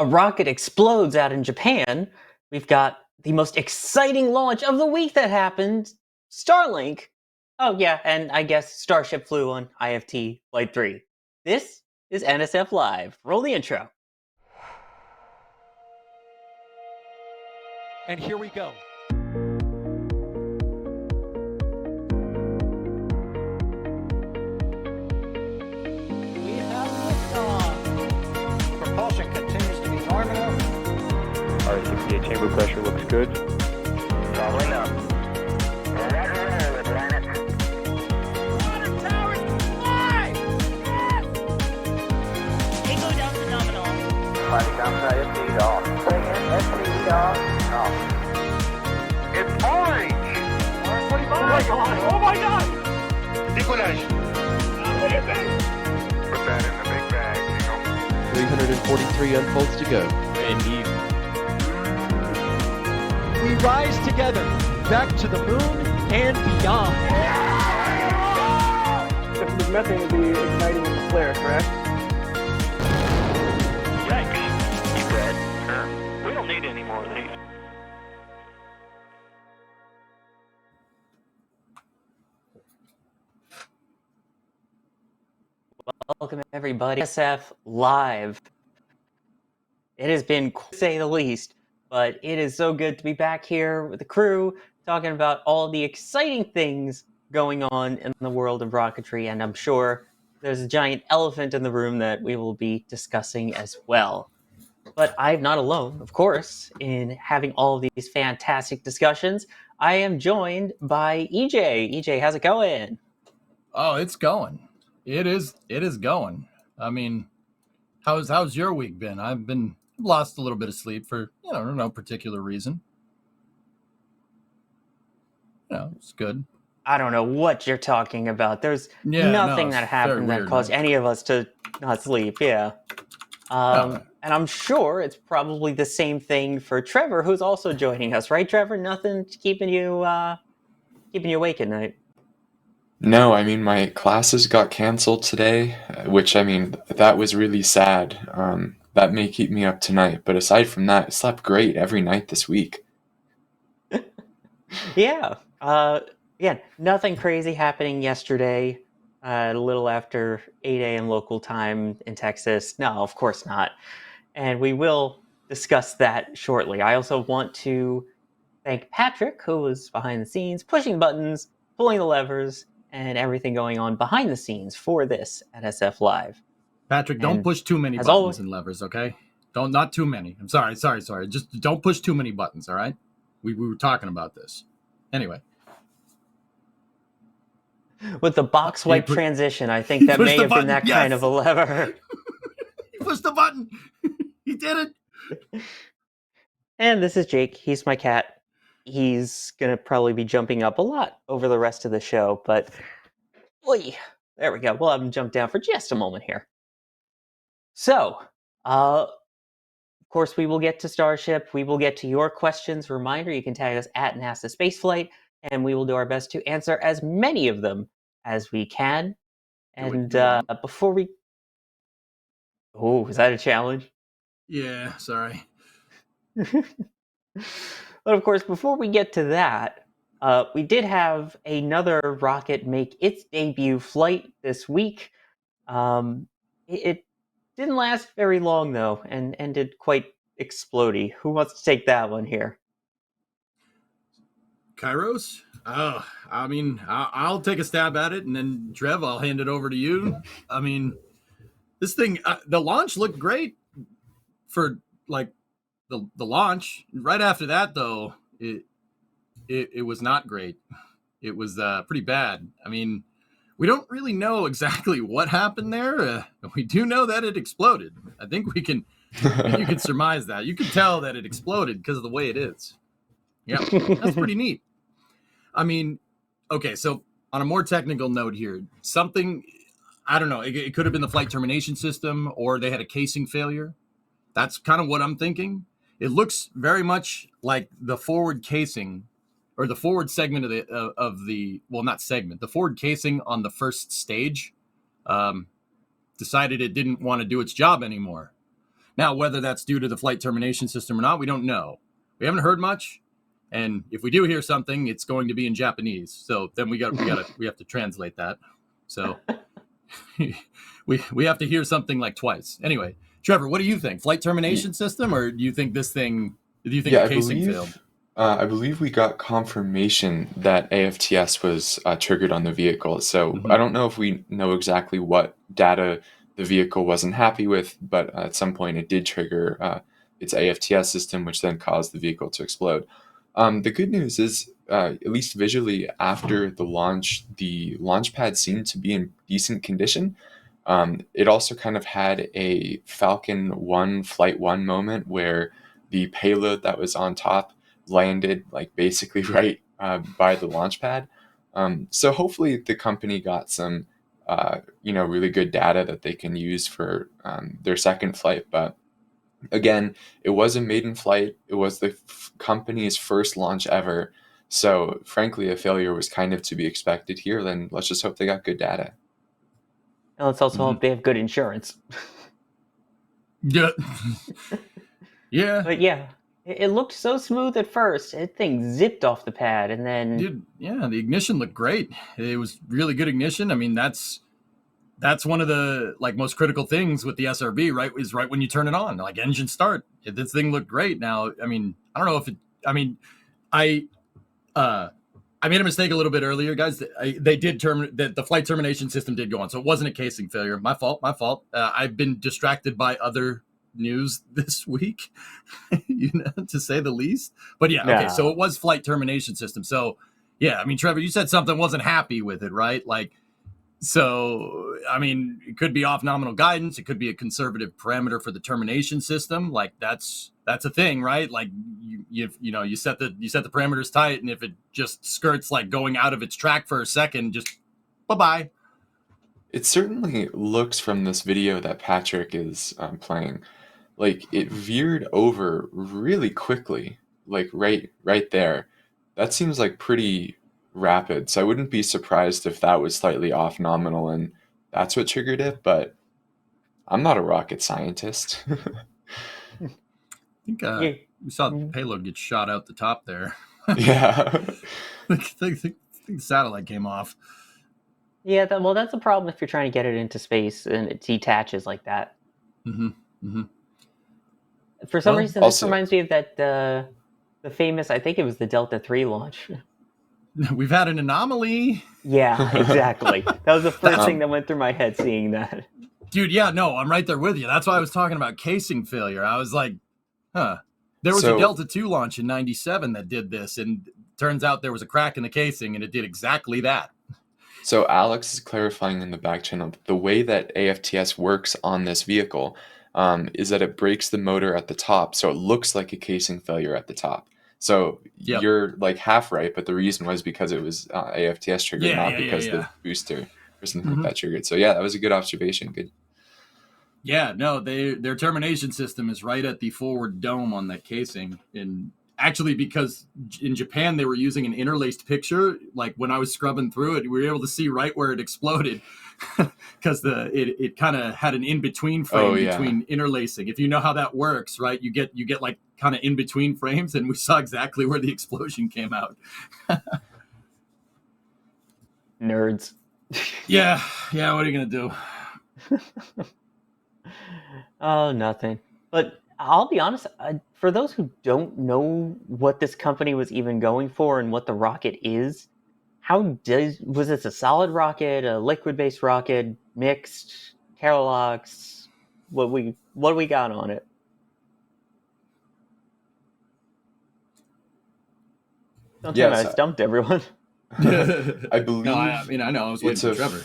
A rocket explodes out in Japan. We've got the most exciting launch of the week that happened, Starlink. Oh yeah, and I guess Starship flew on IFT Flight 3. This is NSF Live. Roll the intro. And here we go. We have liftoff. Propulsion continues to be normal. R68 chamber pressure looks good. Following up. Roger, roger, Atlantis. Water towers fly! Yes! Echo down to nominal. Flighting down to IFT off. Bring in ST off. Off. It's orange! Orange 25! Oh my god! Oh my god! Decollage. What is it? Put that in the big bag, you know. 343 unfolds to go. Indeed. We rise together, back to the moon and beyond. The methane would be igniting in the flare, correct? Yikes. You read? Sure. We don't need any more of these. Welcome everybody. NSF Live. It has been, to say the least, but it is so good to be back here with the crew talking about all the exciting things going on in the world of rocketry, and I'm sure there's a giant elephant in the room that we will be discussing as well. But I'm not alone, of course, in having all of these fantastic discussions. I am joined by EJ. EJ, how's it going? Oh, it's going. It is going. I mean, how's your week been? I've been lost a little bit of sleep for, no particular reason. It's good. I don't know what you're talking about. There's Yeah, nothing it's that happened very that weird, caused man. any of us to not sleep. Yeah. And I'm sure it's probably the same thing for Trevor, who's also joining us, right, Trevor? Nothing keeping you awake at night. No, I mean, my classes got canceled today, which, I mean, that was really sad. That may keep me up tonight, but aside from that, I slept great every night this week. Yeah. Yeah, nothing crazy happening yesterday, a little after 8 a.m. local time in Texas. No, of course not. And we will discuss that shortly. I also want to thank Patrick, who was behind the scenes, pushing buttons, pulling the levers, and everything going on behind the scenes for this at SF Live. Patrick, don't And push too many as buttons always- and levers, okay? Not too many. I'm sorry. Just don't push too many buttons, all right? We were talking about this. Anyway. With the box wipe transition, I think that pushed may the have been button, that yes. kind of a lever. He pushed the button. He did it. And this is Jake. He's my cat. He's going to probably be jumping up a lot over the rest of the show, but oy, there we go. We'll have him jump down for just a moment here. So, of course, we will get to Starship. We will get to your questions. Reminder, you can tag us at NASA Spaceflight, and we will do our best to answer as many of them as we can. And before we... Oh, is that a challenge? Yeah, sorry. But of course, before we get to that, we did have another rocket make its debut flight this week. It didn't last very long, though, and ended quite explodey. Who wants to take that one here? Kairos? Oh, I mean, I'll take a stab at it, and then, Trev, I'll hand it over to you. I mean, this thing, the launch looked great for, like, the launch. Right after that, though, it was not great. It was pretty bad. I mean, we don't really know exactly what happened there. We do know that it exploded. I think you can surmise that. You can tell that it exploded because of the way it is. Yeah, that's pretty neat. I mean, okay, so on a more technical note here, something, I don't know, it could have been the flight termination system, or they had a casing failure. That's kind of what I'm thinking. It looks very much like the forward casing, or the forward segment the forward casing on the first stage decided it didn't want to do its job anymore. Now, whether that's due to the flight termination system or not, we don't know. We haven't heard much, and if we do hear something, it's going to be in Japanese. So then we have to translate that. So we have to hear something like twice. Anyway, Trevor, what do you think? Flight termination system, or do you think the casing failed? I believe we got confirmation that AFTS was triggered on the vehicle. So I don't know if we know exactly what data the vehicle wasn't happy with, but at some point it did trigger its AFTS system, which then caused the vehicle to explode. The good news is, at least visually after the launch pad seemed to be in decent condition. It also kind of had a Falcon 1 Flight 1 moment where the payload that was on top landed like basically right by the launch pad. So hopefully the company got some really good data that they can use for their second flight. But again, it was a maiden flight. It was the company's first launch ever. So frankly, a failure was kind of to be expected here. Then let's just hope they got good data. And let's also hope they have good insurance. Yeah. Yeah. But yeah, it looked so smooth at first. That thing zipped off the pad, and then the ignition looked great. It was really good ignition. I mean, that's one of the most critical things with the SRB, right? Is right when you turn it on, like engine start. This thing looked great. Now, I mean, I don't know if it. I mean, I made a mistake a little bit earlier, guys. They did that the flight termination system did go on, so it wasn't a casing failure. My fault. I've been distracted by other news this week, to say the least. But yeah, okay. So it was flight termination system. So yeah, I mean, Trevor, you said something wasn't happy with it, right? So I mean, it could be off nominal guidance. It could be a conservative parameter for the termination system. That's a thing, right? Like you set the parameters tight, and if it just skirts going out of its track for a second, just bye-bye. It certainly looks from this video that Patrick is playing like it veered over really quickly, right there. That seems like pretty rapid. So I wouldn't be surprised if that was slightly off nominal and that's what triggered it, but I'm not a rocket scientist. I think we saw the payload get shot out the top there. Yeah. I think the satellite came off. Yeah, that's a problem if you're trying to get it into space and it detaches like that. For some reason, this reminds me of that the famous, I think it was the Delta III launch. We've had an anomaly. Yeah, exactly. That was the first thing that went through my head seeing that. Dude, yeah, no, I'm right there with you. That's why I was talking about casing failure. I was like, huh. There was a Delta II launch in 97 that did this, and turns out there was a crack in the casing, and it did exactly that. So Alex is clarifying in the back channel that the way that AFTS works on this vehicle is that it breaks the motor at the top, so it looks like a casing failure at the top. So you're half right, but the reason was because it was AFTS triggered, not because the booster or something like that triggered. So yeah, that was a good observation. Good. Yeah, no, their termination system is right at the forward dome on that casing, and actually because in Japan they were using an interlaced picture, when I was scrubbing through it, we were able to see right where it exploded because it kind of had an in-between frame between interlacing. If you know how that works, right, you get kind of in between frames, and we saw exactly where the explosion came out. Nerds. Yeah, what are you gonna do? Oh, nothing. But I'll be honest, for those who don't know what this company was even going for and what the rocket is, was this a solid rocket, a liquid-based rocket, mixed, Carolox? What do we got on it? Don't tell me I stumped everyone. I believe. No, I know. I was waiting for Trevor.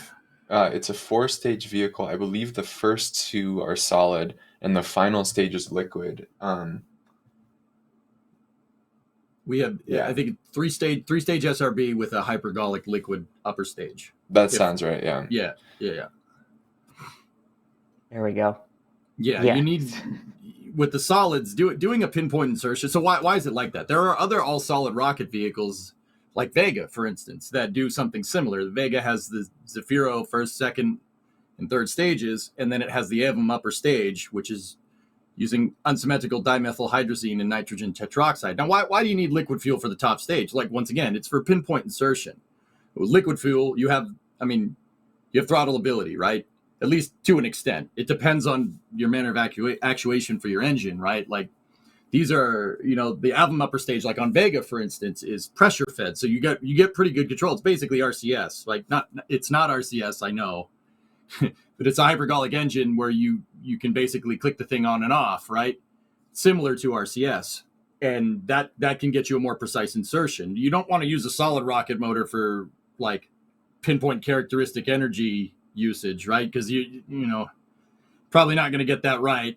It's a 4-stage vehicle. I believe the first 2 are solid, and the final stage is liquid. We have, I think, 3-stage SRB with a hypergolic liquid upper stage. That sounds right. Yeah. Yeah. There we go. Yeah. You need with the solids doing a pinpoint insertion. So why is it like that? There are other all solid rocket vehicles, like Vega, for instance, that do something similar. The Vega has the Zafiro first, second, and third stages, and then it has the Avum upper stage, which is, using unsymmetrical dimethylhydrazine and nitrogen tetroxide. Now, why do you need liquid fuel for the top stage? Like, once again, it's for pinpoint insertion. With liquid fuel, you have throttle ability, right? At least to an extent. It depends on your manner of actuation for your engine, right? Like, these are, the Avum upper stage, like on Vega, for instance, is pressure fed. So you get pretty good control. It's basically RCS. Like, it's not RCS, I know. But it's a hypergolic engine where you can basically click the thing on and off, right? Similar to RCS. And that can get you a more precise insertion. You don't want to use a solid rocket motor for like pinpoint characteristic energy usage, right? Because you probably not going to get that right.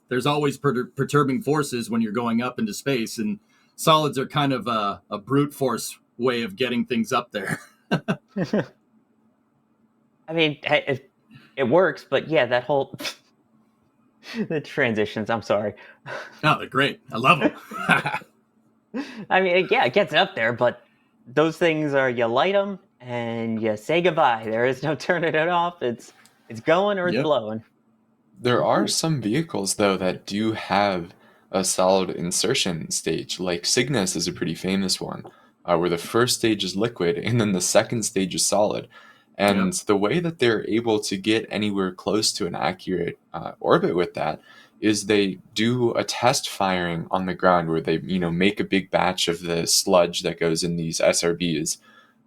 There's always perturbing forces when you're going up into space, and solids are kind of a brute force way of getting things up there. I mean, it works, but yeah, that whole the transitions. I'm sorry. Oh, they're great. I love them. I mean, yeah, it gets up there, but those things are, you light them and you say goodbye. There is no turning it off. It's going or it's Yep. blowing. There are some vehicles, though, that do have a solid insertion stage. Like Cygnus is a pretty famous one, where the first stage is liquid and then the second stage is solid. And the way that they're able to get anywhere close to an accurate orbit with that is they do a test firing on the ground where they, make a big batch of the sludge that goes in these SRBs,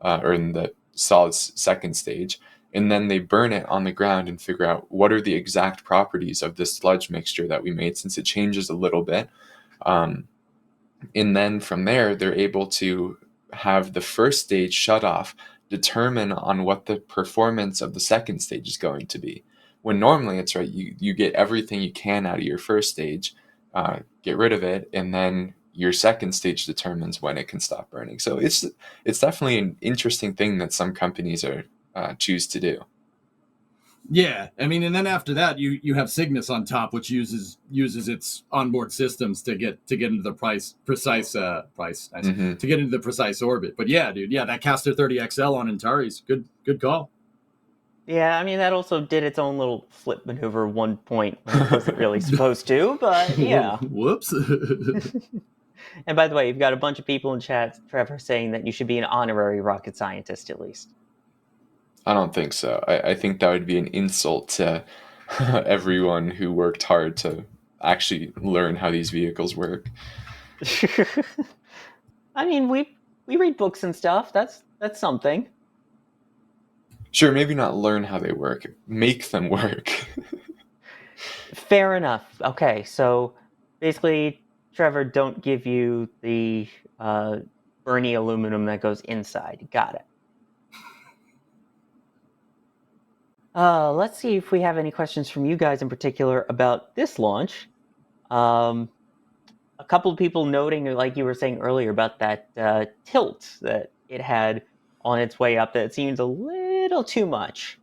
or in the solid second stage. And then they burn it on the ground and figure out what are the exact properties of this sludge mixture that we made, since it changes a little bit. And then from there, they're able to have the first stage shut off, determine on what the performance of the second stage is going to be. When normally it's right, you get everything you can out of your first stage, get rid of it, and then your second stage determines when it can stop burning. So it's definitely an interesting thing that some companies are choose to do. Yeah, I mean, and then after that, you have Cygnus on top, which uses its onboard systems to get into the precise to get into the precise orbit. But yeah, dude, that Castor 30 XL on Antares, good call. Yeah, I mean, that also did its own little flip maneuver one point when it wasn't really supposed to, but yeah. Whoops. And by the way, you've got a bunch of people in chat, Trevor, saying that you should be an honorary rocket scientist at least. I don't think so. I think that would be an insult to everyone who worked hard to actually learn how these vehicles work. I mean, we read books and stuff. That's something. Sure, maybe not learn how they work, make them work. Fair enough. Okay, so basically, Trevor, don't give you the Bernie aluminum that goes inside. Got it. Let's see if we have any questions from you guys in particular about this launch. A couple of people noting, like you were saying earlier, about that tilt that it had on its way up, that seems a little too much.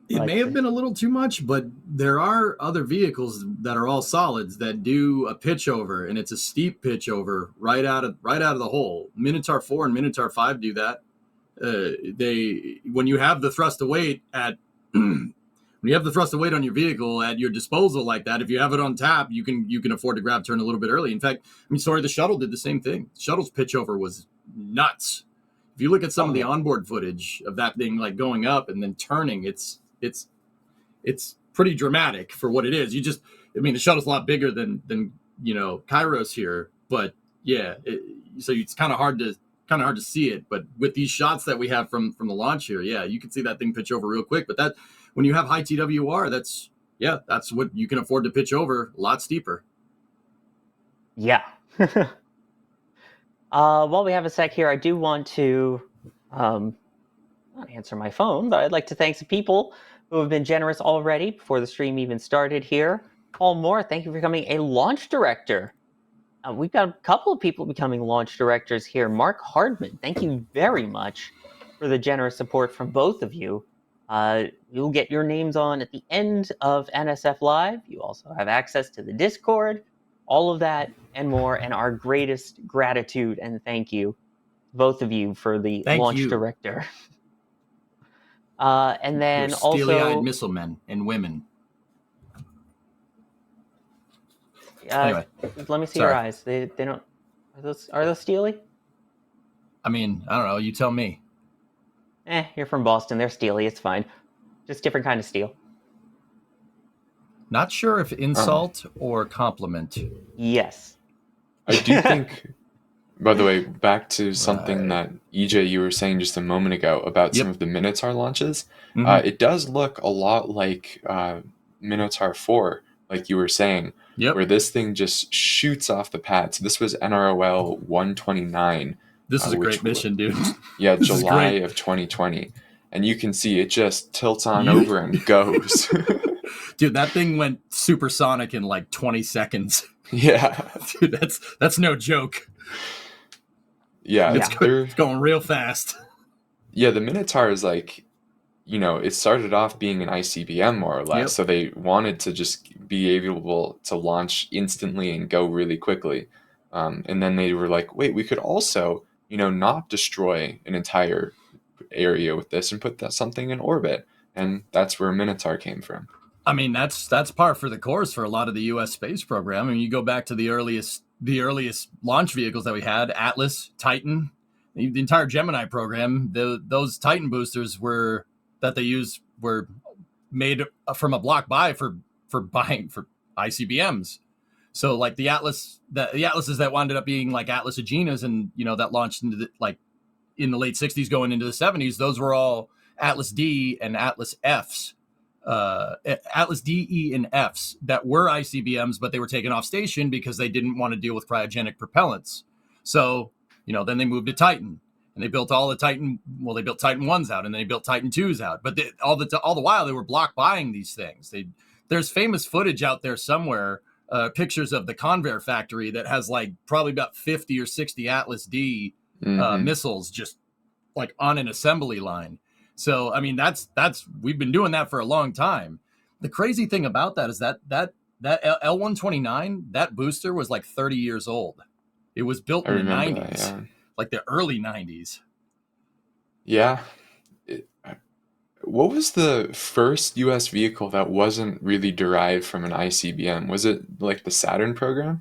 It may have been a little too much, but there are other vehicles that are all solids that do a pitch over, and it's a steep pitch over right out of the hole. Minotaur 4 and Minotaur 5 do that. When you have the thrust of weight on your vehicle at your disposal like that, if you have it on tap, you can afford to grab turn a little bit early. In fact, the shuttle did the same thing. The shuttle's pitch over was nuts. If you look at some of the onboard footage of that thing, like going up and then turning, it's pretty dramatic for what it is. The shuttle's a lot bigger than Kairos here, but yeah, so it's kind of hard to see it. But with these shots that we have from the launch here, yeah, you can see that thing pitch over real quick. But that, when you have high TWR, that's what you can afford to pitch over, a lot steeper. Yeah. While we have a sec here, I do want to not answer my phone, but I'd like to thank some people who have been generous already before the stream even started here. Paul Moore, thank you for becoming a launch director. We've got a couple of people becoming launch directors here. Mark Hardman, thank you very much for the generous support from both of you. You'll get your names on at the end of NSF Live. You also have access to the Discord, all of that and more, and our greatest gratitude and thank you, both of you, for the launch director. And then steely-eyed also missile men and women. Anyway, let me see sorry. your eyes. They don't. Are those steely? I mean, I don't know. You tell me. You're from Boston. They're steely. It's fine. Just different kind of steel. Not sure if insult or compliment. Yes. I do think, by the way, back to something that EJ, you were saying just a moment ago about some of the Minotaur launches. Mhm. It does look a lot like Minotaur 4, like you were saying, where this thing just shoots off the pad. So this was NROL 129. This is a great mission, dude. Yeah, This is July great. of 2020. And you can see it just tilts on over and goes. Dude, that thing went supersonic in like 20 seconds. Yeah. Dude, that's no joke. Yeah, It's going real fast. Yeah, the Minotaur is like, it started off being an ICBM more or less. So they wanted to just be able to launch instantly and go really quickly. And then they were like, wait, we could also, not destroy an entire area with this and put something in orbit. And that's where Minotaur came from. I mean, that's par for the course for a lot of the U.S. space program. I mean, you go back to the earliest launch vehicles that we had: Atlas, Titan, the entire Gemini program. Those Titan boosters that they used were made from a block buy for ICBMs. So like the Atlases that wound up being like Atlas Aeginas and that launched into in the late 60s going into the 70s, those were all Atlas D and Atlas Fs. Atlas D, E, and Fs that were ICBMs, but they were taken off station because they didn't want to deal with cryogenic propellants. So, then they moved to Titan, and they built all the Titan. Well, they built Titan 1s out, and then they built Titan 2s out. But all the while, they were block buying these things. There's famous footage out there somewhere, pictures of the Convair factory that has like probably about 50 or 60 Atlas D missiles just like on an assembly line. So, I mean, we've been doing that for a long time. The crazy thing about that is that L129, that booster was like 30 years old. It was built in the 90s, like the early 90s. Yeah. What was the first U.S. vehicle that wasn't really derived from an ICBM? Was it like the Saturn program?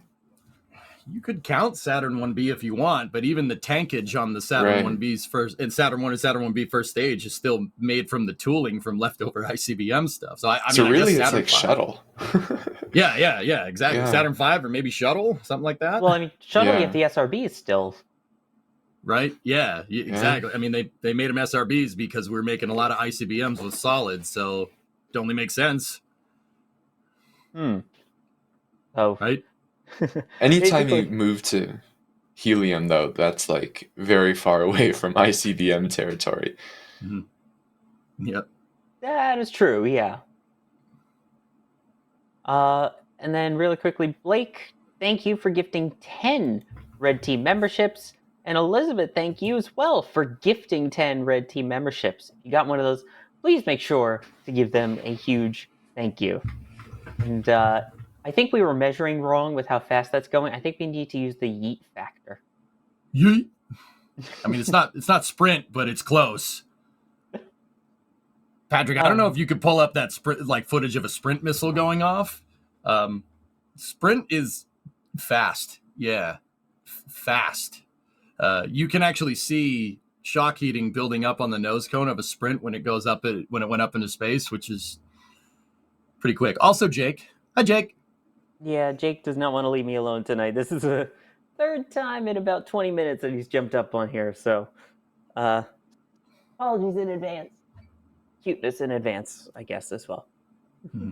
You could count Saturn 1B if you want, but even the tankage on the Saturn 1B's first and Saturn 1 and Saturn 1B first stage is still made from the tooling from leftover ICBM stuff. So I mean, really, I guess it's like 5. Shuttle. Yeah, exactly. Yeah. Saturn 5 or maybe Shuttle, something like that. Well, I mean, Shuttle, you have the SRBs still. Right? Yeah, exactly. I mean, they made them SRBs because we were making a lot of ICBMs with solids, so it only makes sense. Oh, right. Anytime you move to helium, though, that's like very far away from ICBM territory. Mm-hmm. Yep. That is true, yeah. And then really quickly, Blake, thank you for gifting 10 Red Team memberships. And Elizabeth, thank you as well for gifting 10 Red Team memberships. If you got one of those, please make sure to give them a huge thank you. And I think we were measuring wrong with how fast that's going. I think we need to use the yeet factor. Yeet. I mean, it's not sprint, but it's close. Patrick, I don't know if you could pull up that footage of a sprint missile going off. Sprint is fast. Yeah, fast. You can actually see shock heating building up on the nose cone of a sprint when it went up into space, which is pretty quick. Also, Jake. Hi, Jake. Yeah, Jake does not want to leave me alone tonight. This is the third time in about 20 minutes that he's jumped up on here, so apologies in advance. Cuteness in advance, I guess, as well. Mm-hmm.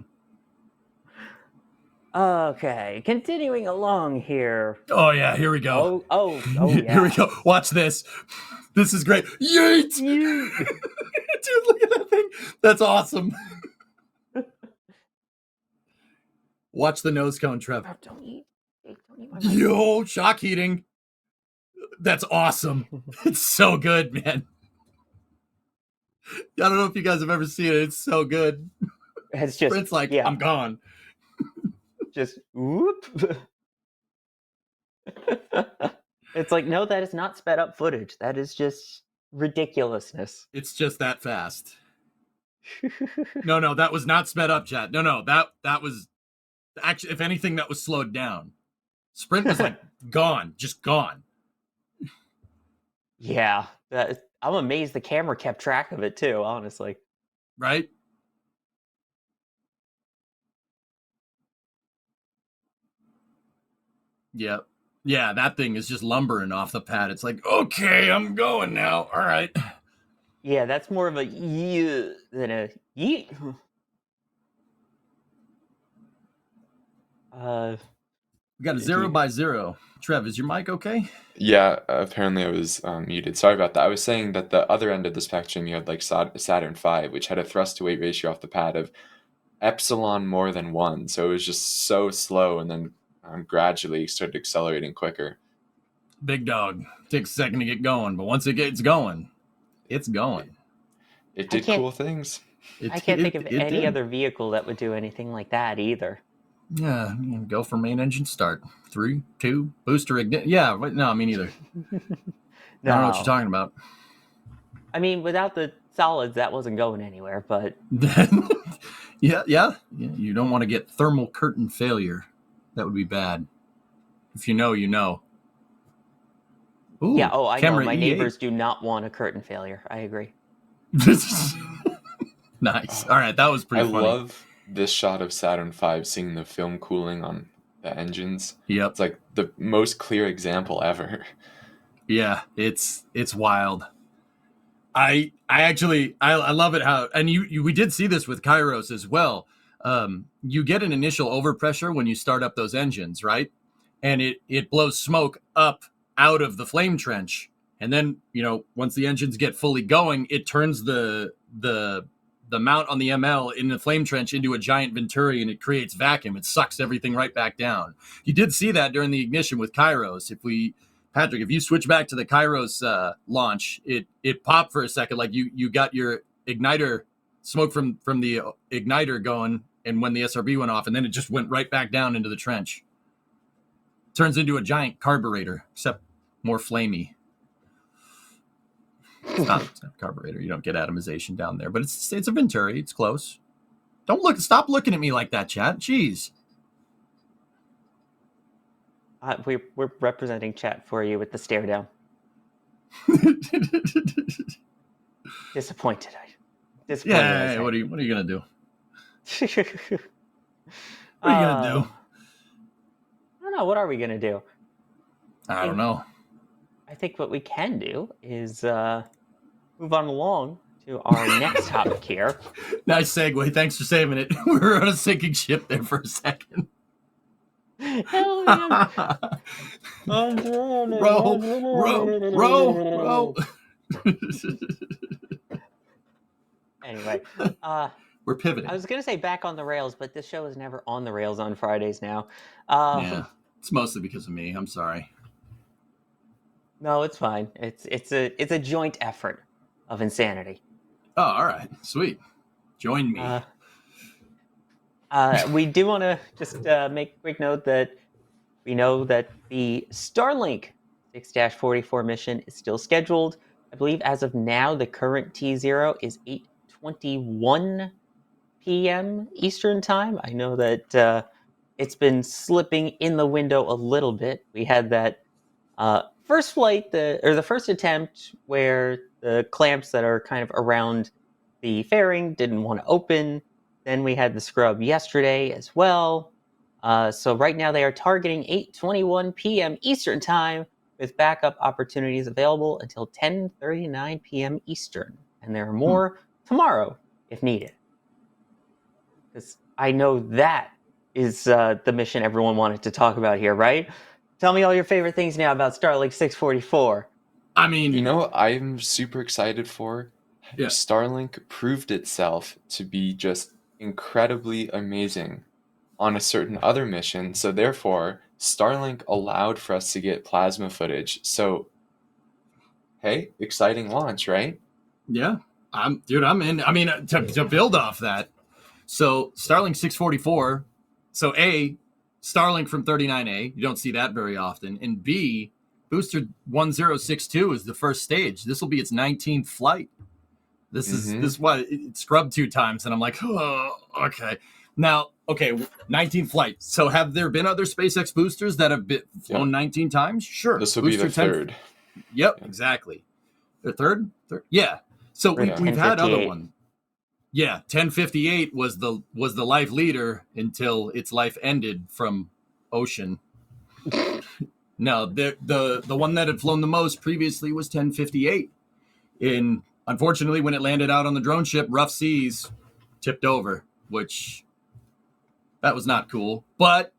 Okay, continuing along here. Oh, yeah, here we go. Oh, yeah. Here we go. Watch this. This is great. Yeet! Dude, look at that thing. That's awesome. Watch the nose cone, Trev. Oh, don't eat my Yo, shock heating. That's awesome. It's so good, man. I don't know if you guys have ever seen it. It's so good. It's like, yeah. I'm gone. Just whoop. It's like, no, that is not sped up footage. That is just ridiculousness. It's just that fast. No, that was not sped up, chat. No, that was Actually, if anything, that was slowed down. Sprint was like gone, just gone. Yeah, I'm amazed the camera kept track of it too, honestly. Right? Yep. Yeah, that thing is just lumbering off the pad. It's like, okay, I'm going now. All right. Yeah, that's more of a yeet than a yeet. We got a 0 by 0. Trev, is your mic okay? Yeah, apparently I was muted. Sorry about that. I was saying that the other end of the spectrum, you had like Saturn V, which had a thrust to weight ratio off the pad of epsilon more than 1. So it was just so slow, and then gradually started accelerating quicker. Big dog. Takes a second to get going, but once it gets going, it's going. It did cool things. I can't think of any other vehicle that would do anything like that either. Yeah, go for main engine start. 3, 2, booster ignite. Yeah, no, me neither. No. I don't know what you're talking about. I mean, without the solids, that wasn't going anywhere, but... yeah. You don't want to get thermal curtain failure. That would be bad. If you know, you know. Ooh, yeah, I know. My E8. neighbors do not want a curtain failure. I agree. Nice. All right, that was pretty funny. I love this shot of Saturn V, seeing the film cooling on the engines. Yep. It's like the most clear example ever. Yeah, it's wild. I love it how, and we did see this with Kairos as well. You get an initial overpressure when you start up those engines, right? And it blows smoke up out of the flame trench. And then, once the engines get fully going, it turns the mount on the ML in the flame trench into a giant Venturi, and it creates vacuum. It sucks everything right back down. You did see that during the ignition with Kairos. Patrick, if you switch back to the Kairos launch, it popped for a second, like you got your igniter smoke from the igniter going, and when the SRB went off, and then it just went right back down into the trench. Turns into a giant carburetor, except more flamey. It's not a carburetor. You don't get atomization down there, but it's a Venturi. It's close. Stop looking at me like that, chat. Jeez. We're representing chat for you with the stare down. Disappointed. Yeah. What are you gonna do? What are you gonna do? I don't know. What are we gonna do? I don't know. I think what we can do is move on along to our next topic here. Nice segue. Thanks for saving it. We were on a sinking ship there for a second. Hell yeah. I'm drowning. Row. Anyway, we're pivoting. I was going to say back on the rails, but this show is never on the rails on Fridays now. Yeah, it's mostly because of me. I'm sorry. No, it's fine. It's a joint effort of insanity. Oh, all right. Sweet. Join me. We do want to just make a quick note that we know that the Starlink 6-44 mission is still scheduled. I believe as of now, the current T0 is 8:21 p.m. Eastern time. I know that it's been slipping in the window a little bit. We had that first flight, the first attempt where the clamps that are kind of around the fairing didn't want to open. Then we had the scrub yesterday as well. So right now they are targeting 8:21 p.m. Eastern time with backup opportunities available until 10:39 p.m. Eastern. And there are more tomorrow if needed. Because I know that is the mission everyone wanted to talk about here, right? Tell me all your favorite things now about Starlink 644. I mean, you know what I'm super excited for? Yeah. Starlink proved itself to be just incredibly amazing on a certain other mission. So therefore, Starlink allowed for us to get plasma footage. So, hey, exciting launch, right? Yeah, I'm in. I mean, to build off that, so Starlink 644. So A, Starlink from 39A. You don't see that very often. And B, Booster 1062 is the first stage. This will be its 19th flight. This is why it scrubbed 2 times, and I'm like, oh, okay. Now, okay, 19 flights. So have there been other SpaceX boosters that have flown 19 times? Sure. This will be the 10 third. Yep, exactly. The third? Yeah. So we've had other 1058. ones. Yeah, 1058 was the life leader until its life ended from ocean. No, the one that had flown the most previously was 1058. Unfortunately, when it landed out on the drone ship, rough seas, tipped over, which that was not cool. But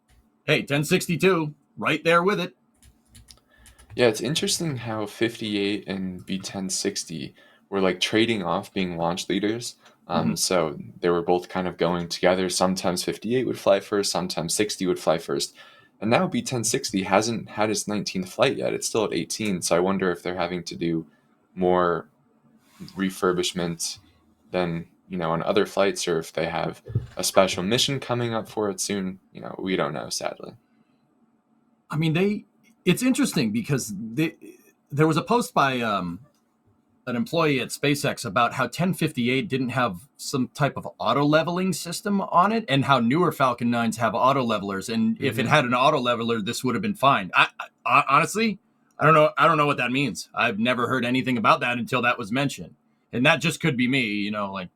hey, 1062, right there with it. Yeah, it's interesting how 58 and V1060 were like trading off being launch leaders. So they were both kind of going together. Sometimes 58 would fly first, sometimes 60 would fly first. And now B1060 hasn't had its 19th flight yet. It's still at 18. So I wonder if they're having to do more refurbishment than, on other flights, or if they have a special mission coming up for it soon. We don't know, sadly. I mean, it's interesting because there was a post by an employee at SpaceX about how 1058 didn't have some type of auto leveling system on it, and how newer Falcon 9s have auto levelers. And if it had an auto leveler, this would have been fine. I honestly, I don't know what that means. I've never heard anything about that until that was mentioned. And that just could be me, like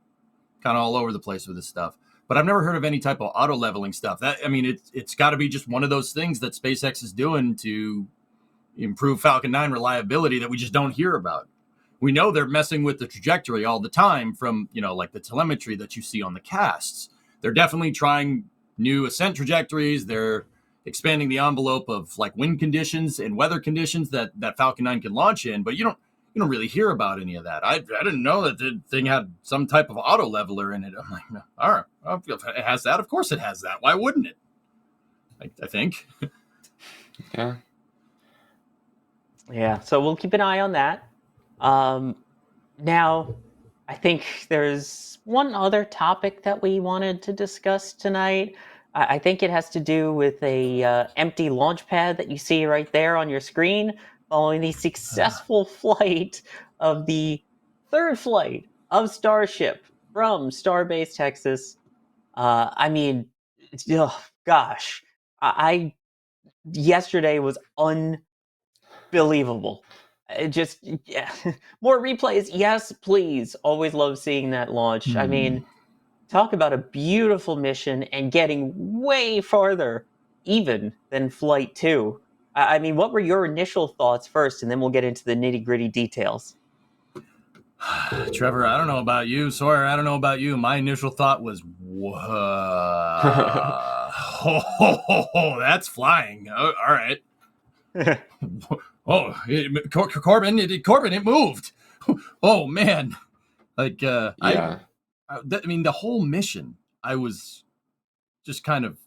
kind of all over the place with this stuff. But I've never heard of any type of auto leveling stuff. It's got to be just one of those things that SpaceX is doing to improve Falcon 9 reliability that we just don't hear about. We know they're messing with the trajectory all the time from, like the telemetry that you see on the casts. They're definitely trying new ascent trajectories. They're expanding the envelope of like wind conditions and weather conditions that Falcon 9 can launch in, but you don't really hear about any of that. I didn't know that the thing had some type of auto leveler in it. I'm like, no, all right, if it has that. Of course it has that. Why wouldn't it? I think. Yeah. Yeah, so we'll keep an eye on that. Now, I think there's one other topic that we wanted to discuss tonight. I think it has to do with a empty launch pad that you see right there on your screen, following the successful flight of the third flight of Starship from Starbase, Texas. I mean, oh, gosh, I yesterday was unbelievable. It just, yeah. More replays, yes, please. Always love seeing that launch. I mean, talk about a beautiful mission and getting way farther even than Flight 2. I mean, what were your initial thoughts first, and then we'll get into the nitty-gritty details. Trevor, I don't know about you. Sawyer, I don't know about you. My initial thought was, whoa, that's flying. Oh, all right. Corbin, it moved. Oh, man. Like, Yeah. I mean, the whole mission, I was just kind of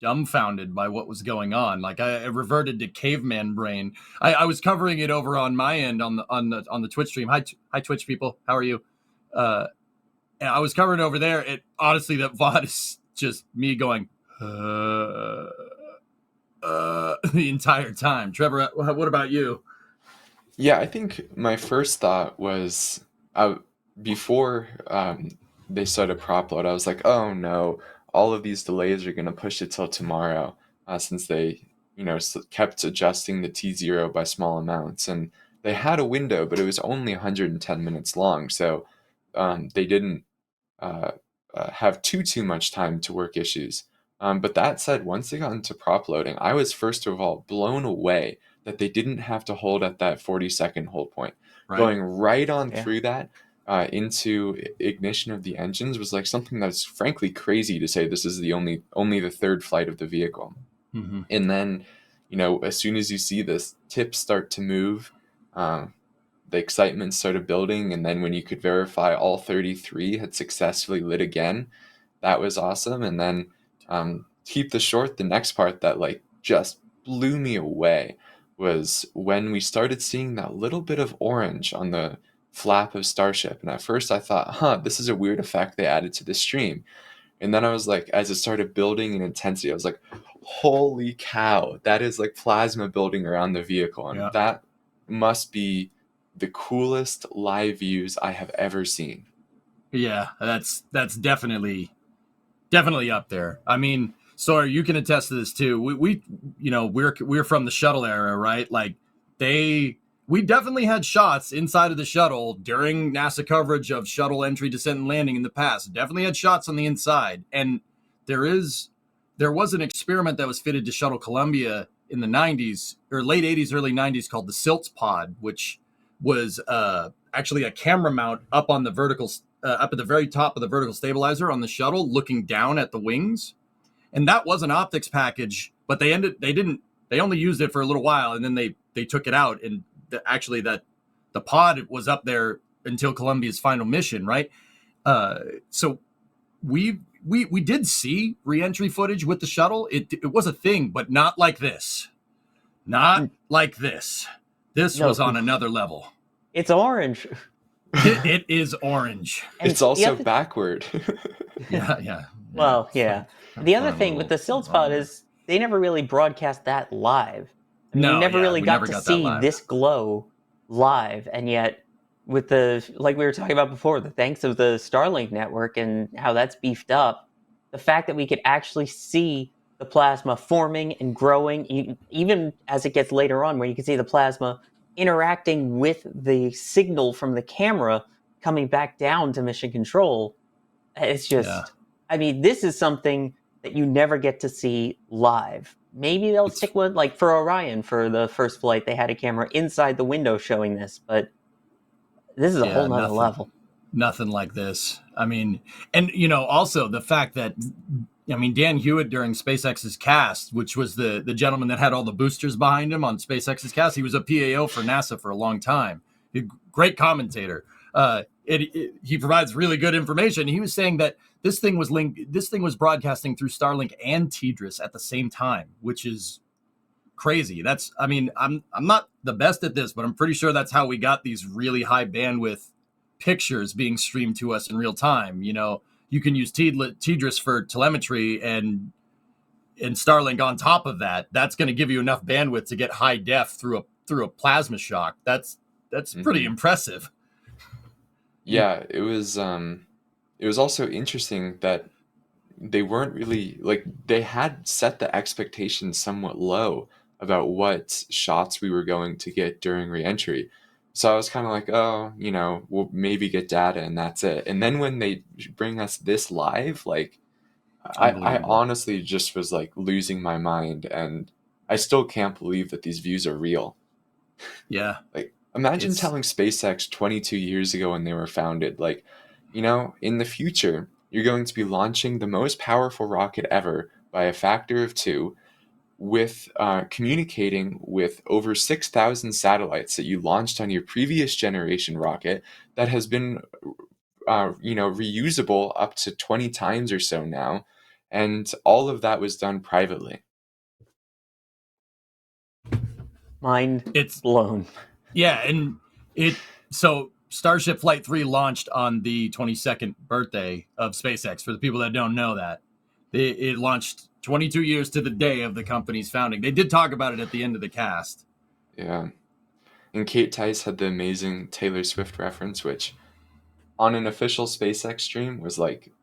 dumbfounded by what was going on. Like I reverted to caveman brain. I was covering it over on my end on the Twitch stream. Hi Twitch people, how are you? And I was covering over there. It honestly, that VOD is just me going the entire time. Trevor, what about you? Yeah, I think my first thought was before they started prop load, I was like, oh no, all of these delays are going to push it till tomorrow, since they, kept adjusting the T0 by small amounts. And they had a window, but it was only 110 minutes long. So they didn't have too much time to work issues. But that said, once they got into prop loading, I was first of all blown away that they didn't have to hold at that 40-second hold point. Right. Going right on through that into ignition of the engines was like something that's frankly crazy to say. This is the only the third flight of the vehicle. Mm-hmm. And then, as soon as you see this tip start to move, the excitement started building. And then when you could verify all 33 had successfully lit again, that was awesome. And then keep the short, the next part that like just blew me away was when we started seeing that little bit of orange on the flap of Starship. And at first I thought, this is a weird effect they added to the stream. And then I was like, as it started building in intensity, I was like, holy cow, that is like plasma building around the vehicle. And that must be the coolest live views I have ever seen. Yeah, that's definitely Definitely up there. I mean, Sawyer, you can attest to this too. We we're from the shuttle era, right? Like we definitely had shots inside of the shuttle during NASA coverage of shuttle entry, descent, and landing in the past. Definitely had shots on the inside. And there was an experiment that was fitted to Shuttle Columbia in the 90s or late 80s, early 90s called the Silts Pod, which was actually a camera mount up on the vertical up at the very top of the vertical stabilizer on the shuttle, looking down at the wings. And that was an optics package, but they only used it for a little while, and then they took it out. And actually, that the pod was up there until Columbia's final mission, right? So we did see reentry footage with the shuttle. It was a thing, but not like this. Not like this. This was on another level. It's orange. It is orange. And It's also backward. Yeah. Well, yeah. The other thing with the Silts Pod is they never really broadcast that live. I mean, we never really got to see this glow live, and yet with the, like we were talking about before, the thanks of the Starlink network and how that's beefed up, the fact that we could actually see the plasma forming and growing, even as it gets later on, where you can see the plasma interacting with the signal from the camera coming back down to mission control. It's just, I mean, this is something that you never get to see live. Maybe they'll stick with, like for Orion, for the first flight, they had a camera inside the window showing this, but this is a whole nother level. Nothing like this. I mean, and also the fact that, Dan Hewitt during SpaceX's cast, which was the gentleman that had all the boosters behind him on SpaceX's cast, he was a PAO for NASA for a long time. Great commentator. He provides really good information. He was saying that this thing was broadcasting through Starlink and TDRS at the same time, which is crazy. I'm not the best at this, but I'm pretty sure that's how we got these really high bandwidth pictures being streamed to us in real time. You can use TDRS for telemetry and Starlink on top of that. That's going to give you enough bandwidth to get high def through a plasma shock. That's pretty impressive. Yeah, it was also interesting that they weren't really, like, they had set the expectations somewhat low about what shots we were going to get during reentry. So I was kind of like, oh, we'll maybe get data and that's it. And then when they bring us this live, like, I honestly just was like losing my mind, and I still can't believe that these views are real. Yeah. Like, imagine telling SpaceX 22 years ago when they were founded, like, in the future, you're going to be launching the most powerful rocket ever by a factor of 2, with communicating with over 6,000 satellites that you launched on your previous generation rocket that has been, reusable up to 20 times or so now. And all of that was done privately. Mind It's blown. Yeah, and so Starship Flight 3 launched on the 22nd birthday of SpaceX. For the people that don't know that, it launched 22 years to the day of the company's founding. They did talk about it at the end of the cast. Yeah. And Kate Tice had the amazing Taylor Swift reference, which on an official SpaceX stream was like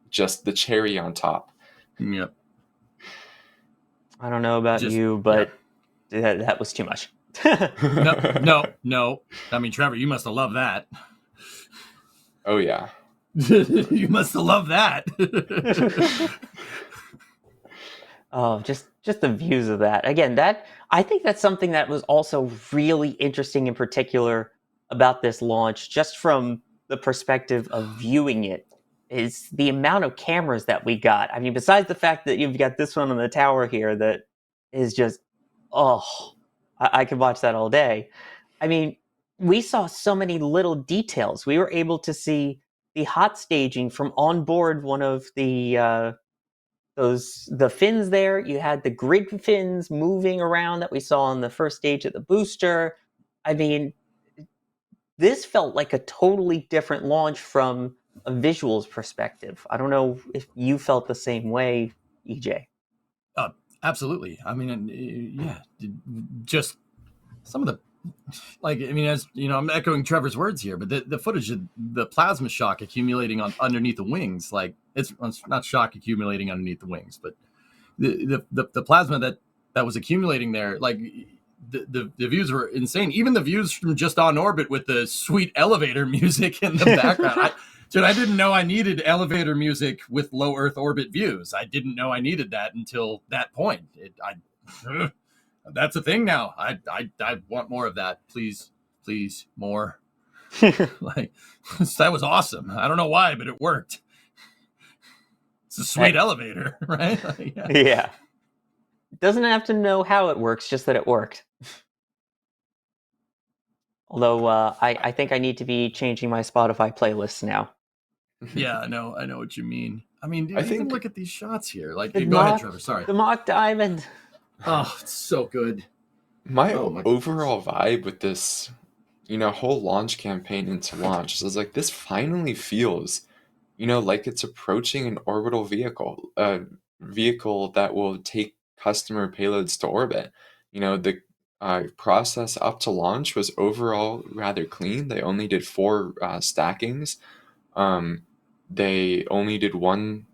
just the cherry on top. Yep. I don't know about you, but that was too much. No. I mean, Trevor, you must have loved that. Oh, yeah. You must have loved that. Oh, just the views of that. Again, I think that's something that was also really interesting in particular about this launch, just from the perspective of viewing it, is the amount of cameras that we got. I mean, besides the fact that you've got this one on the tower here that is just, I could watch that all day. I mean, we saw so many little details. We were able to see the hot staging from on board one of the fins there. You had the grid fins moving around that we saw on the first stage of the booster. I mean, this felt like a totally different launch from a visuals perspective. I don't know if you felt the same way, EJ. Absolutely. I mean, just some of the like, I mean, as you know, I'm echoing Trevor's words here, but the footage of the plasma shock accumulating underneath the wings, like it's not shock accumulating underneath the wings, but the plasma that was accumulating there, like the views were insane. Even the views from just on orbit with the sweet elevator music in the background. I didn't know I needed elevator music with low Earth orbit views. I didn't know I needed that until that point. That's a thing now. I want more of that. Please, more. Like, that was awesome. I don't know why, but it worked. It's a sweet elevator, right? Yeah. Doesn't have to know how it works, just that it worked. Although I think I need to be changing my Spotify playlists now. Yeah, I know what you mean. I mean, dude, I even think- look at these shots here. Like, The go ahead, mock- Trevor. Sorry. The mock diamond. Oh, it's so good. My Oh my overall vibe with this, whole launch campaign into launch is like this finally feels, like it's approaching an orbital vehicle, a vehicle that will take customer payloads to orbit. The process up to launch was overall rather clean. They only did 4 stackings. They only did one.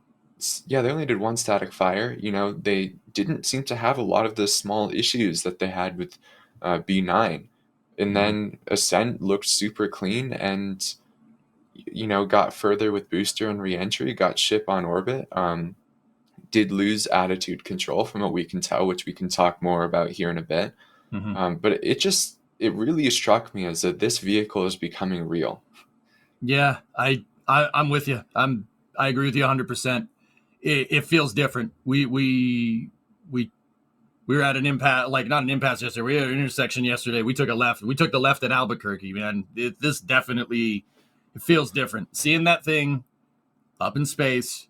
Yeah, they only did one static fire. They didn't seem to have a lot of the small issues that they had with B9. And then Ascent looked super clean and, got further with booster and reentry, got ship on orbit. Did lose attitude control from what we can tell, which we can talk more about here in a bit. But it really struck me as that this vehicle is becoming real. Yeah, I'm with you. I agree with you 100%. It feels different. We were at an impasse, like not an impasse yesterday. We were at an intersection yesterday. We took a left. We took the left at Albuquerque, man. This definitely, it feels different. Seeing that thing up in space,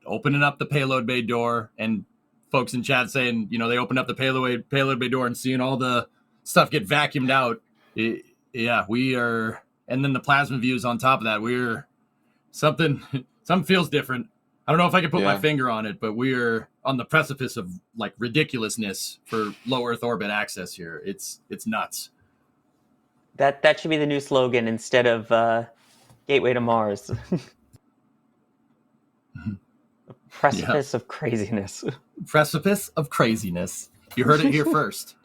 opening up the payload bay door, and folks in chat saying, they opened up the payload bay door and seeing all the stuff get vacuumed out. Yeah, we are. And then the plasma views on top of that, we're something feels different. I don't know if I can put my finger on it, but we're on the precipice of like ridiculousness for low Earth orbit access here. It's nuts. That should be the new slogan instead of Gateway to Mars. Precipice of craziness. Precipice of craziness. You heard it here first.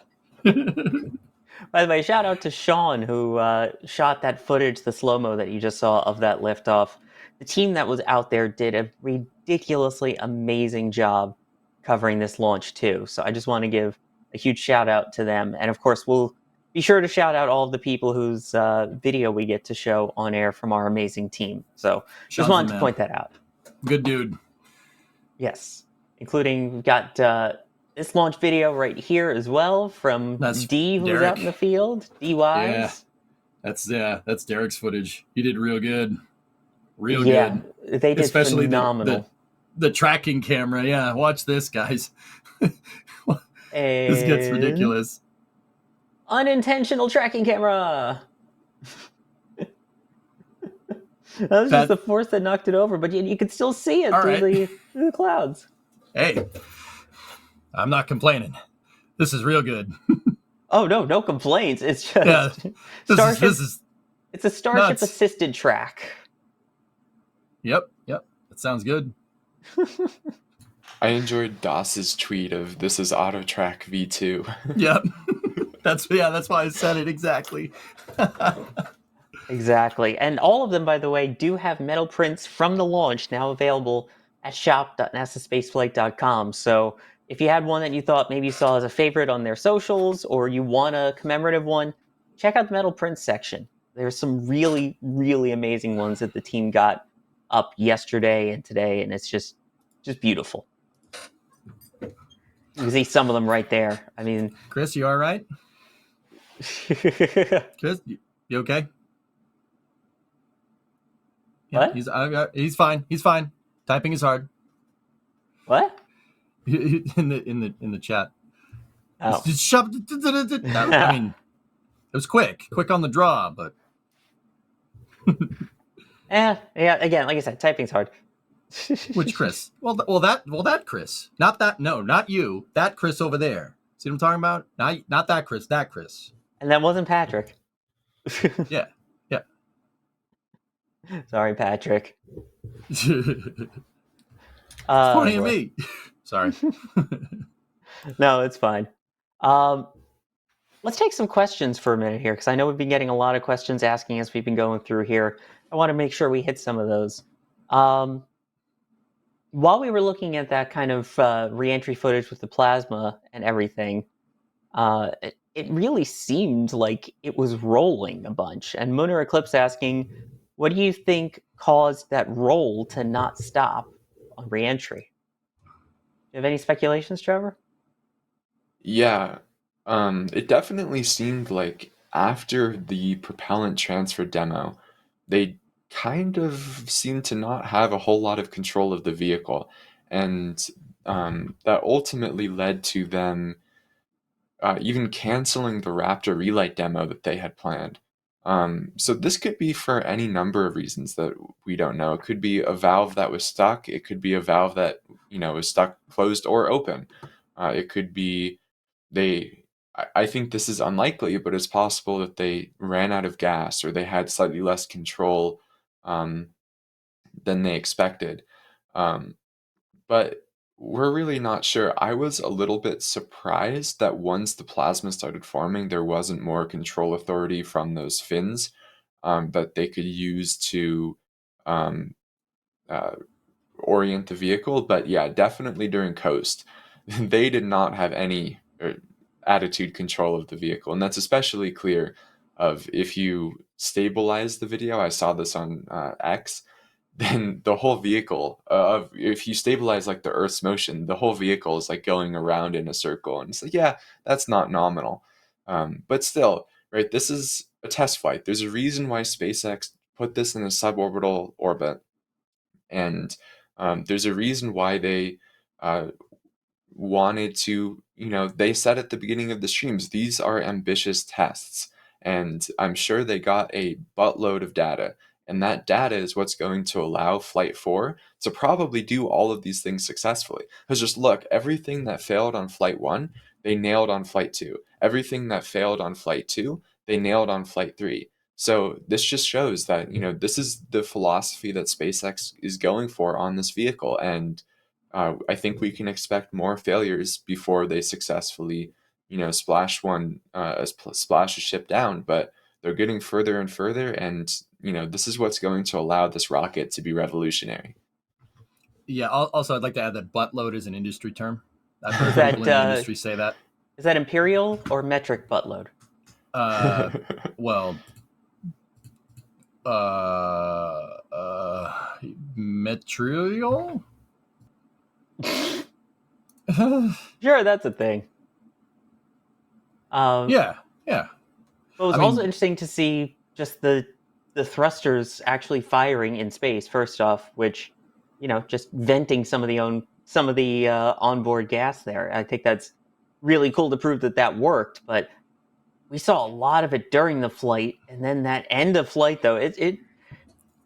By the way, shout out to Sean who shot that footage, the slow-mo that you just saw of that liftoff. The team that was out there did a ridiculously amazing job covering this launch too. So I just want to give a huge shout out to them. And of course, we'll be sure to shout out all of the people whose video we get to show on air from our amazing team. So just wanted to point that out. Good dude. Yes. Including, we've got this launch video right here as well from D, who was out in the field. D Wise. Yeah. That's Derek's footage. He did real good. Real good. They did especially phenomenal. The tracking camera. Yeah, watch this, guys. This gets ridiculous. Unintentional tracking camera. That was just the force that knocked it over, but you could still see it through the clouds. Hey, I'm not complaining. This is real good. Oh, no complaints. It's just it's a Starship assisted track. Yep. That sounds good. I enjoyed Doss's tweet of "This is AutoTrack V2." Yep. That's why I said it exactly. Exactly. And all of them, by the way, do have metal prints from the launch now available at shop.nasaspaceflight.com. So if you had one that you thought maybe you saw as a favorite on their socials, or you want a commemorative one, check out the metal prints section. There's some really, really amazing ones that the team got up yesterday and today, and it's just beautiful. You can see some of them right there. I mean, Chris, you all right? Chris, you okay? Yeah, what? He's fine. He's fine. Typing is hard. What? in the chat. Oh. I mean, it was quick on the draw, but yeah. Again, like I said, typing's hard. Which Chris? Well, that Chris. Not that. No, not you. That Chris over there. See what I'm talking about? Not that Chris. That Chris. And that wasn't Patrick. Yeah. Sorry, Patrick. Funny to boy. me. Sorry. No, it's fine. Let's take some questions for a minute here, because I know we've been getting a lot of questions asking as we've been going through here. I want to make sure we hit some of those. While we were looking at that kind of re-entry footage with the plasma and everything, it really seemed like it was rolling a bunch. And Lunar Eclipse asking, what do you think caused that roll to not stop on re-entry? Do you have any speculations, Trevor? Yeah, it definitely seemed like after the propellant transfer demo, they kind of seemed to not have a whole lot of control of the vehicle, and that ultimately led to them even canceling the Raptor Relight demo that they had planned. So this could be for any number of reasons that we don't know. It could be a valve that was stuck. It could be a valve that was stuck, closed, or open. It could be they. I think this is unlikely, but it's possible that they ran out of gas or they had slightly less control um, than they expected. Um, but we're really not sure. I was a little bit surprised that once the plasma started forming, there wasn't more control authority from those fins that they could use to um, uh, orient the vehicle. But yeah, definitely during coast, they did not have any attitude control of the vehicle, and that's especially clear of if you stabilize the video. I saw this on X. Then the whole vehicle if you stabilize like the Earth's motion, the whole vehicle is like going around in a circle, and it's like, yeah, that's not nominal, but still, right, this is a test flight. There's a reason why SpaceX put this in a suborbital orbit, and there's a reason why they uh, wanted to, they said at the beginning of the streams, these are ambitious tests. And I'm sure they got a buttload of data. And that data is what's going to allow Flight 4 to probably do all of these things successfully. Because just look, everything that failed on Flight 1, they nailed on Flight 2. Everything that failed on Flight 2, they nailed on Flight 3. So this just shows that, this is the philosophy that SpaceX is going for on this vehicle. And I think we can expect more failures before they successfully, splash splash a ship down. But they're getting further and further, and this is what's going to allow this rocket to be revolutionary. Yeah. Also, I'd like to add that buttload is an industry term. I've heard Is that, people in the industry say that. Is that imperial or metric buttload? Well, material. Sure, that's a thing. Yeah. But it was also interesting to see just the thrusters actually firing in space. First off, which just venting some of the onboard gas there. I think that's really cool to prove that worked. But we saw a lot of it during the flight, and then that end of flight, though, it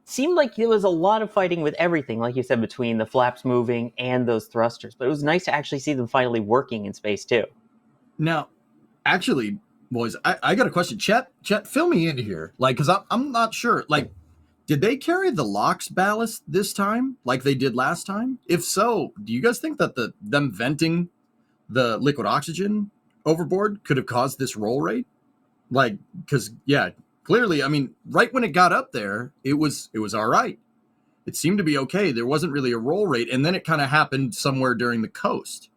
seemed like there was a lot of fighting with everything, like you said, between the flaps moving and those thrusters. But it was nice to actually see them finally working in space too. Now, actually, boys, I got a question. Chet, fill me in here, because I'm not sure. Did they carry the LOX ballast this time, like they did last time? If so, do you guys think that them venting the liquid oxygen overboard could have caused this roll rate? Because clearly, right when it got up there, it was all right. It seemed to be okay. There wasn't really a roll rate, and then it kind of happened somewhere during the coast.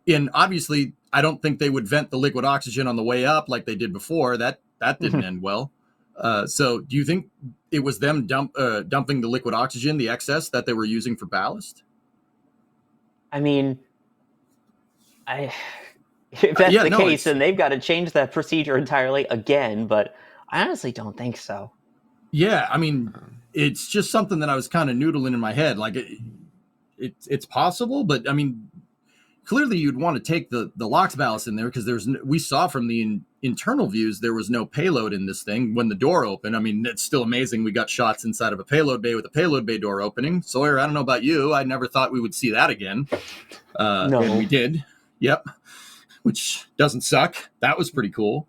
And obviously, I don't think they would vent the liquid oxygen on the way up like they did before. That didn't end well. So do you think it was them dumping the liquid oxygen, the excess that they were using for ballast? If that's the case, then they've got to change that procedure entirely again. But I honestly don't think so. Yeah, it's just something that I was kind of noodling in my head. It's possible, but clearly you'd want to take the LOX ballast in there because we saw from the internal views there was no payload in this thing when the door opened. It's still amazing we got shots inside of a payload bay with a payload bay door opening. Sawyer, I don't know about you, I never thought we would see that again. No, and we did. Yep. which doesn't suck. That was pretty cool.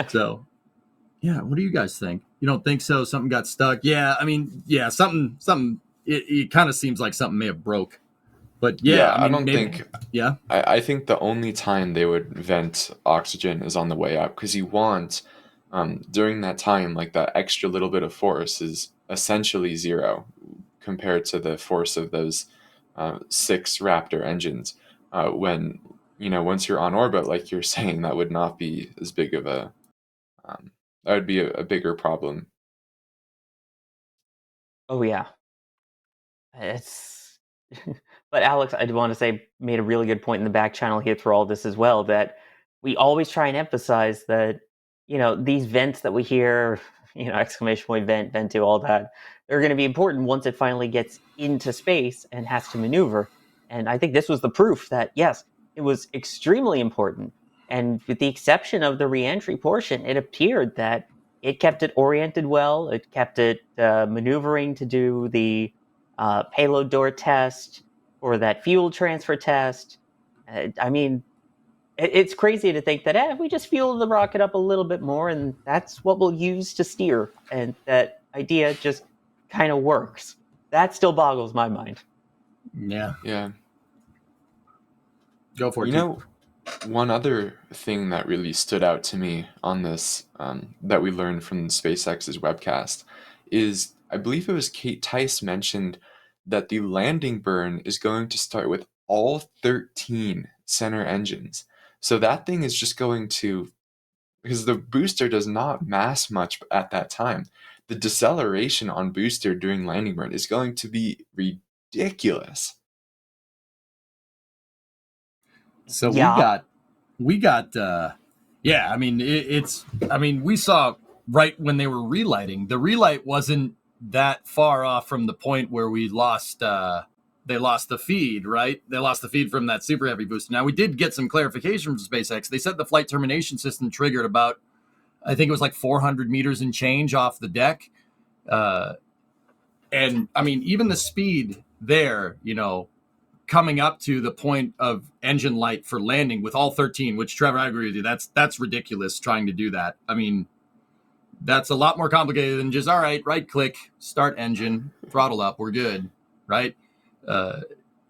So, yeah, what do you guys think? You don't think so? Something got stuck? Yeah, I mean, yeah, something. It kind of seems like something may have broke. But yeah, I I mean, don't maybe, think. yeah. I think the only time they would vent oxygen is on the way up because you want, during that time, like that extra little bit of force is essentially zero compared to the force of those 6 Raptor engines. When, once you're on orbit, like you're saying, that would not be as big of um, that would be a bigger problem. Oh yeah, it's. But Alex, I do want to say, made a really good point in the back channel here through all this as well. That we always try and emphasize that these vents that we hear, exclamation point vent, vent to all that, they're going to be important once it finally gets into space and has to maneuver. And I think this was the proof that yes, it was extremely important. And with the exception of the reentry portion, it appeared that it kept it oriented well. It kept it maneuvering to do the payload door test or that fuel transfer test. I mean, it's crazy to think that we just fuel the rocket up a little bit more, and that's what we'll use to steer. And that idea just kind of works. That still boggles my mind. Yeah. Yeah. Go for it. You know, one other thing that really stood out to me on this that we learned from SpaceX's webcast is I believe it was Kate Tice mentioned that the landing burn is going to start with all 13 center engines. So that thing is just going to, because the booster does not mass much at that time, the deceleration on booster during landing burn is going to be ridiculous. So Yeah. we got yeah, I mean we saw right when they were relighting. The relight wasn't that far off from the point where we lost they lost the feed, right? They lost the feed from that super heavy booster. Now we did get some clarification from SpaceX. They said the flight termination system triggered about, I think it was like 400 meters and change off the deck. And I mean, even the speed there, coming up to the point of engine light for landing with all 13, which Trevor, I agree with you. That's ridiculous trying to do that. I mean, that's a lot more complicated than just, all right click, start engine, throttle up, we're good, right?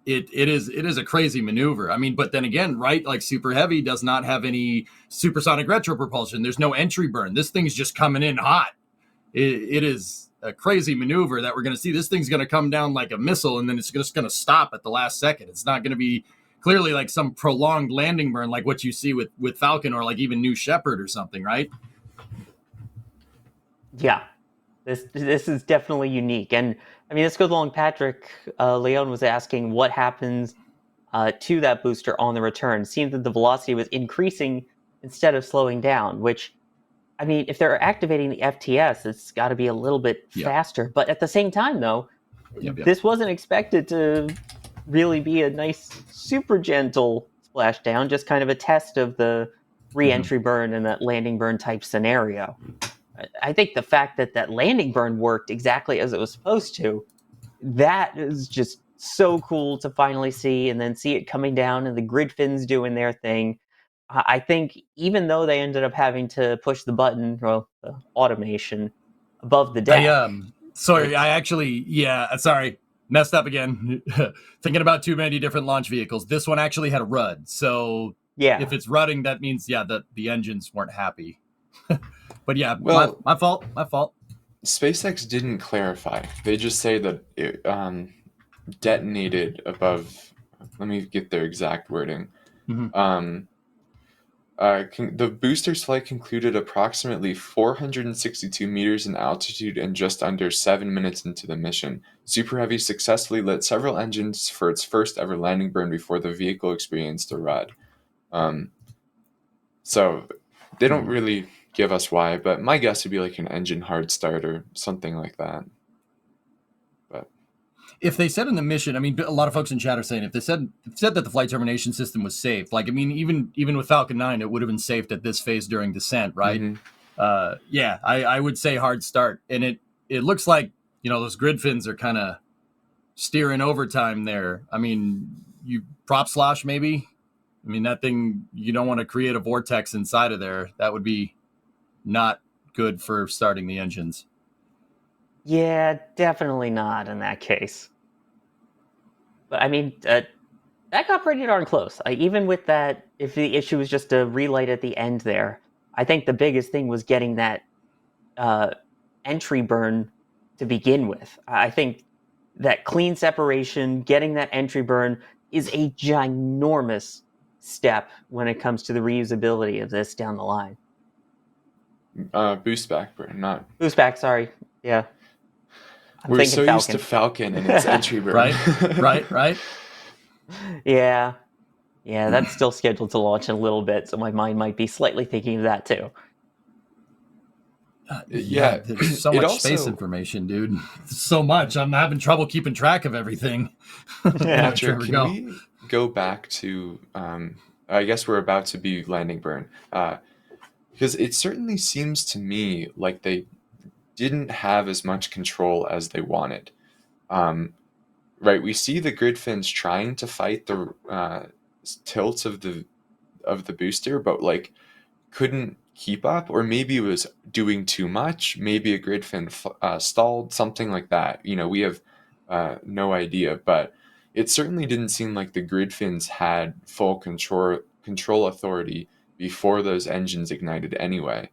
It is a crazy maneuver. I mean, but then again, right, like super heavy does not have any supersonic retro propulsion. There's no entry burn. This thing's just coming in hot. It is a crazy maneuver that we're going to see. This thing's going to come down like a missile, and then it's just going to stop at the last second. It's not going to be clearly like some prolonged landing burn like what you see with Falcon or like even New Shepard or something, right? Yeah. This is definitely unique. And I mean, this goes along. Patrick Leon was asking what happens to that booster on the return. It seemed that the velocity was increasing instead of slowing down, which, I mean, if they're activating the FTS, it's got to be a little bit faster. But at the same time, though, this wasn't expected to really be a nice, super gentle splashdown, just kind of a test of the re-entry burn and that landing burn type scenario. I think the fact that that landing burn worked exactly as it was supposed to, that is just so cool to finally see, and then see it coming down and the grid fins doing their thing. I think even though they ended up having to push the button, well, the automation above the deck. Sorry, messed up again. Thinking about too many different launch vehicles. This one actually had a RUD, so yeah, if it's rudding, that means that the engines weren't happy. But yeah, well, my fault. SpaceX didn't clarify. They just say that it detonated above. Let me get their exact wording. The booster's flight concluded approximately 462 meters in altitude and just under 7 minutes into the mission. Super Heavy successfully lit several engines for its first ever landing burn before the vehicle experienced a RUD. So they don't really give us why, but my guess would be like an engine hard start or something like that. But if they said in the mission, I mean, a lot of folks in chat are saying if they said that the flight termination system was safe, like, I mean, even with Falcon 9, it would have been safe at this phase during descent, right? I would say hard start, and it looks like those grid fins are kind of steering overtime there. I mean, you prop slosh maybe. I mean, that thing, you don't want to create a vortex inside of there. That would be not good for starting the engines. Yeah, definitely not in that case. But I mean, that got pretty darn close. Even with that, if the issue was just a relight at the end there, I think the biggest thing was getting that uh, entry burn to begin with. I think that clean separation, getting that entry burn, is a ginormous step when it comes to the reusability of this down the line. Boost back burn, not. Boost back, sorry. Yeah. I'm We're thinking so Falcon. used to Falcon and its entry burn. Right. Yeah. Yeah, that's still scheduled to launch in a little bit, so my mind might be slightly thinking of that too. Yeah, there's so it much space also- information, dude. So much. I'm having trouble keeping track of everything. Patrick, we can go. we go back to? I guess we're about to be landing burn, because it certainly seems to me like they didn't have as much control as they wanted. Right, we see the grid fins trying to fight the tilt of the booster, but like couldn't keep up, or maybe it was doing too much. Maybe a grid fin stalled, something like that. We have no idea, but it certainly didn't seem like the grid fins had full control authority before those engines ignited anyway.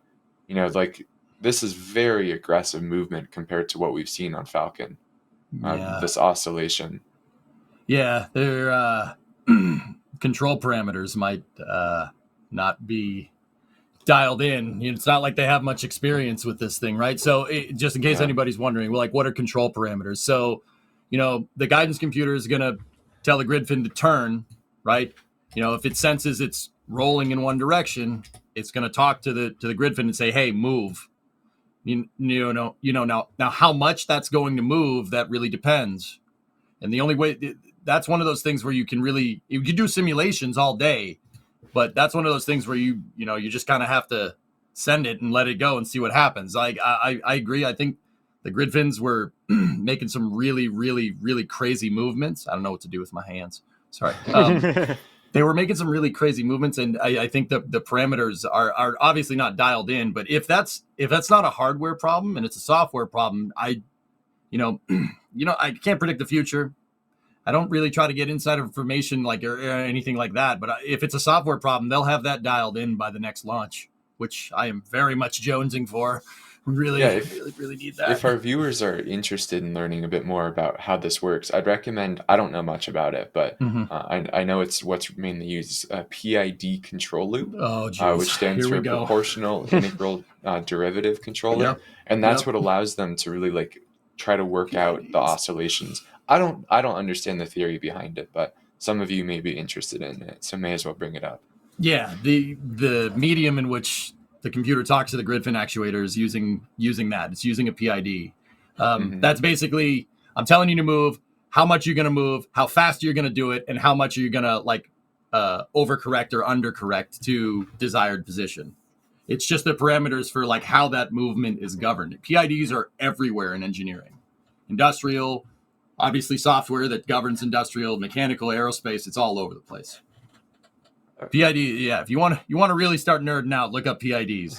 Like this is very aggressive movement compared to what we've seen on Falcon. This oscillation. Yeah, their control parameters might not be dialed in. It's not like they have much experience with this thing, right? So just in case anybody's wondering, like, what are control parameters? So, the guidance computer is going to tell the grid fin to turn, right? If it senses it's rolling in one direction, it's going to talk to the grid fin and say, "Hey, move." Now how much that's going to move, that really depends. And the only way, that's one of those things where you can do simulations all day, but that's one of those things where you just kind of have to send it and let it go and see what happens. Like I agree. I think the grid fins were making some really, really, really crazy movements. I don't know what to do with my hands. Sorry. They were making some really crazy movements, and I think the parameters are obviously not dialed in. But if that's not a hardware problem and it's a software problem, I can't predict the future. I don't really try to get insider information or anything like that. But if it's a software problem, they'll have that dialed in by the next launch, which I am very much jonesing for. Really need that. If our viewers are interested in learning a bit more about how this works, I'd recommend, I don't know much about it, but I know it's what's mainly used, PID control loop, which stands for proportional integral derivative controller. Yep. And that's what allows them to really try to work out the oscillations. I don't understand the theory behind it, but some of you may be interested in it, so may as well bring it up. Yeah, the medium in which the computer talks to the grid fin actuator is using that. It's using a PID. That's basically, I'm telling you to move, how much you're going to move, how fast you're going to do it, and how much you're going to overcorrect or undercorrect to desired position. It's just the parameters for how that movement is governed. PIDs are everywhere in engineering. Industrial, obviously software that governs industrial, mechanical, aerospace, it's all over the place. PID, yeah. If you want to really start nerding out, look up PIDs.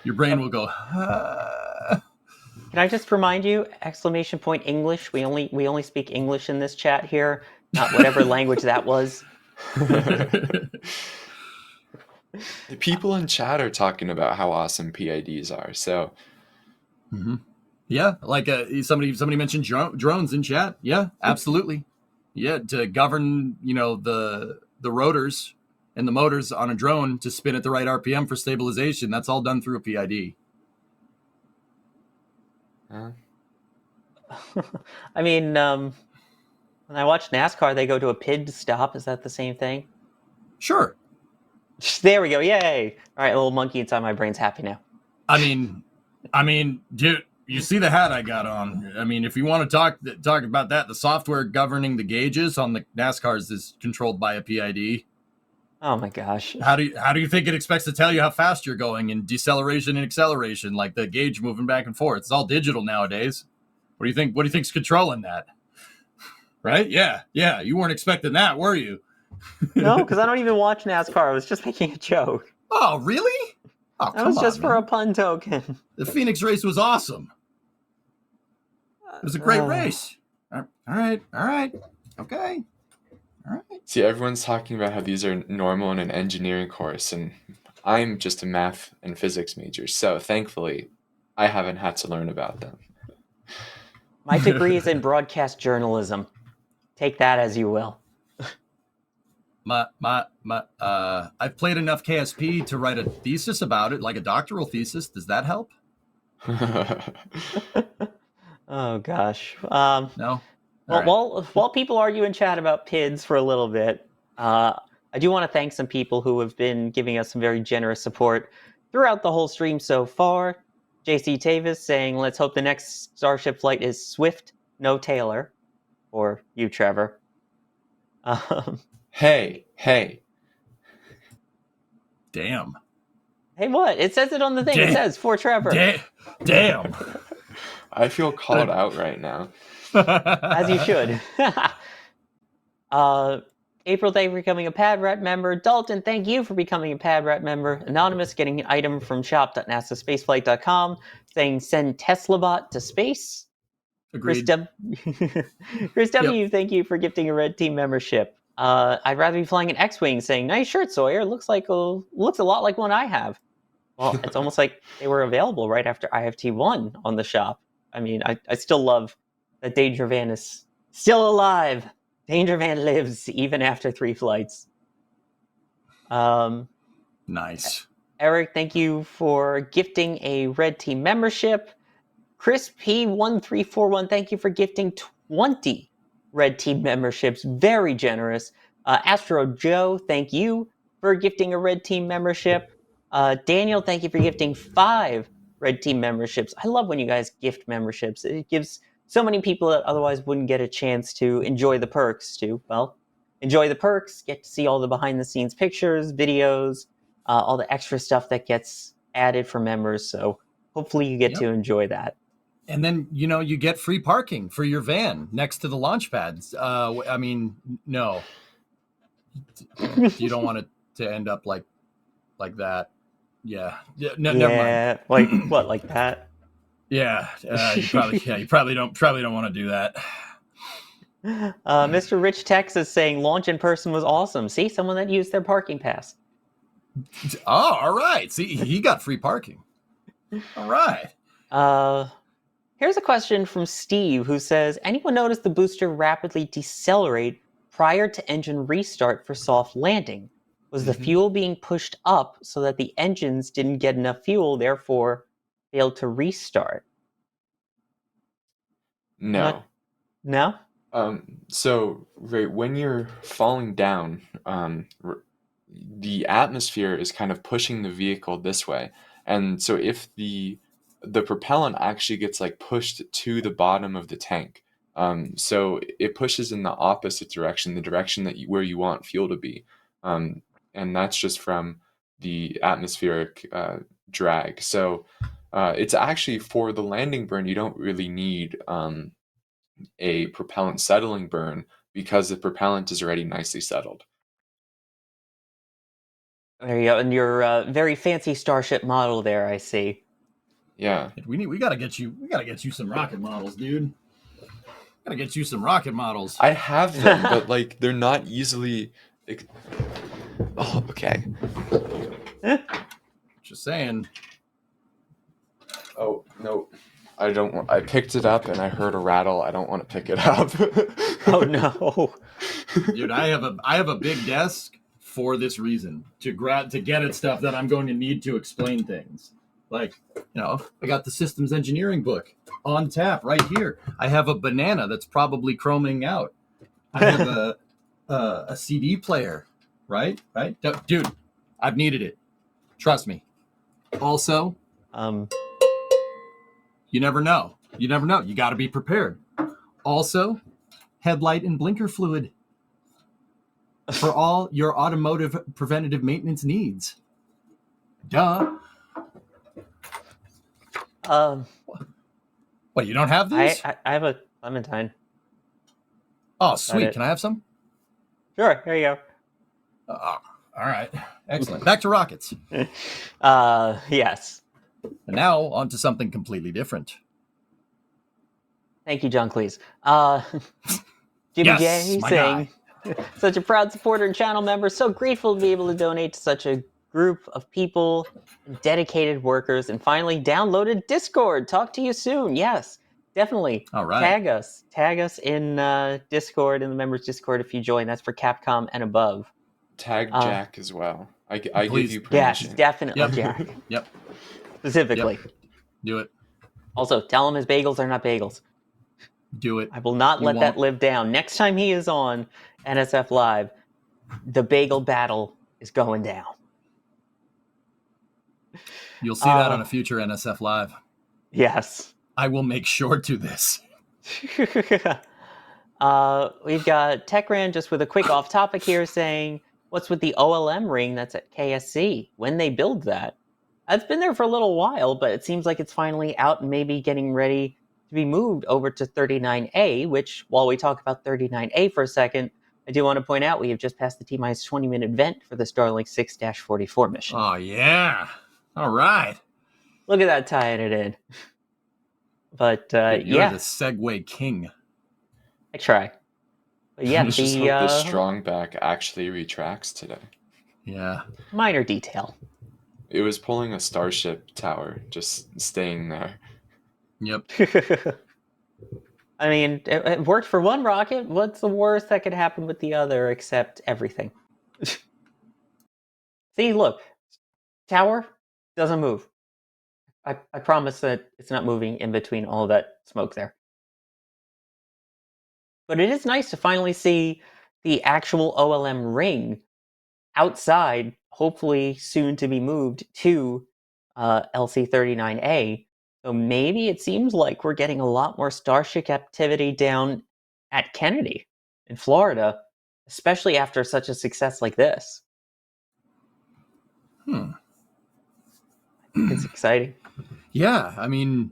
Your brain will go. Can I just remind you? ! English. We only speak English in this chat here, not whatever language that was. The people in chat are talking about how awesome PIDs are. So, yeah, somebody mentioned drones in chat. Yeah, absolutely. Yeah, to govern the rotors and the motors on a drone to spin at the right RPM for stabilization. That's all done through a PID. I mean, when I watch NASCAR, they go to a PID to stop. Is that the same thing? Sure. There we go. Yay. All right, a little monkey inside my brain's happy now. I mean, dude, you see the hat I got on. I mean, if you want to talk about that, the software governing the gauges on the NASCARs is controlled by a PID. Oh my gosh. How do you think it expects to tell you how fast you're going in deceleration and acceleration, like the gauge moving back and forth? It's all digital nowadays. What do you think's controlling that? Right? Yeah. You weren't expecting that, were you? No, because I don't even watch NASCAR. I was just making a joke. Oh, really? Oh, That come was on, just for man. a pun token. The Phoenix race was awesome. It was a great race. All right. Okay. All right. See, everyone's talking about how these are normal in an engineering course, and I'm just a math and physics major, so thankfully, I haven't had to learn about them. My degree is in broadcast journalism. Take that as you will. I've played enough KSP to write a thesis about it, like a doctoral thesis. Does that help? Oh gosh. No. While people argue and chat about PIDs for a little bit, I do want to thank some people who have been giving us some very generous support throughout the whole stream so far. JC Tavis saying, "Let's hope the next Starship flight is Swift, no Taylor," or you, Trevor. Hey. Damn. Hey, what? It says it on the thing. It says for Trevor. Damn. I feel called out right now. As you should. April, thank you for becoming a PadRat member. Dalton, thank you for becoming a PadRat member. Anonymous, getting an item from shop.nasaspaceflight.com saying send TeslaBot to space. Agreed. Chris W, thank you for gifting a Red Team membership. I'd rather be flying an X-Wing saying, nice shirt, Sawyer. Looks a lot like one I have. Well, it's almost like they were available right after IFT1 on the shop. I mean, I still love that Danger Van is still alive. Danger Van lives even after 3 flights. Nice. Eric, thank you for gifting a Red Team membership. Chris P1341, thank you for gifting 20 Red Team memberships. Very generous. Astro Joe, thank you for gifting a Red Team membership. Daniel, thank you for gifting 5 Red Team memberships. I love when you guys gift memberships. It gives so many people that otherwise wouldn't get a chance to enjoy the perks enjoy the perks, get to see all the behind-the-scenes pictures, videos, all the extra stuff that gets added for members. So hopefully you get to enjoy that. And then, you get free parking for your van next to the launch pads. I mean, no. You don't want it to end up like that. Yeah. No, never mind. Like what, like that? Yeah. You probably don't want to do that. Mr. Rich Texas saying launch in person was awesome. See, someone that used their parking pass. Oh, all right. See, he got free parking. All right. Here's a question from Steve who says, anyone notice the booster rapidly decelerate prior to engine restart for soft landing? Was the fuel being pushed up so that the engines didn't get enough fuel, therefore failed to restart? No. No? So right when you're falling down, the atmosphere is kind of pushing the vehicle this way, and so if the propellant actually gets like pushed to the bottom of the tank, so it pushes in the opposite direction, the direction that where you want fuel to be, and that's just from the atmospheric drag. So it's actually for the landing burn. You don't really need a propellant settling burn because the propellant is already nicely settled. There you go. And your very fancy Starship model there, I see. Yeah. We gotta get you some rocket models, dude. Gotta get you some rocket models. I have them, but like they're not easily. Oh, okay. Just saying. Oh no, I don't want. I picked it up and I heard a rattle. I don't want to pick it up. Oh no, dude! I have a big desk for this reason to get at stuff that I'm going to need to explain things. Like, I got the systems engineering book on tap right here. I have a banana that's probably chroming out. I have a CD player, right? Dude, I've needed it. Trust me. Also, you never know. You got to be prepared. Also, headlight and blinker fluid for all your automotive preventative maintenance needs. Duh. What, you don't have these? I have a Clementine. Oh, sweet. Can I have some? Sure, here you go. All right. Excellent. Back to rockets. Yes. And now on to something completely different. Thank you, John Cleese. Jimmy Yes, J my saying, such a proud supporter and channel member. So grateful to be able to donate to such a group of people and dedicated workers. And finally, downloaded Discord. Talk to you soon. Yes, definitely. All right. Tag us in Discord, in the members Discord if you join. That's for Capcom and above. Tag Jack as well. I give Please. you Yes, permission. definitely, Yep. Jack. Yep. Specifically. Yep. Do it. Also, tell him his bagels are not bagels. Do it. I will not You let that won't. live down. Next time he is on NSF Live, the bagel battle is going down. You'll see that on a future NSF Live. Yes. I will make sure to this. We've got TechRan just with a quick off topic here saying, what's with the OLM ring that's at KSC? When they build that? It's been there for a little while, but it seems like it's finally out and maybe getting ready to be moved over to 39A, which, while we talk about 39A for a second, I do want to point out we have just passed the T-minus 20-minute vent for the Starlink 6-44 mission. Oh, yeah. All right. Look at that tying it in. But You're yeah, the Segway king. I try. But yeah, Let's just hope the strong back actually retracts today. Yeah. Minor detail. It was pulling a Starship tower, just staying there. Yep. I mean, it worked for one rocket. What's the worst that could happen with the other except everything? See, look. Tower doesn't move. I promise that it's not moving in between all that smoke there. But it is nice to finally see the actual OLM ring outside, hopefully soon to be moved to LC-39A. So maybe it seems like we're getting a lot more Starship activity down at Kennedy in Florida, especially after such a success like this. It's exciting. Yeah, I mean,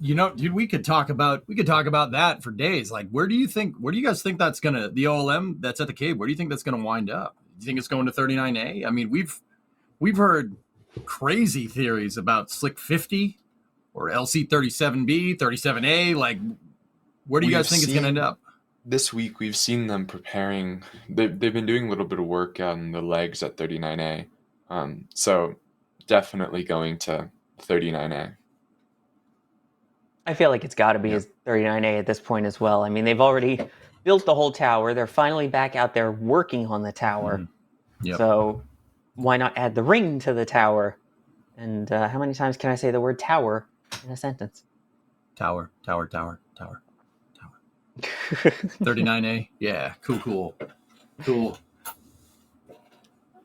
dude, we could talk about that for days. Like, where do you guys think that's gonna, the OLM that's at the Cape, where do you think that's gonna wind up? Do you think it's going to 39A? I mean, we've heard crazy theories about Slick 50 or LC 37B, 37A. Like, where do you guys think it's gonna end up? This week we've seen them preparing. They've been doing a little bit of work on the legs at 39A. So definitely going to 39A. I feel like it's got to be 39A at this point as well. I mean, they've already built the whole tower. They're finally back out there working on the tower. Yep. So why not add the ring to the tower? And how many times can I say the word tower in a sentence? Tower. 39A. Yeah. Cool.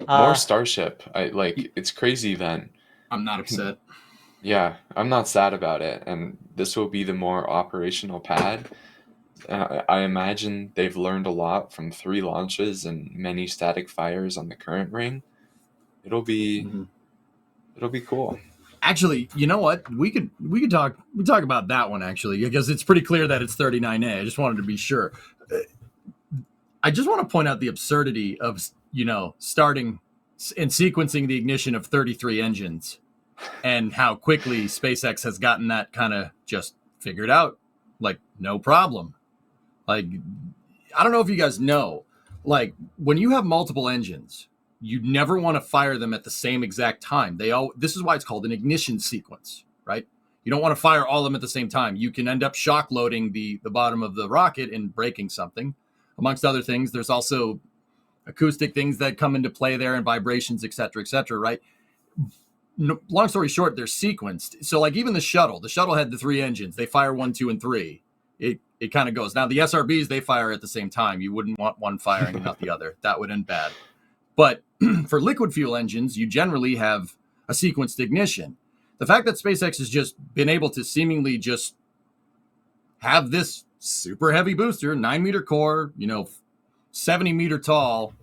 More Starship. It's crazy then. I'm not upset. Yeah, I'm not sad about it. And this will be the more operational pad. I imagine they've learned a lot from 3 launches and many static fires on the current ring. It'll be cool. Actually, you know what? We could talk about that one actually, because it's pretty clear that it's 39A. I just wanted to be sure. I just want to point out the absurdity of, starting and sequencing the ignition of 33 engines and how quickly SpaceX has gotten that kind of just figured out. Like, no problem. Like, I don't know if you guys know, like, when you have multiple engines, you never want to fire them at the same exact time. This is why it's called an ignition sequence, right? You don't want to fire all of them at the same time. You can end up shock loading the bottom of the rocket and breaking something. Amongst other things, there's also acoustic things that come into play there and vibrations, et cetera, right? Long story short, they're sequenced. So like even the shuttle had the 3 engines. They fire 1, 2, and 3. It kind of goes. Now the SRBs, they fire at the same time. You wouldn't want one firing and not the other. That would end bad. But for liquid fuel engines, you generally have a sequenced ignition. The fact that SpaceX has just been able to seemingly just have this super heavy booster, 9-meter core, 70-meter tall,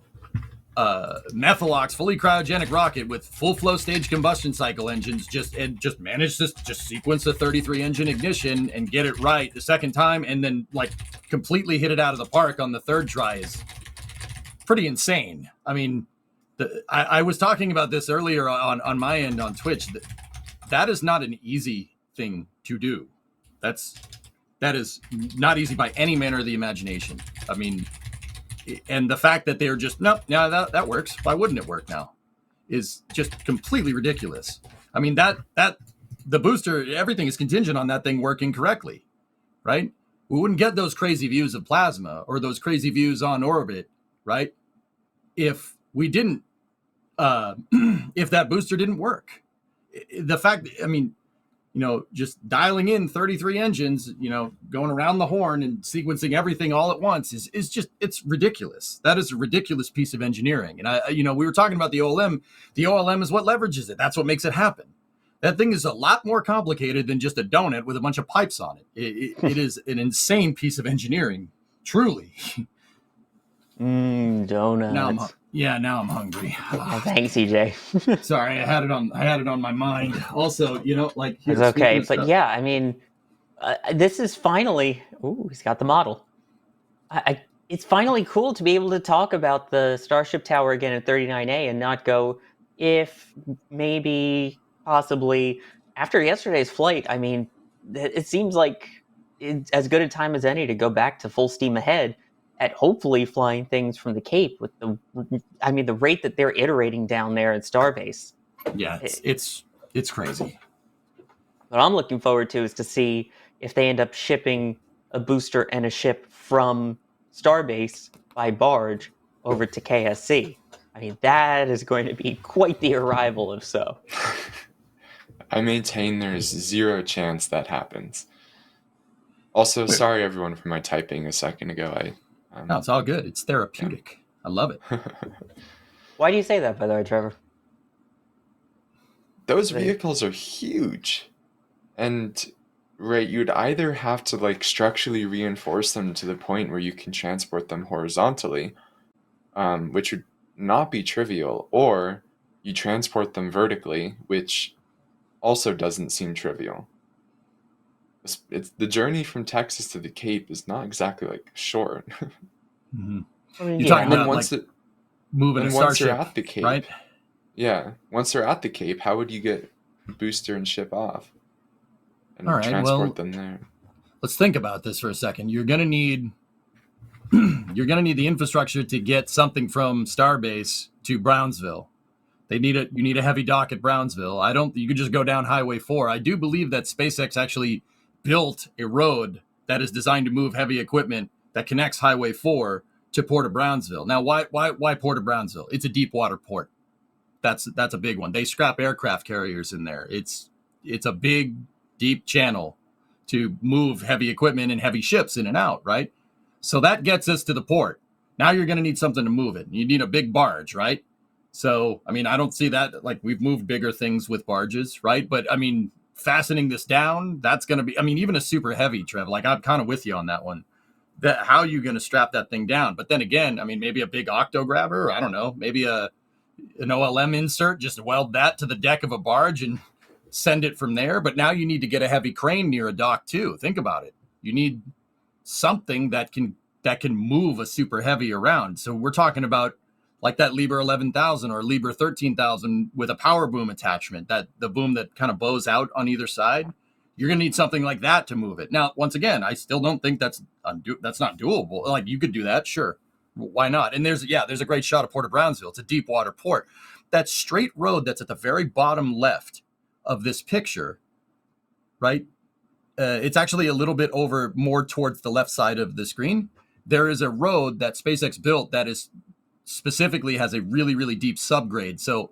Methalox, fully cryogenic rocket with full flow stage combustion cycle engines, just managed to just sequence a 33 engine ignition and get it right the second time, and then like completely hit it out of the park on the third try is pretty insane. I mean, I was talking about this earlier on my end on Twitch. That is not an easy thing to do. That is not easy by any manner of the imagination. I mean, and the fact that they're just, nope, yeah, that works. Why wouldn't it work now? Is just completely ridiculous. I mean, that the booster, everything is contingent on that thing working correctly, right? We wouldn't get those crazy views of plasma or those crazy views on orbit, right? If we didn't, if that booster didn't work. The fact, I mean, you know, just dialing in 33 engines, you know, going around the horn and sequencing everything all at once is just, it's ridiculous. That is a ridiculous piece of engineering. And you know, we were talking about the OLM. The OLM is what leverages it. That's what makes it happen. That thing is a lot more complicated than just a donut with a bunch of pipes on it. It is an insane piece of engineering, truly. Donuts. Now I'm hungry. Thanks, EJ. Sorry, I had it on my mind. Also, you know, like It's okay, but yeah, I mean, this is finally. Ooh, he's got the model. It's finally cool to be able to talk about the Starship Tower again at 39A and not go if maybe possibly after yesterday's flight. I mean, it seems like it's as good a time as any to go back to full steam ahead at hopefully flying things from the Cape with the rate that they're iterating down there at Starbase. Yeah, it's crazy. What I'm looking forward to is to see if they end up shipping a booster and a ship from Starbase by barge over to KSC. I mean, that is going to be quite the arrival if so. I maintain there's zero chance that happens. Also, sorry everyone for my typing a second ago. No, it's all good. It's therapeutic. Yeah. I love it. Why do you say that, by the way, Trevor? Those vehicles are huge. And, right, you'd either have to, like, structurally reinforce them to the point where you can transport them horizontally, which would not be trivial, or you transport them vertically, which also doesn't seem trivial. It's the journey from Texas to the Cape is not exactly like short. Mm-hmm. I mean, You're talking about once like moving a Starship, they're at the Cape, right? Yeah, once they're at the Cape, how would you get booster and ship off and all right, transport them there? Let's think about this for a second. You're gonna need the infrastructure to get something from Starbase to Brownsville. You need a heavy dock at Brownsville. You could just go down Highway 4. I do believe that SpaceX actually built a road that is designed to move heavy equipment that connects Highway 4 to Port of Brownsville. Now, why Port of Brownsville? It's a deep water port. That's a big one. They scrap aircraft carriers in there. It's a big, deep channel to move heavy equipment and heavy ships in and out, right? So that gets us to the port. Now you're going to need something to move it. You need a big barge, right? So, I mean, I don't see that, like, we've moved bigger things with barges, right? But, I mean, fastening this down, that's going to be, I mean, even a super heavy, Trev, like, I'm kind of with you on that one. How are you going to strap that thing down? But then again, I mean, maybe a big octo grabber, I don't know, maybe an OLM insert, just weld that to the deck of a barge and send it from there. But now you need to get a heavy crane near a dock too. Think about it. You need something that can move a super heavy around. So we're talking about like that Liebherr 11,000 or Liebherr 13,000 with a power boom attachment, that the boom that kind of bows out on either side. You're going to need something like that to move it. Now, once again, I still don't think that's not doable. Like, you could do that, sure. Why not? And there's a great shot of Port of Brownsville. It's a deep water port. That straight road that's at the very bottom left of this picture, right? It's actually a little bit over more towards the left side of the screen. There is a road that SpaceX built that is specifically has a really, really deep subgrade. So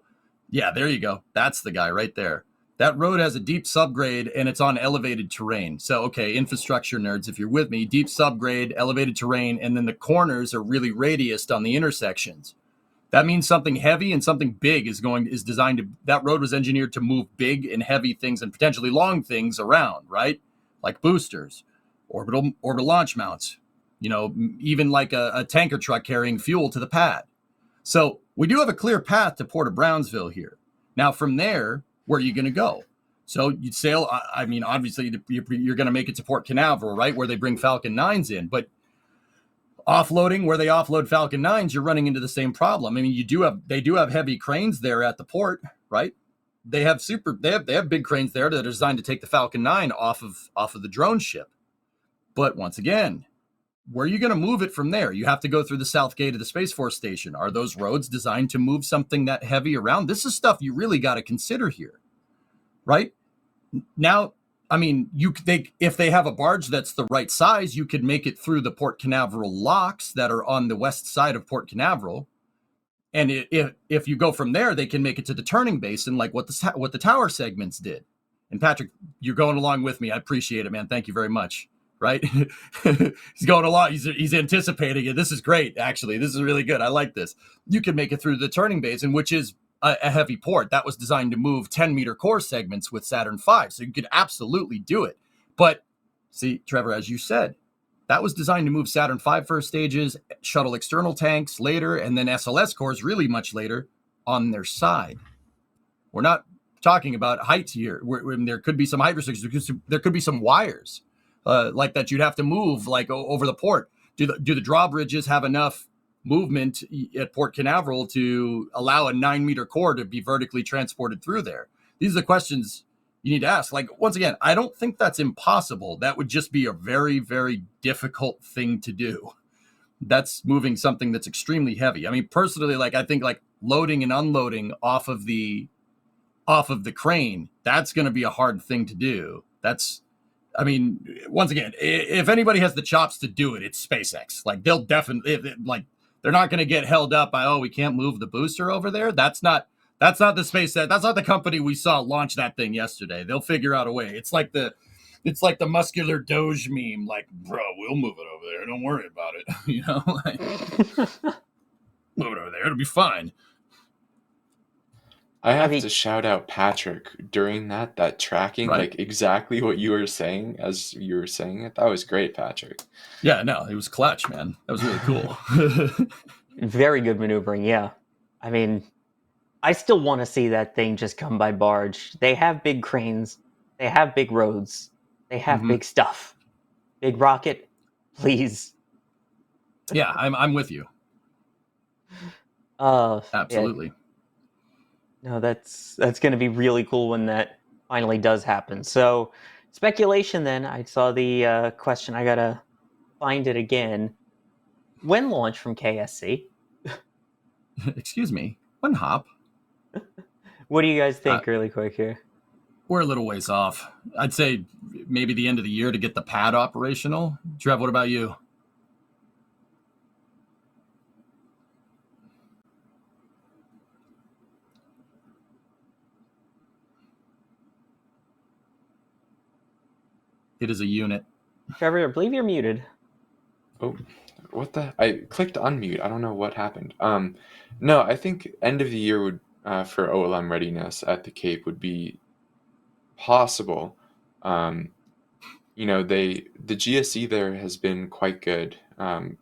yeah, there you go. That's the guy right there. That road has a deep subgrade and it's on elevated terrain. So, okay, infrastructure nerds, if you're with me, deep subgrade, elevated terrain, and then the corners are really radiused on the intersections. That means something heavy and something big is designed to, that road was engineered to move big and heavy things and potentially long things around, right? Like boosters, orbital launch mounts, you know, even like a tanker truck carrying fuel to the pad. So we do have a clear path to Port of Brownsville here. Now from there, where are you going to go? So you'd sail, I mean, obviously you're going to make it to Port Canaveral, right? Where they bring Falcon 9s in. But offloading where they offload Falcon 9s, you're running into the same problem. I mean, they do have heavy cranes there at the port, right? They have big cranes there that are designed to take the Falcon 9 off of the drone ship. But once again, where are you going to move it from there? You have to go through the south gate of the Space Force Station. Are those roads designed to move something that heavy around? This is stuff you really got to consider here, right? Now, I mean, if they have a barge that's the right size, you could make it through the Port Canaveral locks that are on the west side of Port Canaveral. And if you go from there, they can make it to the turning basin, like what the tower segments did. And Patrick, you're going along with me. I appreciate it, man. Thank you very much. Right? He's going along. He's anticipating it. This is great, actually. This is really good. I like this. You can make it through the turning basin, which is a heavy port that was designed to move 10-meter core segments with Saturn V. So you could absolutely do it. But see, Trevor, as you said, that was designed to move Saturn V first stages, shuttle external tanks later, and then SLS cores really much later on their side. We're not talking about heights here. There could be some height restrictions. There could be some wires like that you'd have to move like over the port. Do the drawbridges have enough movement at Port Canaveral to allow a 9-meter core to be vertically transported through there? These are the questions you need to ask. Like, once again, I don't think that's impossible. That would just be a very, very difficult thing to do. That's moving something that's extremely heavy. I mean, personally, like, I think like loading and unloading off of the crane, that's going to be a hard thing to do. I mean, once again, if anybody has the chops to do it, it's SpaceX. Like, they'll definitely, they're not going to get held up by, we can't move the booster over there. That's not the SpaceX. That's not the company we saw launch that thing yesterday. They'll figure out a way. It's like the muscular Doge meme. Like, bro, we'll move it over there. Don't worry about it. You know, like, move it over there. It'll be fine. I have to shout out Patrick during that tracking, right. Like exactly what you were saying as you were saying it. That was great, Patrick. Yeah, no, it was clutch, man. That was really cool. Very good maneuvering, yeah. I mean, I still want to see that thing just come by barge. They have big cranes. They have big roads. They have big stuff. Big rocket, please. Yeah, I'm with you. Absolutely. Yeah. No, that's going to be really cool when that finally does happen. So, speculation then. I saw the question. I got to find it again. When launch from KSC? Excuse me. When hop? What do you guys think really quick here? We're a little ways off. I'd say maybe the end of the year to get the pad operational. Trev, what about you? It is a unit. Trevor, I believe you're muted. Oh, what the? I clicked unmute. I don't know what happened. No, I think end of the year would for OLM readiness at the Cape would be possible. The GSE there has been quite good.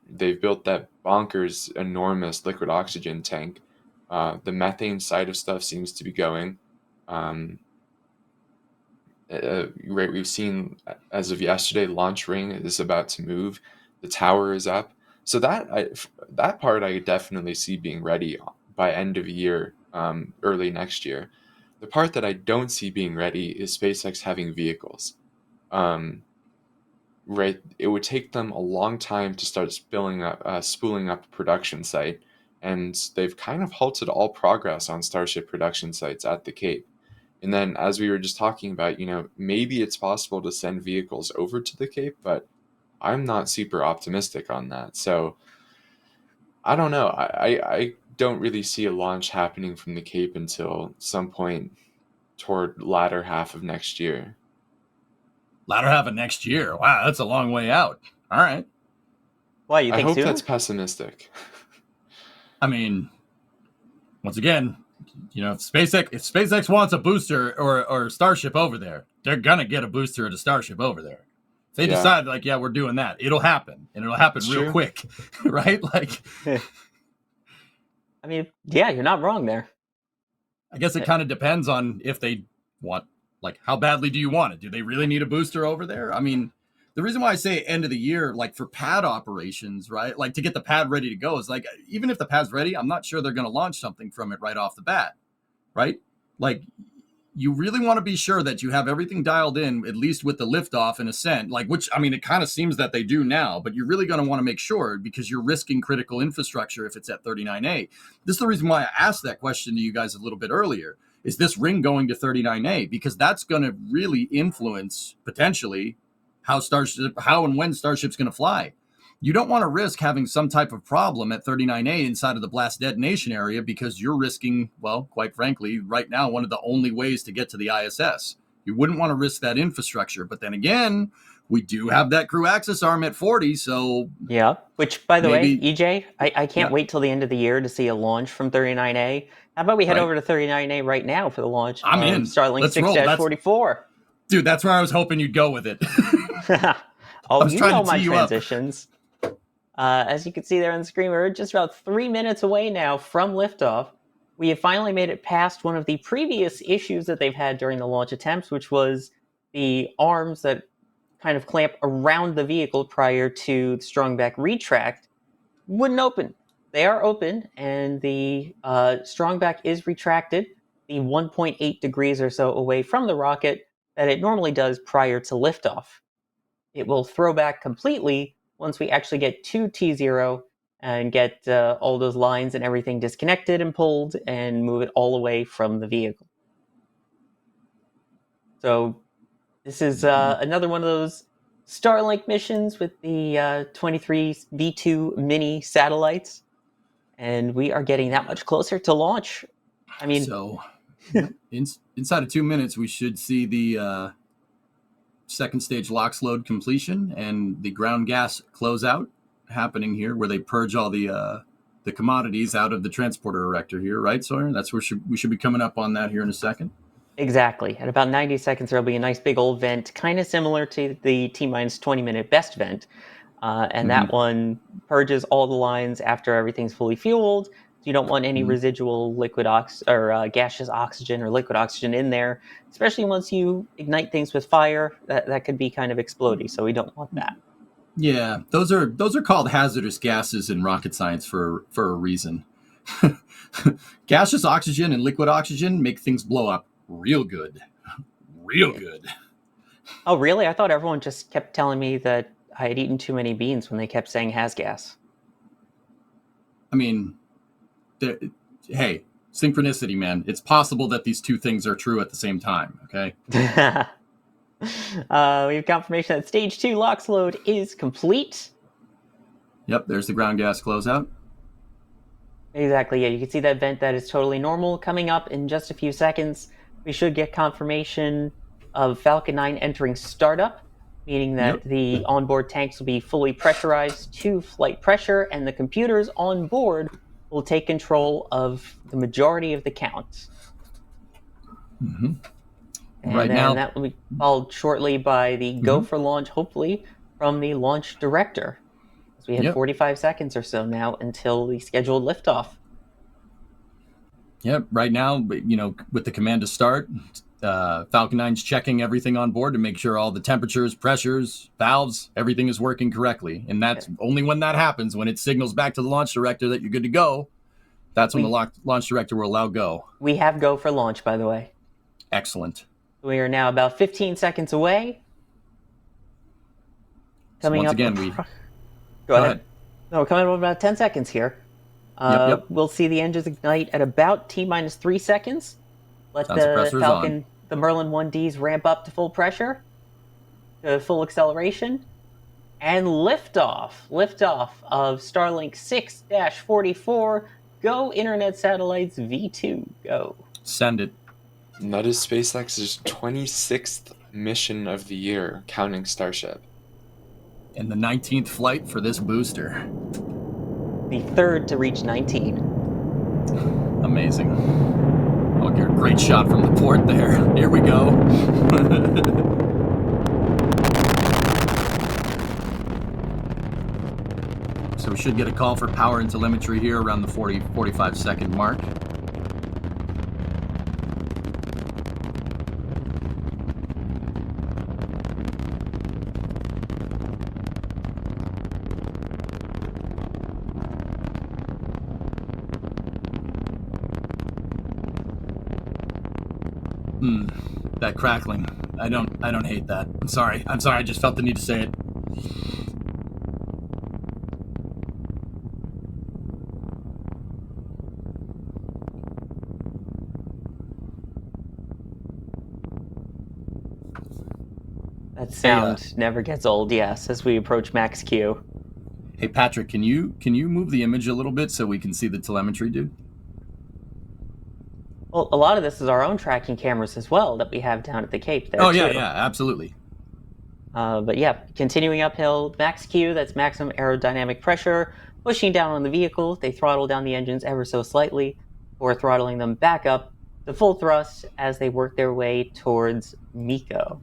They've built that bonkers enormous liquid oxygen tank. The methane side of stuff seems to be going. Right, we've seen as of yesterday, launch ring is about to move. The tower is up. So that part I definitely see being ready by end of year, early next year. The part that I don't see being ready is SpaceX having vehicles. Right, it would take them a long time to start spooling up a production site, and they've kind of halted all progress on Starship production sites at the Cape. And then, as we were just talking about, maybe it's possible to send vehicles over to the Cape, but I'm not super optimistic on that. So, I don't know. I don't really see a launch happening from the Cape until some point toward latter half of next year. Latter half of next year? Wow, that's a long way out. All right. Why, you think I hope sooner? that's pessimistic. I mean, once again, if SpaceX wants a booster or Starship over there, they're gonna get a booster or a Starship over there. If they decide we're doing that, it'll happen, and it'll happen real quick, right? Like, I mean, yeah, you're not wrong there. I guess it kind of depends on if they want, how badly do you want it? Do they really need a booster over there? I mean, the reason why I say end of the year, like for pad operations, right? Like to get the pad ready to go is like, even if the pad's ready, I'm not sure they're going to launch something from it right off the bat, right? Like you really want to be sure that you have everything dialed in, at least with the liftoff and ascent, like which, I mean, it kind of seems that they do now, but you're really going to want to make sure because you're risking critical infrastructure if it's at 39A. This is the reason why I asked that question to you guys a little bit earlier. Is this ring going to 39A? Because that's going to really influence potentially how and when Starship's going to fly. You don't want to risk having some type of problem at 39A inside of the blast detonation area because you're risking, well, quite frankly, right now, one of the only ways to get to the ISS. You wouldn't want to risk that infrastructure. But then again, we do have that crew access arm at 40, so... Yeah, which, by the way, maybe- EJ, I can't wait till the end of the year to see a launch from 39A. How about we head Right. over to 39A right now for the launch I'm of in. Starlink Let's roll. 6-44? Dude, that's where I was hoping you'd go with it. Oh, was you trying know to my tee you up. transitions. As you can see there on the screen, we're just about 3 minutes away now from liftoff. We have finally made it past one of the previous issues that they've had during the launch attempts, which was the arms that kind of clamp around the vehicle prior to the strongback retract wouldn't open. They are open, and the strongback is retracted the 1.8 degrees or so away from the rocket that it normally does prior to liftoff. It will throw back completely once we actually get to T0 and get all those lines and everything disconnected and pulled and move it all away from the vehicle. So this is another one of those Starlink missions with the 23 V2 mini satellites, and we are getting that much closer to launch. I mean, so inside of 2 minutes, we should see the second stage LOX load completion and the ground gas closeout happening here, where they purge all the commodities out of the transporter erector here, right, Sawyer? That's where we should be coming up on that here in a second. exactly. At about 90 seconds, there'll be a nice big old vent, kind of similar to the T-minus 20-minute best vent. And that one purges all the lines after everything's fully fueled. So you don't want any residual liquid gaseous oxygen or liquid oxygen in there, especially once you ignite things with fire. That could be kind of explodey, so we don't want that. Yeah, those are called hazardous gases in rocket science for a reason. Gaseous oxygen and liquid oxygen make things blow up real good. Real good. Oh, really? I thought everyone just kept telling me that I had eaten too many beans when they kept saying has gas. I mean, hey, synchronicity, man. It's possible that these two things are true at the same time, okay? We have confirmation that stage 2 LOX load is complete. Yep, there's the ground gas closeout. Exactly, yeah, you can see that vent that is totally normal. Coming up in just a few seconds, we should get confirmation of Falcon 9 entering startup, meaning that the onboard tanks will be fully pressurized to flight pressure, and the computers on board will take control of the majority of the count. Mm-hmm. And right then now, that will be followed shortly by the go for launch, hopefully, from the launch director. So we have 45 seconds or so now until the scheduled liftoff. Yeah, right now, with the command to start, Falcon 9's checking everything on board to make sure all the temperatures, pressures, valves, everything is working correctly. And that's only when that happens, when it signals back to the launch director that you're good to go, that's when the launch director will allow go. We have go for launch, by the way. Excellent. We are now about 15 seconds away. Coming once up again, Go ahead. No, we're coming up about 10 seconds here. We'll see the engines ignite at about T-minus 3 seconds. Let the Falcon, the Merlin 1Ds ramp up to full pressure, to full acceleration, and liftoff. Liftoff of Starlink 6-44. Go, Internet Satellites V2. Go. Send it. And that is SpaceX's 26th mission of the year, counting Starship. And the 19th flight for this booster. The third to reach 19. Amazing. I'll get a great shot from the port there. Here we go. So we should get a call for power and telemetry here around the 45 second mark. That crackling. I don't hate that. I'm sorry. I just felt the need to say it. That sound never gets old, yes, as we approach max Q. Hey Patrick, can you move the image a little bit so we can see the telemetry, dude? Well, a lot of this is our own tracking cameras as well that we have down at the Cape there, Oh, too. yeah, absolutely. But yeah, continuing uphill, max Q, that's maximum aerodynamic pressure, pushing down on the vehicle. They throttle down the engines ever so slightly before throttling them back up to full thrust as they work their way towards Miko.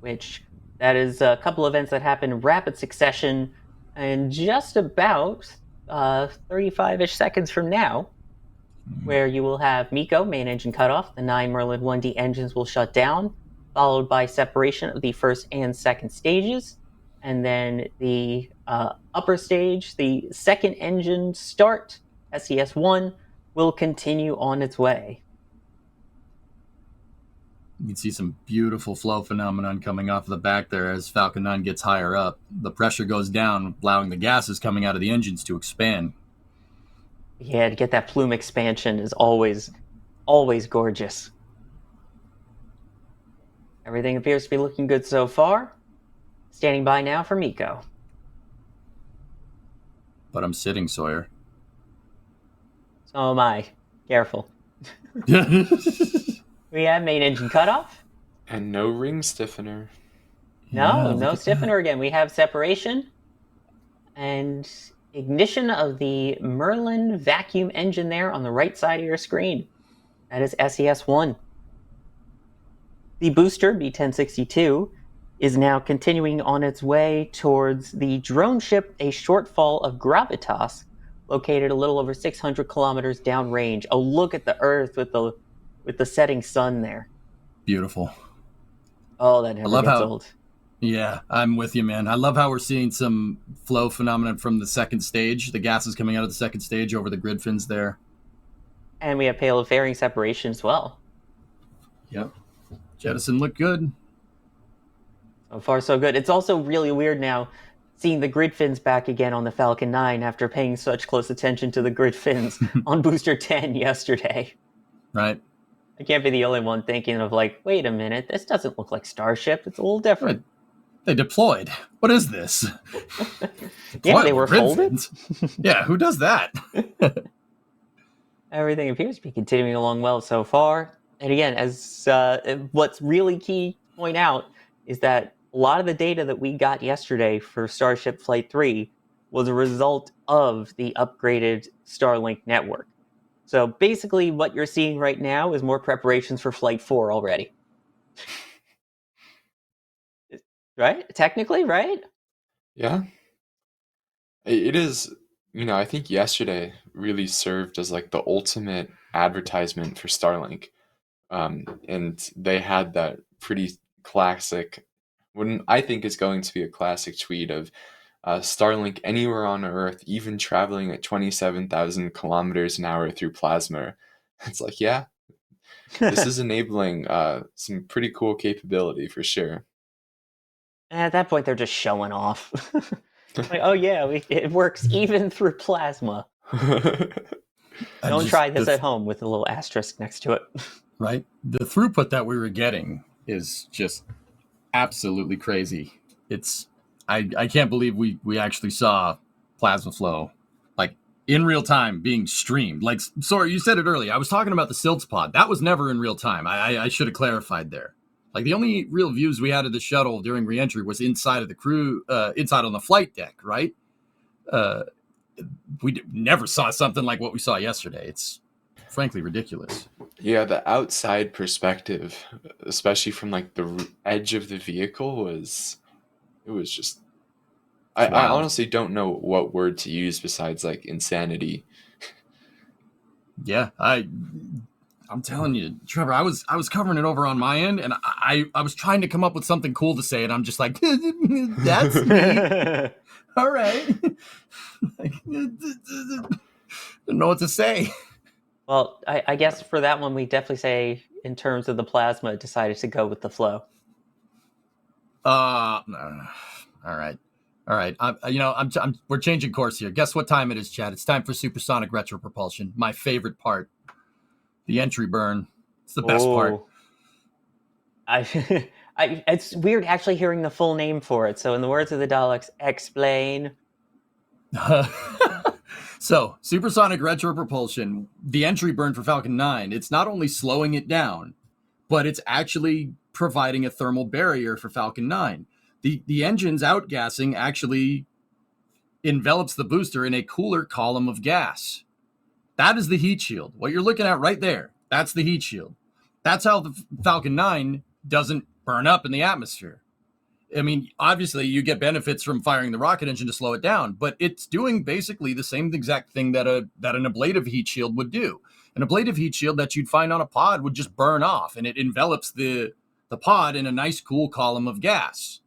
Which, that is a couple events that happen in rapid succession, and just about 35-ish seconds from now, where you will have Miko, main engine cutoff, the 9 Merlin 1D engines will shut down, followed by separation of the first and second stages, and then the upper stage, the second engine start, SES-1, will continue on its way. You can see some beautiful flow phenomenon coming off the back there as Falcon 9 gets higher up. The pressure goes down, allowing the gases coming out of the engines to expand. Yeah, to get that plume expansion is always gorgeous. Everything appears to be looking good so far. Standing by now for Miko. But I'm sitting, Sawyer. So am I. Careful. We have main engine cutoff. And no ring stiffener. No stiffener again. We have separation and ignition of the Merlin vacuum engine there on the right side of your screen. That is SES-1. The booster, B-1062, is now continuing on its way towards the drone ship, a shortfall of Gravitas, located a little over 600 kilometers downrange. Oh, look at the Earth with the setting sun there. Beautiful. Oh, that never gets old. Yeah, I'm with you, man. I love how we're seeing some flow phenomenon from the second stage. The gas is coming out of the second stage over the grid fins there. And we have payload fairing separation as well. Yep. Jettison looked good. So far, so good. It's also really weird now seeing the grid fins back again on the Falcon 9 after paying such close attention to the grid fins on Booster 10 yesterday. Right. I can't be the only one thinking of like, wait a minute, this doesn't look like Starship. It's a little different. They deployed. What is this? Yeah, they were folded. Yeah, who does that? Everything appears to be continuing along well so far. And again, as what's really key to point out is that a lot of the data that we got yesterday for Starship Flight 3 was a result of the upgraded Starlink network. So basically what you're seeing right now is more preparations for Flight 4 already. Right? Technically, right? Yeah. It is, I think yesterday really served as like the ultimate advertisement for Starlink. And they had that pretty classic, what I think is going to be a classic tweet of Starlink anywhere on Earth, even traveling at 27,000 kilometers an hour through plasma. It's like, yeah, this is enabling some pretty cool capability for sure. And at that point, they're just showing off. Like, oh yeah, it works even through plasma. Don't try this at home with a little asterisk next to it. Right? The throughput that we were getting is just absolutely crazy. I can't believe we actually saw plasma flow like in real time being streamed. Like, sorry, you said it earlier. I was talking about the Silts pod. That was never in real time. I should have clarified there. Like, the only real views we had of the shuttle during reentry was inside of the crew, inside on the flight deck, right? We never saw something like what we saw yesterday. It's frankly ridiculous. Yeah, the outside perspective, especially from like the edge of the vehicle, it was just. I honestly don't know what word to use besides like insanity. Yeah, I'm telling you, Trevor, I was covering it over on my end, and I was trying to come up with something cool to say, and I'm just like, that's me. All right. Didn't know what to say. Well, I guess for that one, we definitely say, in terms of the plasma, it decided to go with the flow. All right. We're changing course here. Guess what time it is, Chad? It's time for supersonic retropropulsion. My favorite part, the entry burn. It's the best part. It's weird actually hearing the full name for it. So, in the words of the Daleks, explain. So, supersonic retropropulsion, the entry burn for Falcon 9, it's not only slowing it down, but it's actually providing a thermal barrier for Falcon 9. The engine's outgassing actually envelops the booster in a cooler column of gas. That is the heat shield. What you're looking at right there, that's the heat shield. That's how the Falcon 9 doesn't burn up in the atmosphere. I mean, obviously, you get benefits from firing the rocket engine to slow it down, but it's doing basically the same exact thing that an ablative heat shield would do. An ablative heat shield that you'd find on a pod would just burn off, and it envelops the pod in a nice, cool column of gas.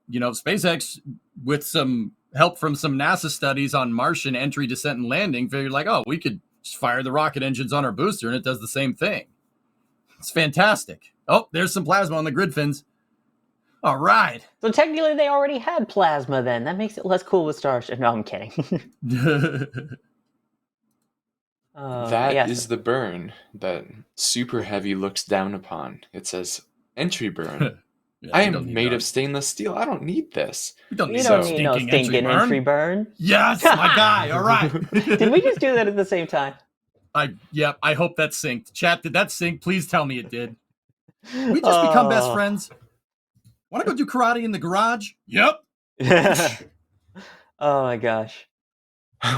You know, SpaceX, with some help from some NASA studies on Martian entry, descent, and landing, figured like, oh, we could just fire the rocket engines on our booster, and it does the same thing. It's fantastic. Oh, there's some plasma on the grid fins. All right. So technically, they already had plasma. Then that makes it less cool with Starship. No, I'm kidding. That is the burn that Super Heavy looks down upon. It says entry burn. Yeah, I am made of stainless steel. I don't need this. You don't You need don't no need no stinking entry burn. Yes, my guy. All right. Did we just do that at the same time? I hope that synced. Chat, did that sync? Please tell me it did. We just become best friends. Want to go do karate in the garage? Yep. Oh my gosh.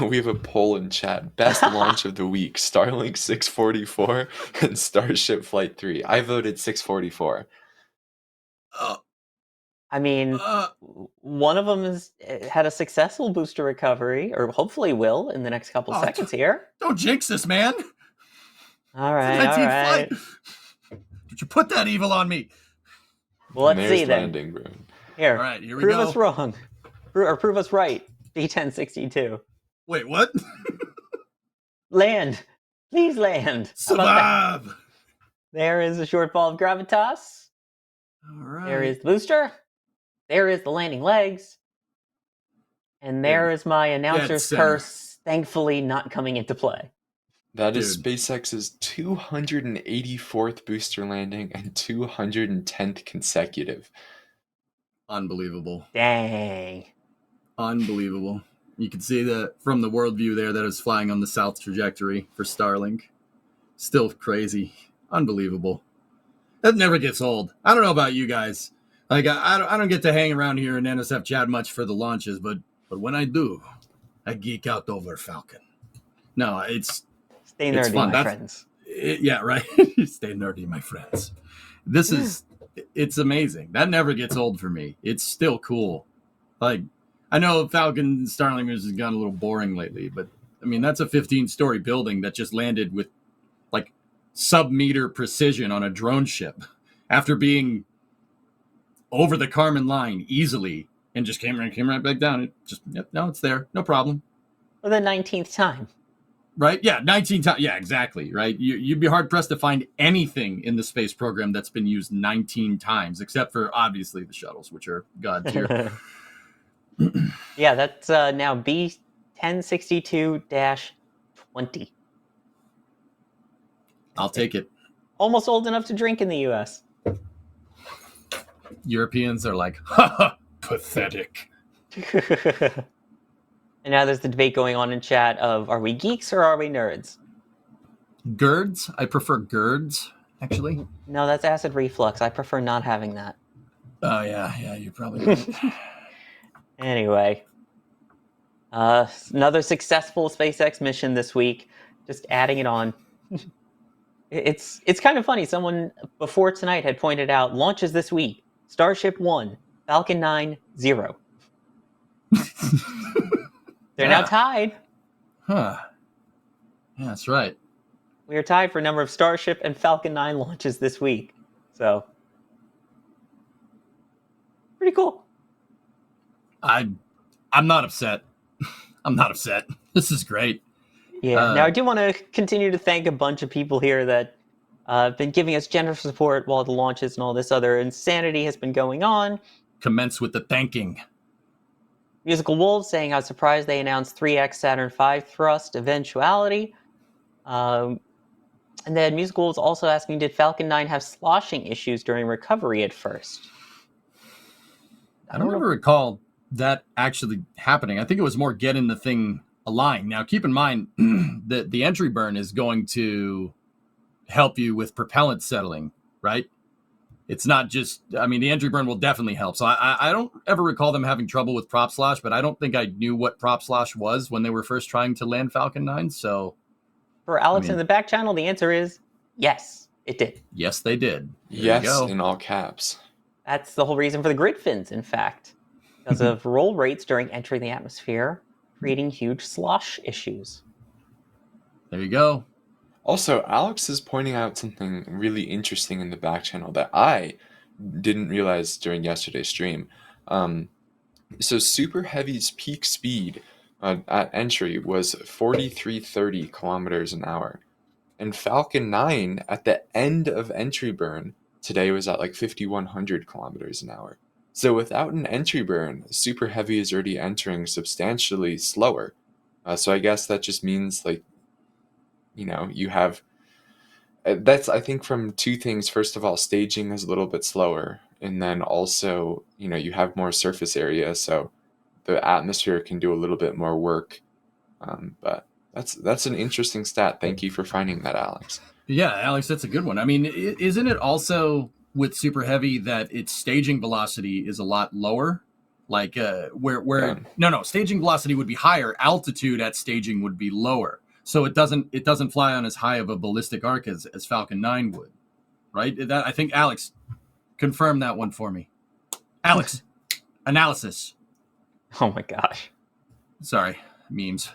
We have a poll in chat. Best launch of the week: Starlink 644 and Starship Flight 3. I voted 644. I mean, one of them had a successful booster recovery, or hopefully will in the next couple seconds here. Don't jinx this, man. All right. Did you put that evil on me? Well, let's see then. Landing, bro. Here, all right, here we prove go. us wrong, or prove us right. B1062. Wait, what? Land, please land. Survive. There is a short ball of gravitas. All right. There is the booster. There is the landing legs. And there is my announcer's curse, thankfully not coming into play. That is SpaceX's 284th booster landing and 210th consecutive. Unbelievable. Dang. Unbelievable. You can see that from the world view there that is flying on the south trajectory for Starlink. Still crazy. Unbelievable. That never gets old. I don't know about you guys. Like I don't get to hang around here in NSF chat much for the launches, but when I do, I geek out over Falcon. No, it's Stay nerdy, fun. my friends. Yeah, right. Stay nerdy, my friends. It's amazing. That never gets old for me. It's still cool. Like, I know Falcon Starlink has gone a little boring lately, but I mean, that's a 15-story building that just landed with like sub-meter precision on a drone ship after being over the Kármán line easily and just came right back down. It just, no, it's there. No problem. For the 19th time. Right? Yeah, 19 times. Yeah, exactly. Right? You'd be hard-pressed to find anything in the space program that's been used 19 times, except for, obviously, the shuttles, which are God tier. Yeah, that's now B1062-20. I'll take it. Almost old enough to drink in the U.S. Europeans are like, ha, pathetic. And now there's the debate going on in chat of, are we geeks or are we nerds? Girds? I prefer girds, actually. No, that's acid reflux. I prefer not having that. Oh, yeah, you're probably right. Anyway. Another successful SpaceX mission this week. Just adding it on. It's kind of funny. Someone before tonight had pointed out launches this week. Starship 1, Falcon 9, 0. They're now tied. Huh. Yeah, that's right. We are tied for number of Starship and Falcon 9 launches this week. So, pretty cool. I'm not upset. I'm not upset. This is great. Yeah. Now, I do want to continue to thank a bunch of people here that have been giving us generous support while the launches and all this other insanity has been going on. Commence with the thanking. Musical Wolves saying how surprised they announced 3X Saturn V thrust eventuality. And then Musical Wolves also asking, did Falcon 9 have sloshing issues during recovery at first? I don't ever recall that actually happening. I think it was more getting the thing aligned. Now, keep in mind that the entry burn is going to help you with propellant settling, right? It's not just, I mean, the entry burn will definitely help. So I don't ever recall them having trouble with prop slosh, but I don't think I knew what prop slosh was when they were first trying to land Falcon 9. So for Alex in the back channel, the answer is yes, it did. Yes, they did. There Yes, you go. in all caps. That's the whole reason for the grid fins, in fact, because of roll rates during entering the atmosphere, creating huge slosh issues. There you go. Also, Alex is pointing out something really interesting in the back channel that I didn't realize during yesterday's stream. So Super Heavy's peak speed at entry was 4,330 kilometers an hour. And Falcon 9 at the end of entry burn today was at like 5,100 kilometers an hour. So without an entry burn, Super Heavy is already entering substantially slower. So I guess that just means like, you have that's I think from two things. First of all, staging is a little bit slower, and then also you have more surface area, so the atmosphere can do a little bit more work. But that's an interesting stat. Thank you for finding that, Alex. Yeah, Alex, that's a good one. I mean, isn't it also with Super Heavy that its staging velocity is a lot lower? Like no, staging velocity would be higher, altitude at staging would be lower. So it doesn't fly on as high of a ballistic arc as Falcon 9 would, right? That I think Alex confirm that one for me. Alex, analysis. Oh my gosh. Sorry, memes.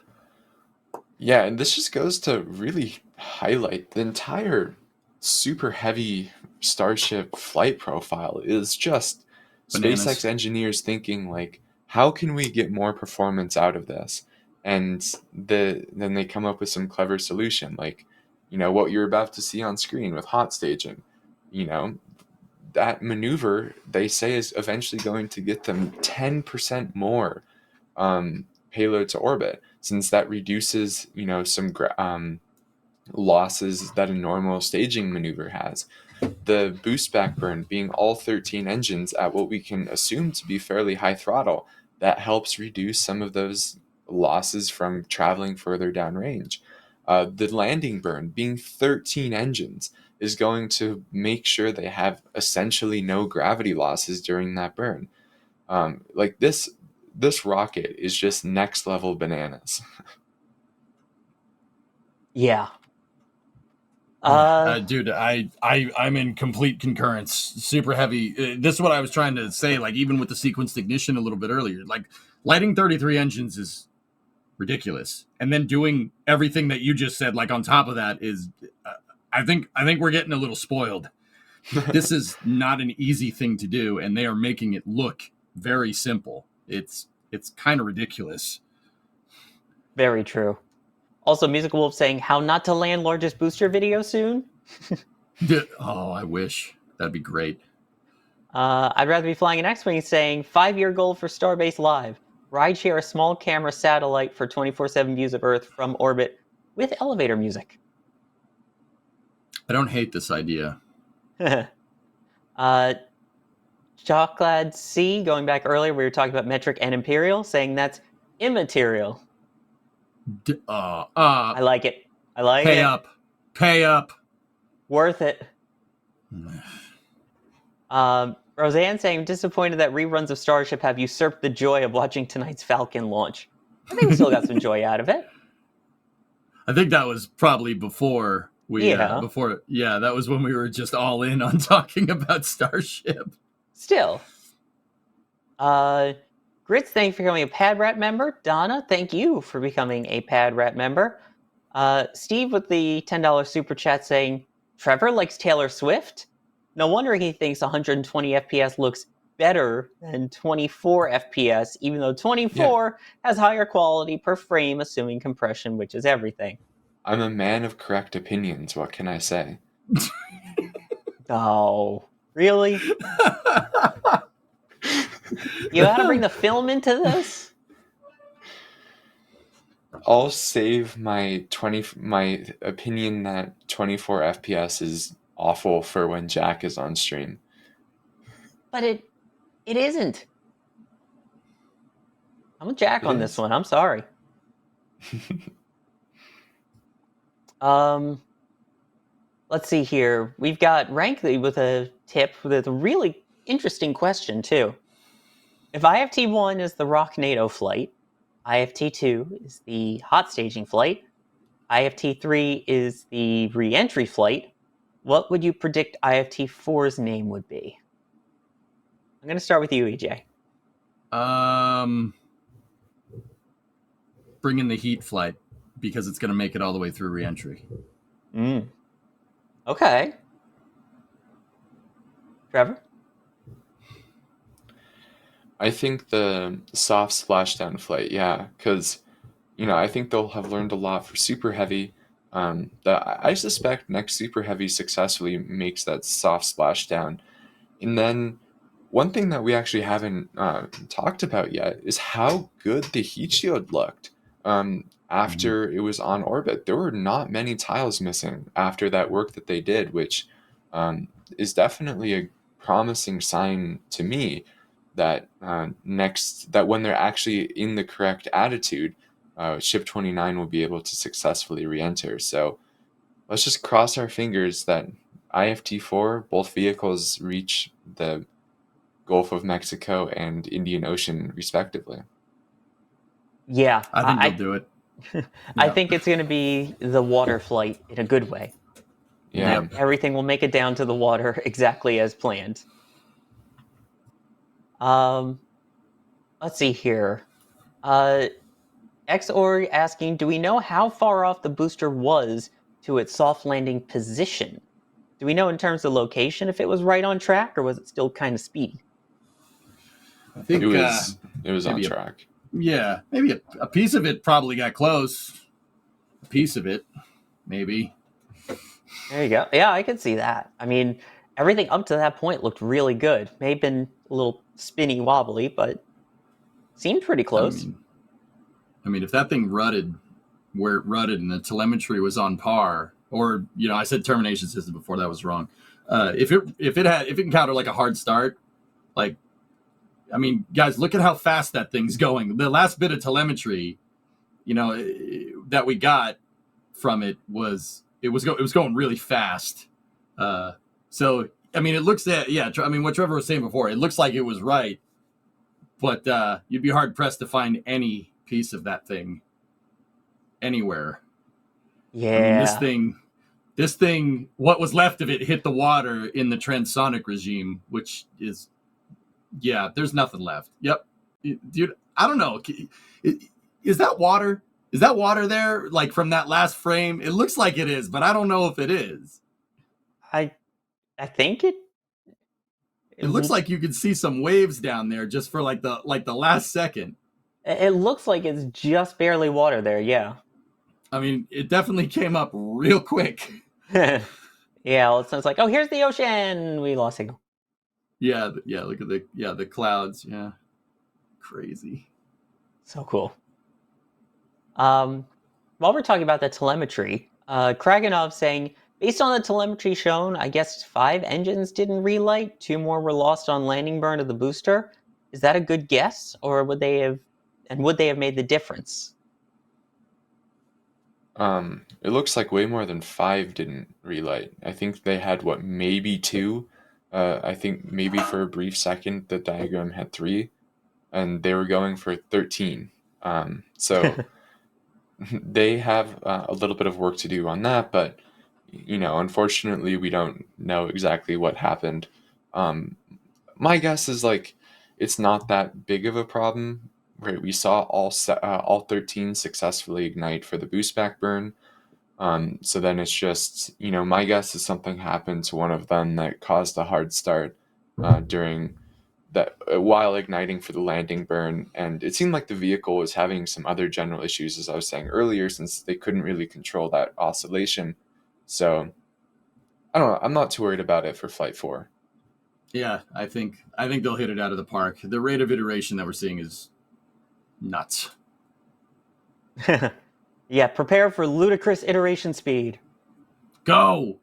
Yeah, and this just goes to really highlight the entire Super Heavy Starship flight profile is just Bananas. SpaceX engineers thinking like, how can we get more performance out of this? And then they come up with some clever solution, like, what you're about to see on screen with hot staging. That maneuver, they say, is eventually going to get them 10% more payload to orbit, since that reduces, some losses that a normal staging maneuver has. The boost back burn being all 13 engines at what we can assume to be fairly high throttle, that helps reduce some of those losses from traveling further downrange. The landing burn being 13 engines is going to make sure they have essentially no gravity losses during that burn. Like this rocket is just next level bananas. Yeah. Dude, I'm in complete concurrence. Super Heavy. This is what I was trying to say. Like even with the sequenced ignition a little bit earlier, like lighting 33 engines is ridiculous, and then doing everything that you just said, like on top of that, is I think we're getting a little spoiled. This is not an easy thing to do, and they are making it look very simple. It's kind of ridiculous. Very true. Also, Musical Wolf saying how not to land largest booster video soon. Oh, I wish. That'd be great. I'd rather be flying an X-Wing saying 5-year goal for Starbase Live. Rideshare a small camera satellite for 24/7 views of Earth from orbit with elevator music. I don't hate this idea. Choclad C, going back earlier, we were talking about metric and imperial, saying that's immaterial. I like it. I like it. Pay up. Worth it. Roseanne saying, disappointed that reruns of Starship have usurped the joy of watching tonight's Falcon launch. I think we still got some joy out of it. I think that was probably before we, Yeah. That was when we were just all in on talking about Starship. Still. Grits, thank you for becoming a Pad Rat member. Donna, thank you for becoming a Pad Rat member. Steve with the $10 super chat saying, Trevor likes Taylor Swift? No wonder he thinks 120 FPS looks better than 24 FPS, even though 24 has higher quality per frame, assuming compression, which is everything. I'm a man of correct opinions. What can I say? Oh, really? You gotta bring the film into this? I'll save my opinion that 24 FPS is awful for when Jack is on stream. But it isn't. I'm with Jack It on is. this one. I'm sorry. Let's see here. We've got Rankley with a tip with a really interesting question too. If IFT-1 is the Rock NATO flight, IFT-2 is the hot staging flight, IFT-3 is the re-entry flight, what would you predict IFT-4's name would be? I'm going to start with you, EJ. Bring in the heat flight because it's going to make it all the way through reentry. Okay. Trevor? I think the soft splashdown flight, yeah, because I think they'll have learned a lot for Super Heavy. That I suspect next Super Heavy successfully makes that soft splashdown. And then one thing that we actually haven't talked about yet is how good the heat shield looked after it was on orbit. There were not many tiles missing after that work that they did, which is definitely a promising sign to me that that when they're actually in the correct attitude, Ship 29 will be able to successfully re-enter. So let's just cross our fingers that IFT-4, both vehicles reach the Gulf of Mexico and Indian Ocean, respectively. Yeah. I think they'll do it. I think it's going to be the water flight in a good way. Yeah. Everything will make it down to the water exactly as planned. Let's see here. XOR asking, do we know how far off the booster was to its soft landing position? Do we know in terms of location if it was right on track or was it still kind of speedy? I think it was on track. Yeah, maybe a piece of it probably got close. A piece of it, maybe. There you go. Yeah, I could see that. I mean, everything up to that point looked really good. May have been a little spinny wobbly, but seemed pretty close. I mean, if that thing rutted where it rutted and the telemetry was on par, or I said termination system before, that was wrong. If it can counter like a hard start, like, I mean, guys, look at how fast that thing's going. The last bit of telemetry, that we got from it was going really fast. So I mean, it looks what Trevor was saying before, it looks like it was right, but you'd be hard pressed to find any piece of that thing anywhere. Yeah. I mean, this thing, what was left of it hit the water in the transonic regime, which is, there's nothing left. Yep. Dude, I don't know. Is that water? Is that water there? Like from that last frame? It looks like it is, but I don't know if it is. I think it looks like you could see some waves down there just for like the last second. It looks like it's just barely water there, yeah. I mean, it definitely came up real quick. Yeah, well, it's like, oh, here's the ocean. We lost signal. Yeah, look at the clouds. Yeah, crazy. So cool. While we're talking about the telemetry, Kraganov saying, based on the telemetry shown, I guess 5 engines didn't relight, 2 more were lost on landing burn of the booster. Is that a good guess, or would they have made the difference? It looks like way more than 5 didn't relight. I think they had maybe 2. I think maybe for a brief second the diagram had 3, and they were going for 13. So they have a little bit of work to do on that, but unfortunately we don't know exactly what happened. My guess is it's not that big of a problem. Right, we saw all 13 successfully ignite for the boost back burn. So then it's just, my guess is something happened to one of them that caused a hard start during that while igniting for the landing burn, and it seemed like the vehicle was having some other general issues, as I was saying earlier, since they couldn't really control that oscillation. So I don't know. I'm not too worried about it for Flight 4. Yeah, I think they'll hit it out of the park. The rate of iteration that we're seeing is nuts. Yeah, prepare for ludicrous iteration speed. Go!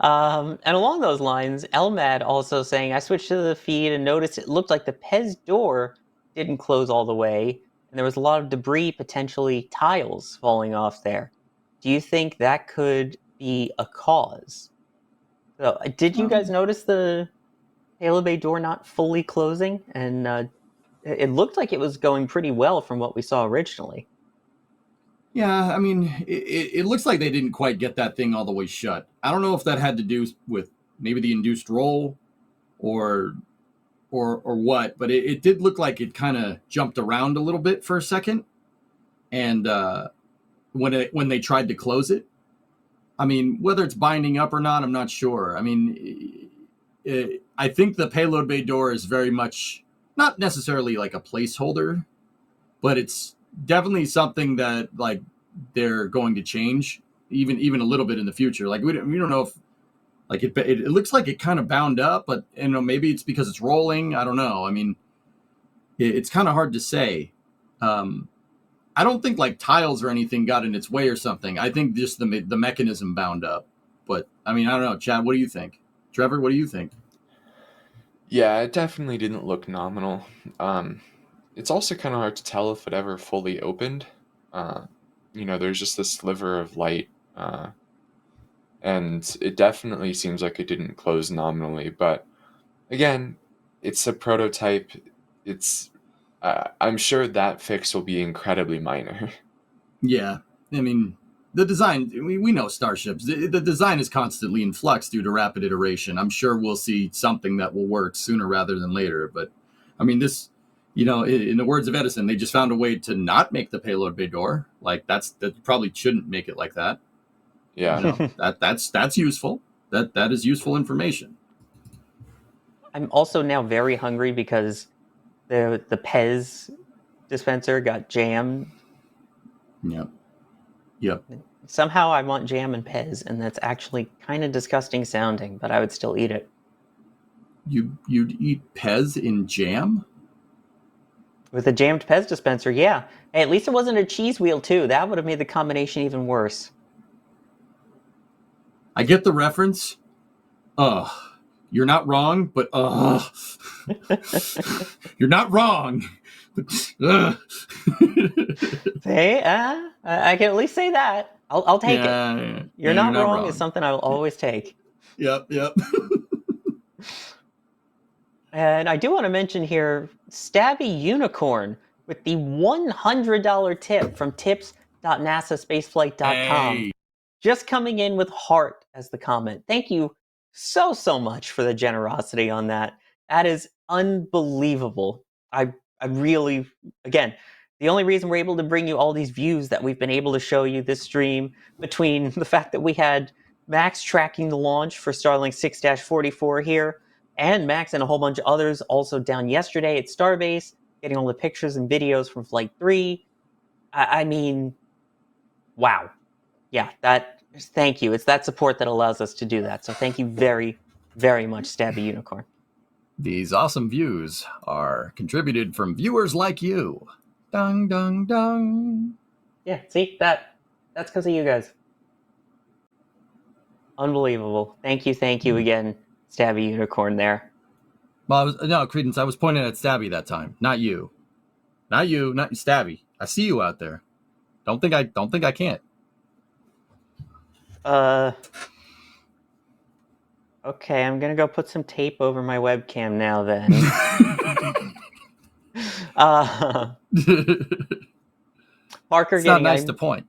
And along those lines, Elmad also saying, I switched to the feed and noticed it looked like the Pez door didn't close all the way, and there was a lot of debris, potentially tiles, falling off there. Do you think that could be a cause? So, did you guys notice the payload bay door not fully closing? And it looked like it was going pretty well from what we saw originally. Yeah, I mean, it looks like they didn't quite get that thing all the way shut. I don't know if that had to do with maybe the induced roll or what, but it did look like it kind of jumped around a little bit for a second. And when they tried to close it, I mean, whether it's binding up or not, I'm not sure. I mean, I think the payload bay door is very much not necessarily like a placeholder, but it's definitely something that like they're going to change even a little bit in the future. Like we don't know if like it looks like it kind of bound up, but maybe it's because it's rolling. I don't know. I mean, it's kind of hard to say. I don't think like tiles or anything got in its way or something. I think just the mechanism bound up. But I mean, I don't know. Chad, what do you think? Trevor, what do you think? Yeah, it definitely didn't look nominal. It's also kind of hard to tell if it ever fully opened. There's just this sliver of light, and it definitely seems like it didn't close nominally. But again, it's a prototype. I'm sure that fix will be incredibly minor. Yeah, I mean, the design, we know starships. The design is constantly in flux due to rapid iteration. I'm sure we'll see something that will work sooner rather than later. But, I mean, this, in the words of Edison, they just found a way to not make the payload bay door. Like, that probably shouldn't make it like that. Yeah. That's useful. That is useful information. I'm also now very hungry because the Pez dispenser got jammed. Yep. Somehow I want jam and Pez, and that's actually kind of disgusting sounding, but I would still eat it. You'd eat Pez in jam? With a jammed Pez dispenser, yeah. Hey, at least it wasn't a cheese wheel, too. That would have made the combination even worse. I get the reference. You're not wrong, but you're not wrong. Hey, I can at least say that. I'll take it. You're not wrong is something I will always take. Yep. And I do want to mention here, Stabby Unicorn with the $100 tip from tips.nasaspaceflight.com. Hey. Just coming in with heart as the comment. Thank you so much for the generosity on that. That is unbelievable. I really, again, the only reason we're able to bring you all these views that we've been able to show you this stream, between the fact that we had Max tracking the launch for Starlink 6-44 here, and Max and a whole bunch of others also down yesterday at Starbase, getting all the pictures and videos from Flight 3. I mean, wow. Yeah, thank you. It's that support that allows us to do that. So thank you very, very much, Stabby Unicorn. These awesome views are contributed from viewers like you. Dung, dung, dung. Yeah, see, that's because of you guys. Unbelievable. Thank you again, Stabby Unicorn there. Well, Credence, I was pointing at Stabby that time, not you. Not Stabby. I see you out there. Don't think I can't. Okay, I'm gonna go put some tape over my webcam now then. Parker it's not nice to point.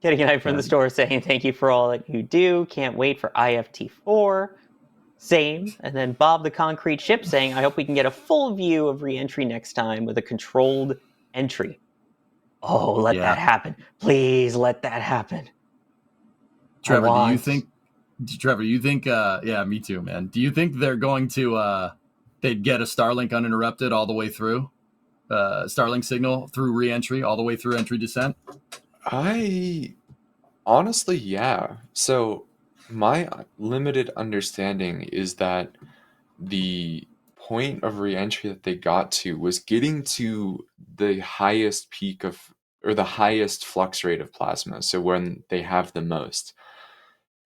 Getting an eye from the store saying thank you for all that you do. Can't wait for IFT4. Same. And then Bob the Concrete Ship saying, I hope we can get a full view of re-entry next time with a controlled entry. Oh, let that happen. Please let that happen. Trevor, Trevor, you think? Yeah, me too, man. Do you think they're going to? They'd get a Starlink uninterrupted all the way through, Starlink signal through reentry, all the way through entry descent? I honestly, yeah. So my limited understanding is that the point of reentry that they got to was getting to the highest peak of, or the highest flux rate of plasma, so when they have the most.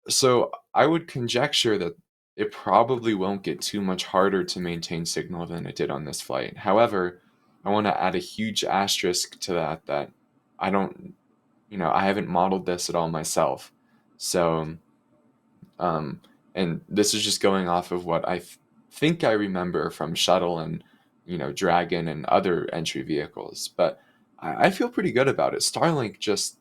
So I would conjecture that it probably won't get too much harder to maintain signal than it did on this flight. However, I want to add a huge asterisk to that I don't, I haven't modeled this at all myself. So, um, and this is just going off of what I think I remember from Shuttle and, Dragon and other entry vehicles. But I feel pretty good about it. Starlink just,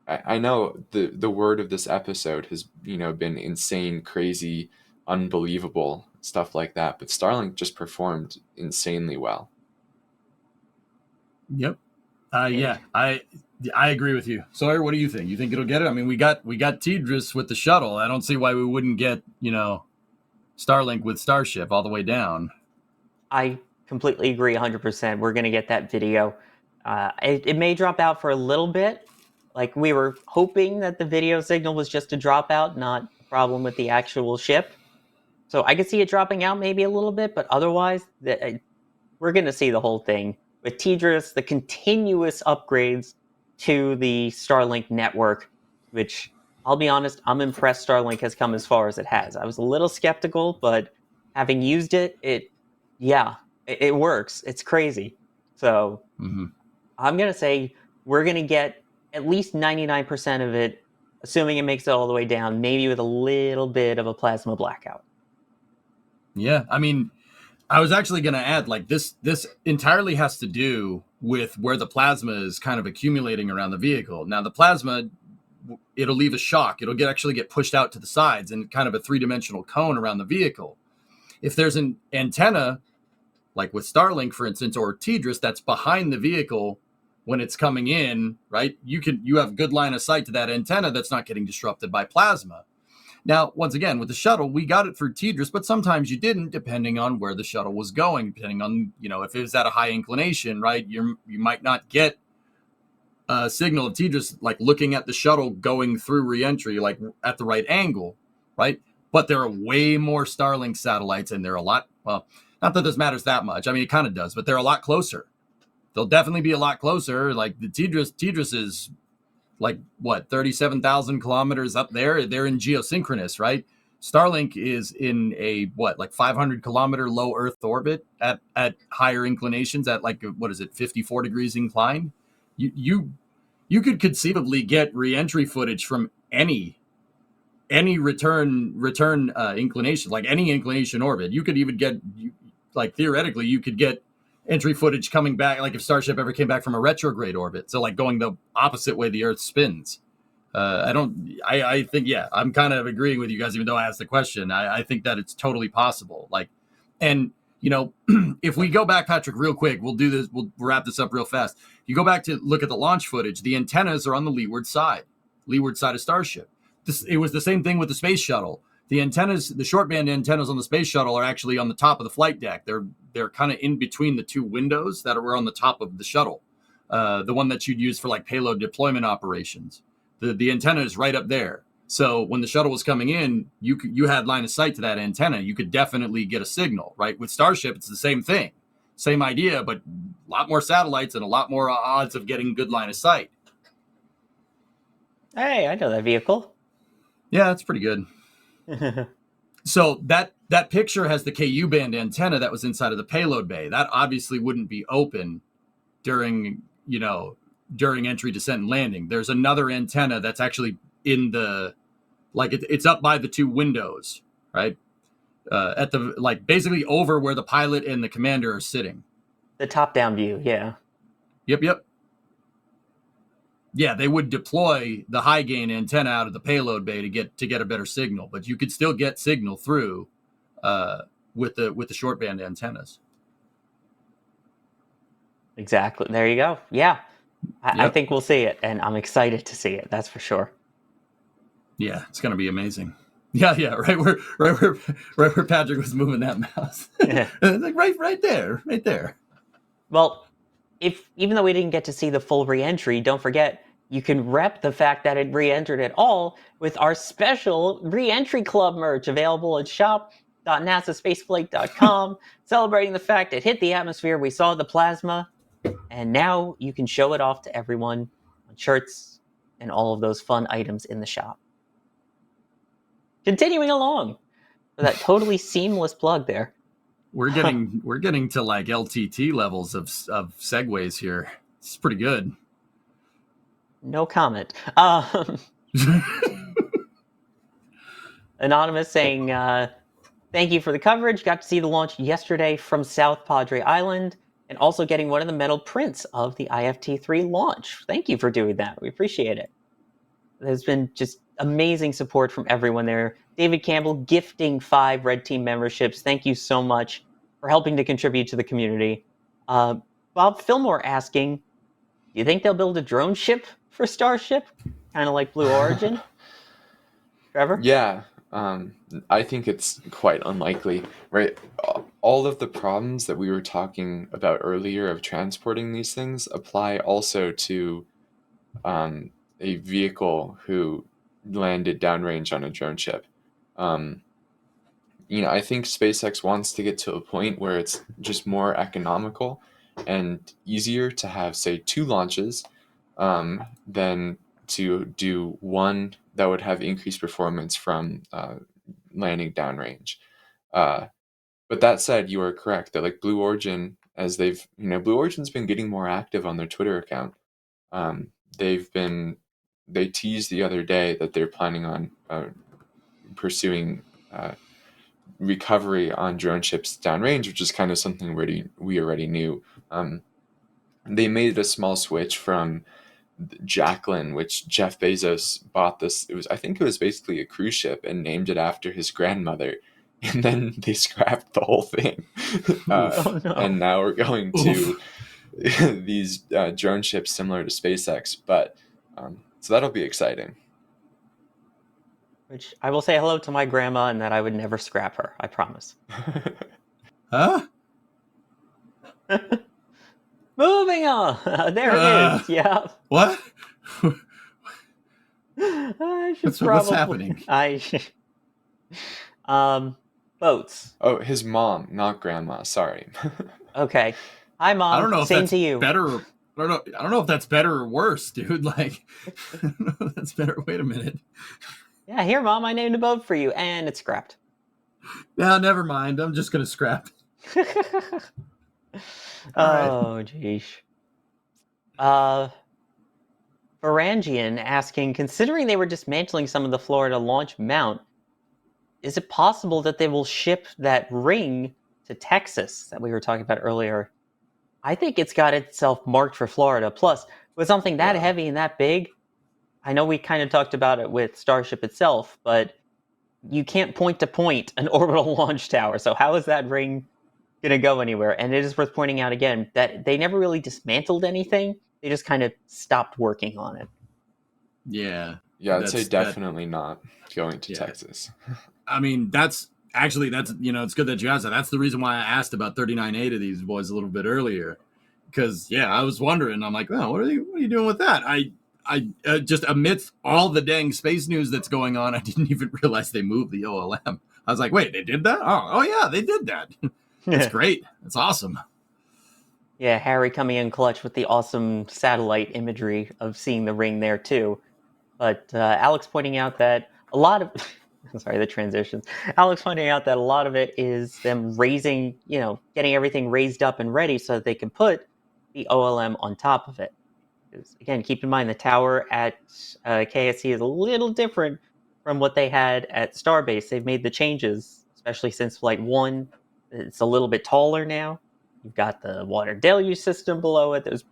I know the word of this episode has, been insane, crazy, unbelievable, stuff like that. But Starlink just performed insanely well. Yep. Yeah, I agree with you. Sawyer, what do you think? You think it'll get it? I mean, we got Tidris with the shuttle. I don't see why we wouldn't get, Starlink with Starship all the way down. I completely agree 100%. We're going to get that video. It may drop out for a little bit. Like, we were hoping that the video signal was just a dropout, not a problem with the actual ship. So I could see it dropping out maybe a little bit, but otherwise, we're going to see the whole thing. With Tidris, the continuous upgrades to the Starlink network, which, I'll be honest, I'm impressed Starlink has come as far as it has. I was a little skeptical, but having used it, it works. It's crazy. So I'm going to say we're going to get at least 99% of it, assuming it makes it all the way down, maybe with a little bit of a plasma blackout. Yeah, I mean, I was actually going to add, like, this entirely has to do with where the plasma is kind of accumulating around the vehicle. Now, the plasma, it'll leave a shock. It'll actually get pushed out to the sides in kind of a three-dimensional cone around the vehicle. If there's an antenna, like with Starlink, for instance, or Tidris, that's behind the vehicle when it's coming in, right? You have good line of sight to that antenna that's not getting disrupted by plasma. Now, once again, with the shuttle, we got it for Tidris, but sometimes you didn't, depending on where the shuttle was going, depending on, if it was at a high inclination, right? You might not get a signal of Tidris, like looking at the shuttle going through reentry, like at the right angle, right? But there are way more Starlink satellites, and they're a lot, well, not that this matters that much. I mean, it kind of does, but they're a lot closer. They'll definitely be a lot closer. Like the Tidris is like what, 37,000 kilometers up there. They're in geosynchronous, right? Starlink is in a like 500 kilometer low Earth orbit at higher inclinations, at like, what is it, 54 degrees inclined. You could conceivably get reentry footage from any return inclination, like any inclination orbit. You could even get, like, theoretically, you could get entry footage coming back, like if Starship ever came back from a retrograde orbit, so like going the opposite way the Earth spins. I think, yeah, I'm kind of agreeing with you guys, even though I asked the question. I think that it's totally possible. Like, and if we go back, Patrick, real quick, we'll do this, we'll wrap this up real fast. You go back to look at the launch footage, the antennas are on the leeward side of Starship. It was the same thing with the space shuttle. The antennas, the short band antennas on the space shuttle, are actually on the top of the flight deck. They're kind of in between the two windows that were on the top of the shuttle. The one that you'd use for like payload deployment operations. The antenna is right up there. So when the shuttle was coming in, you had line of sight to that antenna. You could definitely get a signal, right? With Starship, it's the same thing, same idea, but a lot more satellites and a lot more odds of getting good line of sight. Hey, I know that vehicle. Yeah, that's pretty good. So that picture has the KU band antenna that was inside of the payload bay. That obviously wouldn't be open during entry, descent, and landing. There's another antenna that's actually in the, like, it's up by the two windows, right? At the, like, basically over where the pilot and the commander are sitting. The top-down view, yeah. Yep. Yeah, they would deploy the high gain antenna out of the payload bay to get a better signal, but you could still get signal through with the short band antennas. Exactly. There you go. Yeah. I think we'll see it, and I'm excited to see it. That's for sure. Yeah, it's gonna be amazing. Yeah, right where Patrick was moving that mouse. Yeah. Like right there. Well, even though we didn't get to see the full re-entry, don't forget you can rep the fact that it re-entered at all with our special re-entry club merch available at shop.nasaspaceflight.com, celebrating the fact it hit the atmosphere, we saw the plasma, and now you can show it off to everyone on shirts and all of those fun items in the shop. Continuing along with that totally seamless plug there. We're getting to like LTT levels of segues here. It's pretty good. No comment. Anonymous saying, thank you for the coverage. Got to see the launch yesterday from South Padre Island and also getting one of the metal prints of the IFT-3 launch. Thank you for doing that. We appreciate it. There's been just amazing support from everyone there. David Campbell gifting 5 Red Team memberships. Thank you so much for helping to contribute to the community. Bob Fillmore asking, do you think they'll build a drone ship for Starship? Kind of like Blue Origin? Trevor? Yeah, I think it's quite unlikely, right? All of the problems that we were talking about earlier of transporting these things apply also to a vehicle who landed downrange on a drone ship. I think SpaceX wants to get to a point where it's just more economical and easier to have, say, 2 launches than to do one that would have increased performance from landing downrange. But that said, you are correct that like Blue Origin, as Blue Origin's been getting more active on their Twitter account. They teased the other day that they're planning on pursuing recovery on drone ships downrange, which is kind of something we already knew. They made a small switch from Jacqueline, which Jeff Bezos bought this. I think it was basically a cruise ship and named it after his grandmother. And then they scrapped the whole thing. Oh, no. And now we're going to these drone ships similar to SpaceX. But so that'll be exciting. Which I will say hello to my grandma and that I would never scrap her. I promise. Huh? Moving on. There it is. Yeah. What? I should What's happening? Boats. Oh, his mom, not grandma. Sorry. Okay. Hi, Mom. I don't know if Same that's to you. better. I don't know if that's better or worse, dude. Like, I don't know if that's better. Wait a minute. Yeah, here, Mom. I named a boat for you, and it's scrapped. No, never mind. I'm just gonna scrap. Oh, geez. Varangian asking, considering they were dismantling some of the Florida launch mount, is it possible that they will ship that ring to Texas that we were talking about earlier? I think it's got itself marked for Florida. Plus, with something that heavy and that big, I know we kind of talked about it with Starship itself, but you can't point to point an orbital launch tower. So how is that ring going to go anywhere? And it is worth pointing out again that they never really dismantled anything. They just kind of stopped working on it. Yeah. Yeah, I'd say definitely not going to Texas. I mean, that's it's good that you asked that. That's the reason why I asked about 39A to these boys a little bit earlier. Because, I was wondering. I'm like, well, what are you doing with that? I just amidst all the dang space news that's going on, I didn't even realize they moved the OLM. I was like, wait, they did that? Oh yeah, they did that. That's great. That's awesome. Yeah, Harry coming in clutch with the awesome satellite imagery of seeing the ring there too. But Alex pointing out that a lot of sorry, the transitions. Alex pointing out that a lot of it is them raising, getting everything raised up and ready so that they can put the OLM on top of it. Because, again, keep in mind the tower at KSC is a little different from what they had at Starbase. They've made the changes, especially since Flight 1. It's a little bit taller now. You've got the water deluge system below it. There's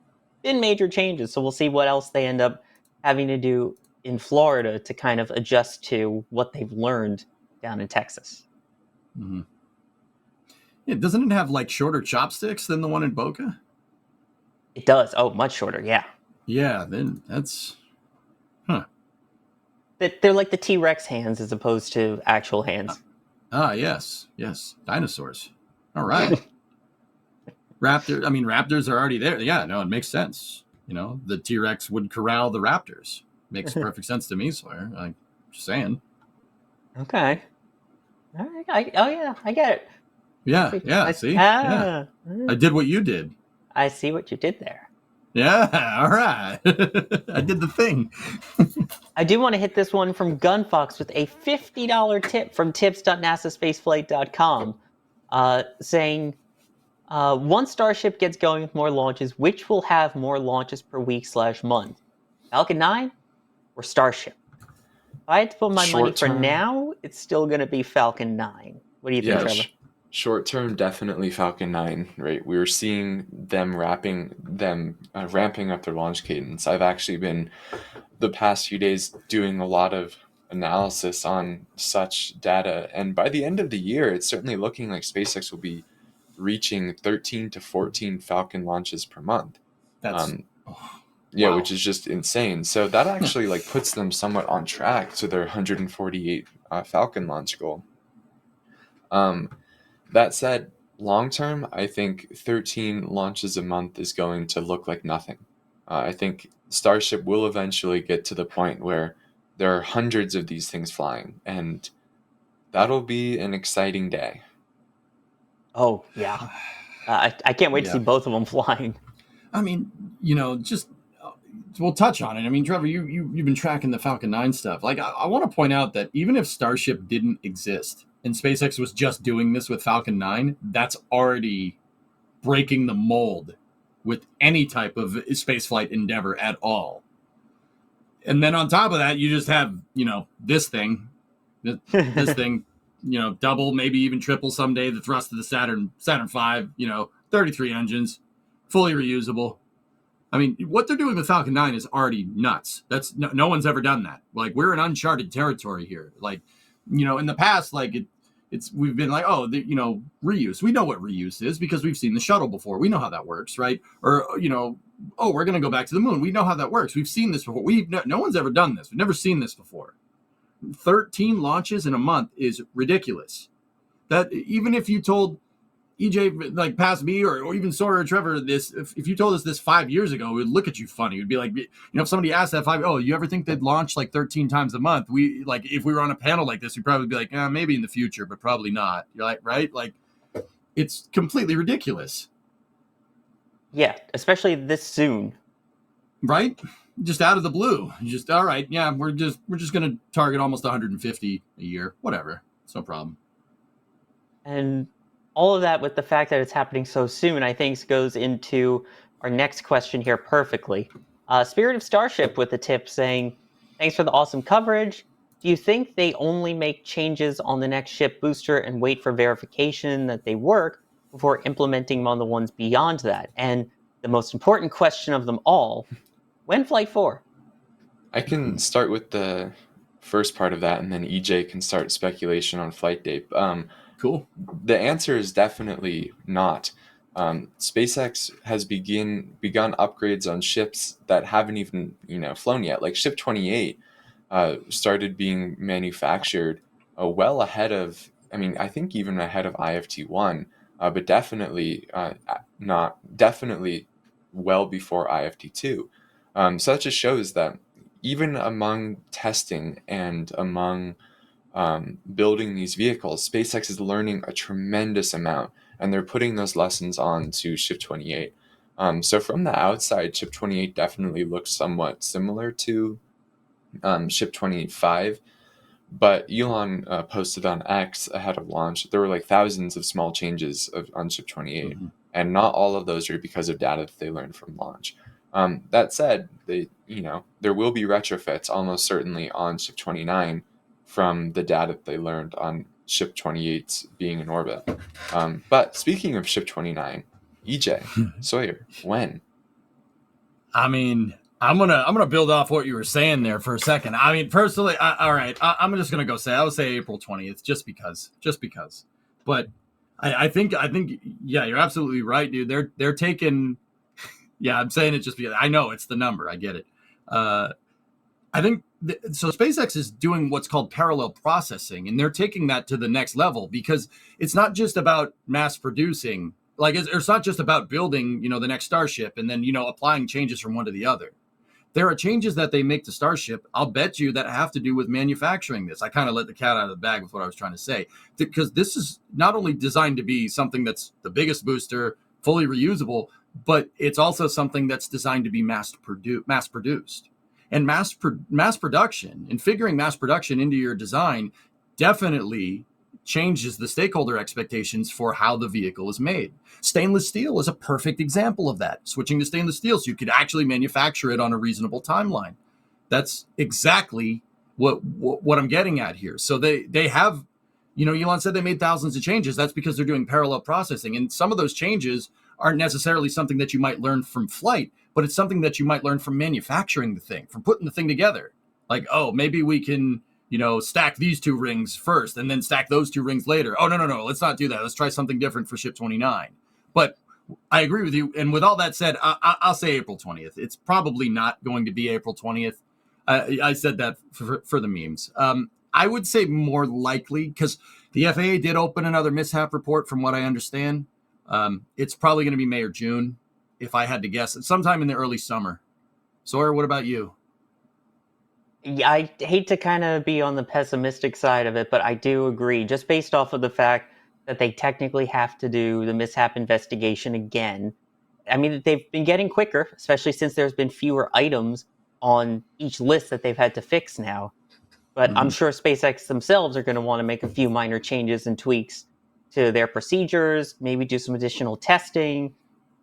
been major changes, so we'll see what else they end up having to do in Florida to kind of adjust to what they've learned down in Texas. Mm-hmm. Yeah, doesn't it have like shorter chopsticks than the one in Boca? It does. Oh, much shorter, yeah. Yeah, then that's... Huh. They're like the T-Rex hands as opposed to actual hands. Yes, dinosaurs. All right. Raptors are already there. Yeah, no, it makes sense. The T-Rex would corral the raptors. Makes perfect sense to me, Sawyer. Like, just saying. Okay. All right. I get it. Yeah, see? Yeah. I did what you did. I see what you did there. Yeah, all right. I did the thing. I do want to hit this one from Gunfox with a $50 tip from tips.nasaspaceflight.com saying, once Starship gets going with more launches, which will have more launches per week/month? Falcon 9 or Starship? If I had to put my money for now, it's still going to be Falcon 9. What do you think, Trevor? Short term, definitely Falcon 9, right? We were seeing them ramping up their launch cadence. I've actually been, the past few days, doing a lot of analysis on such data. And by the end of the year, it's certainly looking like SpaceX will be reaching 13 to 14 Falcon launches per month. That's... wow. Which is just insane. So that actually puts them somewhat on track to their 148 Falcon launch goal. That said, long term, I think 13 launches a month is going to look like nothing. I think Starship will eventually get to the point where there are hundreds of these things flying, and that'll be an exciting day. Oh, yeah. I can't wait to see both of them flying. I mean, just we'll touch on it. I mean, Trevor, you've been tracking the Falcon 9 stuff. Like, I want to point out that even if Starship didn't exist and SpaceX was just doing this with Falcon 9, that's already breaking the mold with any type of spaceflight endeavor at all. And then on top of that, you just have, this thing, double, maybe even triple someday, the thrust of the Saturn V, 33 engines, fully reusable. I mean, what they're doing with Falcon 9 is already nuts. That's no one's ever done that. Like, we're in uncharted territory here. Like, in the past, we've been like, reuse. We know what reuse is because we've seen the shuttle before. We know how that works, right? Or, we're going to go back to the moon. We know how that works. We've seen this before. No one's ever done this. We've never seen this before. 13 launches in a month is ridiculous. That even if you told EJ, past me, or even Sawyer or Trevor, this, if you told us this 5 years ago, we'd look at you funny. It'd be like, if somebody asked that you ever think they'd launch 13 times a month? If we were on a panel like this, we'd probably be like, maybe in the future, but probably not. You're like, right? It's completely ridiculous. Yeah, especially this soon. Right? Just out of the blue. Just, all right, yeah, we're just going to target almost 150 a year. Whatever. It's no problem. And all of that with the fact that it's happening so soon, I think goes into our next question here perfectly. Spirit of Starship with a tip saying, thanks for the awesome coverage. Do you think they only make changes on the next ship booster and wait for verification that they work before implementing them on the ones beyond that? And the most important question of them all, when Flight 4? I can start with the first part of that, and then EJ can start speculation on flight date. Cool. The answer is definitely not. SpaceX has begun upgrades on ships that haven't even flown yet. Like Ship 28 started being manufactured well ahead of, I think even ahead of IFT-1, but definitely well before IFT-2. So that just shows that even among testing and among building these vehicles, SpaceX is learning a tremendous amount, and they're putting those lessons on to Ship 28. So from the outside, Ship 28 definitely looks somewhat similar to Ship 25, but Elon posted on X ahead of launch, there were thousands of small changes on Ship 28, and not all of those are because of data that they learned from launch. That said, there will be retrofits almost certainly on Ship 29 from the data that they learned on Ship 28's being in orbit. But speaking of Ship 29, EJ, Sawyer, when? I'm gonna build off what you were saying there for a second. Personally, all right, I'm just gonna go say I would say April 20th, just because. But I think yeah, you're absolutely right, dude. They're taking. Yeah, I'm saying it just because I know it's the number. I get it. I think so. SpaceX is doing what's called parallel processing, and they're taking that to the next level because it's not just about mass producing. Like it's not just about building, the next Starship and then applying changes from one to the other. There are changes that they make to Starship, I'll bet you, that have to do with manufacturing this. I kind of let the cat out of the bag with what I was trying to say, because this is not only designed to be something that's the biggest booster, fully reusable, but it's also something that's designed to be mass produced. And mass production and figuring mass production into your design definitely changes the stakeholder expectations for how the vehicle is made. Stainless steel is a perfect example of that. Switching to stainless steel so you could actually manufacture it on a reasonable timeline. That's exactly what I'm getting at here. So they have, Elon said they made thousands of changes. That's because they're doing parallel processing. And some of those changes aren't necessarily something that you might learn from flight, but it's something that you might learn from manufacturing the thing, from putting the thing together. Like, oh, maybe we can stack these two rings first and then stack those two rings later. Oh, no. Let's not do that. Let's try something different for ship 29. But I agree with you. And with all that said, I'll say April 20th. It's probably not going to be April 20th. I said that for the memes. I would say more likely because the FAA did open another mishap report from what I understand. It's probably going to be May or June, if I had to guess. It's sometime in the early summer. Sawyer, what about you? Yeah, I hate to kind of be on the pessimistic side of it, but I do agree, just based off of the fact that they technically have to do the mishap investigation again. I mean, they've been getting quicker, especially since there's been fewer items on each list that they've had to fix now. But I'm sure SpaceX themselves are going to want to make a few minor changes and tweaks to their procedures, maybe do some additional testing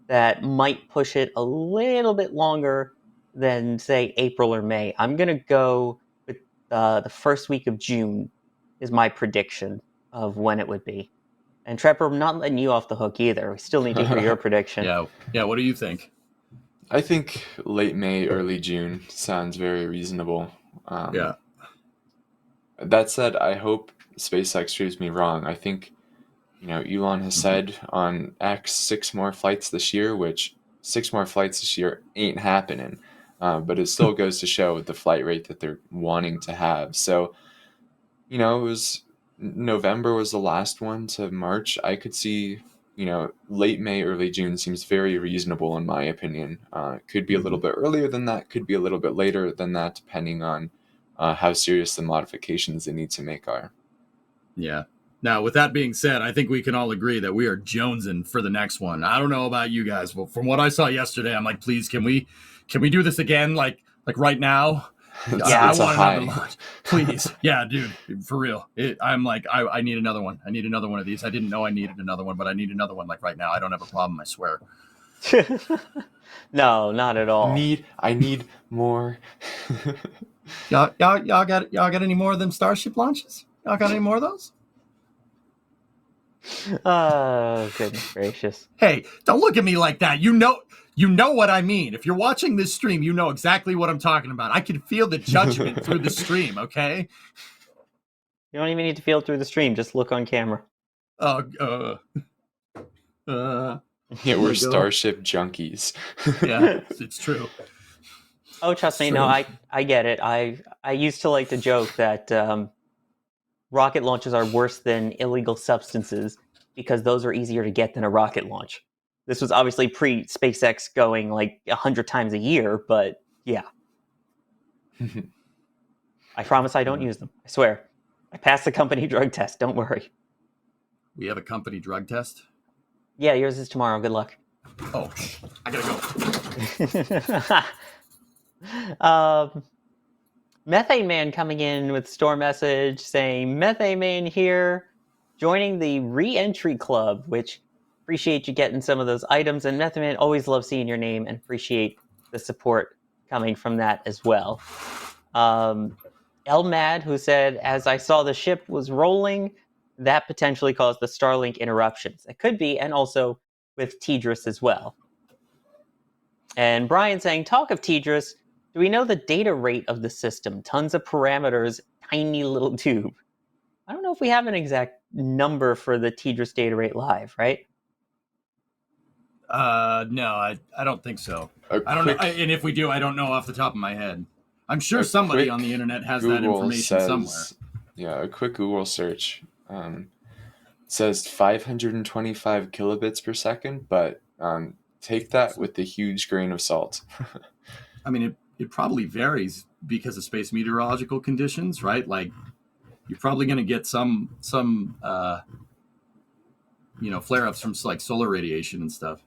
that might push it a little bit longer than, say, April or May. I'm going to go with the first week of June is my prediction of when it would be. And Trevor, I'm not letting you off the hook either. We still need to hear your prediction. Yeah. What do you think? I think late May, early June sounds very reasonable. Yeah. That said, I hope SpaceX proves me wrong. I think, Elon has said on X 6 more flights this year, which 6 more flights this year ain't happening. But it still goes to show the flight rate that they're wanting to have. So, it was November was the last one to March. I could see, late May, early June seems very reasonable in my opinion. Could be a little bit earlier than that, could be a little bit later than that, depending on how serious the modifications they need to make are. Yeah. Now, with that being said, I think we can all agree that we are jonesing for the next one. I don't know about you guys, but from what I saw yesterday, I'm like, please, can we do this again? Like right now? Yeah, it's I want high. another launch. Please. Yeah, dude, for real. I'm like, I need another one. I need another one of these. I didn't know I needed another one, but I need another one like right now. I don't have a problem, I swear. No, not at all. I need more. Y'all got any more of them Starship launches? Y'all got any more of those? Oh, goodness gracious. Hey, don't look at me like that. You know what I mean. If you're watching this stream, you know exactly what I'm talking about. I can feel the judgment through the stream, okay? You don't even need to feel it through the stream. Just look on camera. Yeah, We're Starship junkies. Yeah, it's true. Oh, trust me. No, I get it. I used to like to joke that rocket launches are worse than illegal substances because those are easier to get than a rocket launch. This was obviously pre-SpaceX going like 100 times a year, but yeah. I promise I don't use them. I swear. I passed the company drug test. Don't worry. We have a company drug test? Yeah, yours is tomorrow. Good luck. Oh, I gotta go. Methane Man coming in with store message saying, Methane Man here, joining the re-entry club, which appreciate you getting some of those items. And Methane Man, always love seeing your name and appreciate the support coming from that as well. El Mad, who said, as I saw the ship was rolling, that potentially caused the Starlink interruptions. It could be, and also with Tidris as well. And Brian saying, talk of Tidris, do we know the data rate of the system? Tons of parameters, tiny little tube. I don't know if we have an exact number for the Tidris data rate live, right? No, I don't think so. I don't know. And if we do, I don't know off the top of my head. I'm sure A somebody quick on the internet has that Google information says, somewhere. Yeah, a quick Google search says 525 kilobits per second, but take that with a huge grain of salt. I mean, it probably varies because of space meteorological conditions, right? Like, you're probably going to get some flare-ups from like solar radiation and stuff.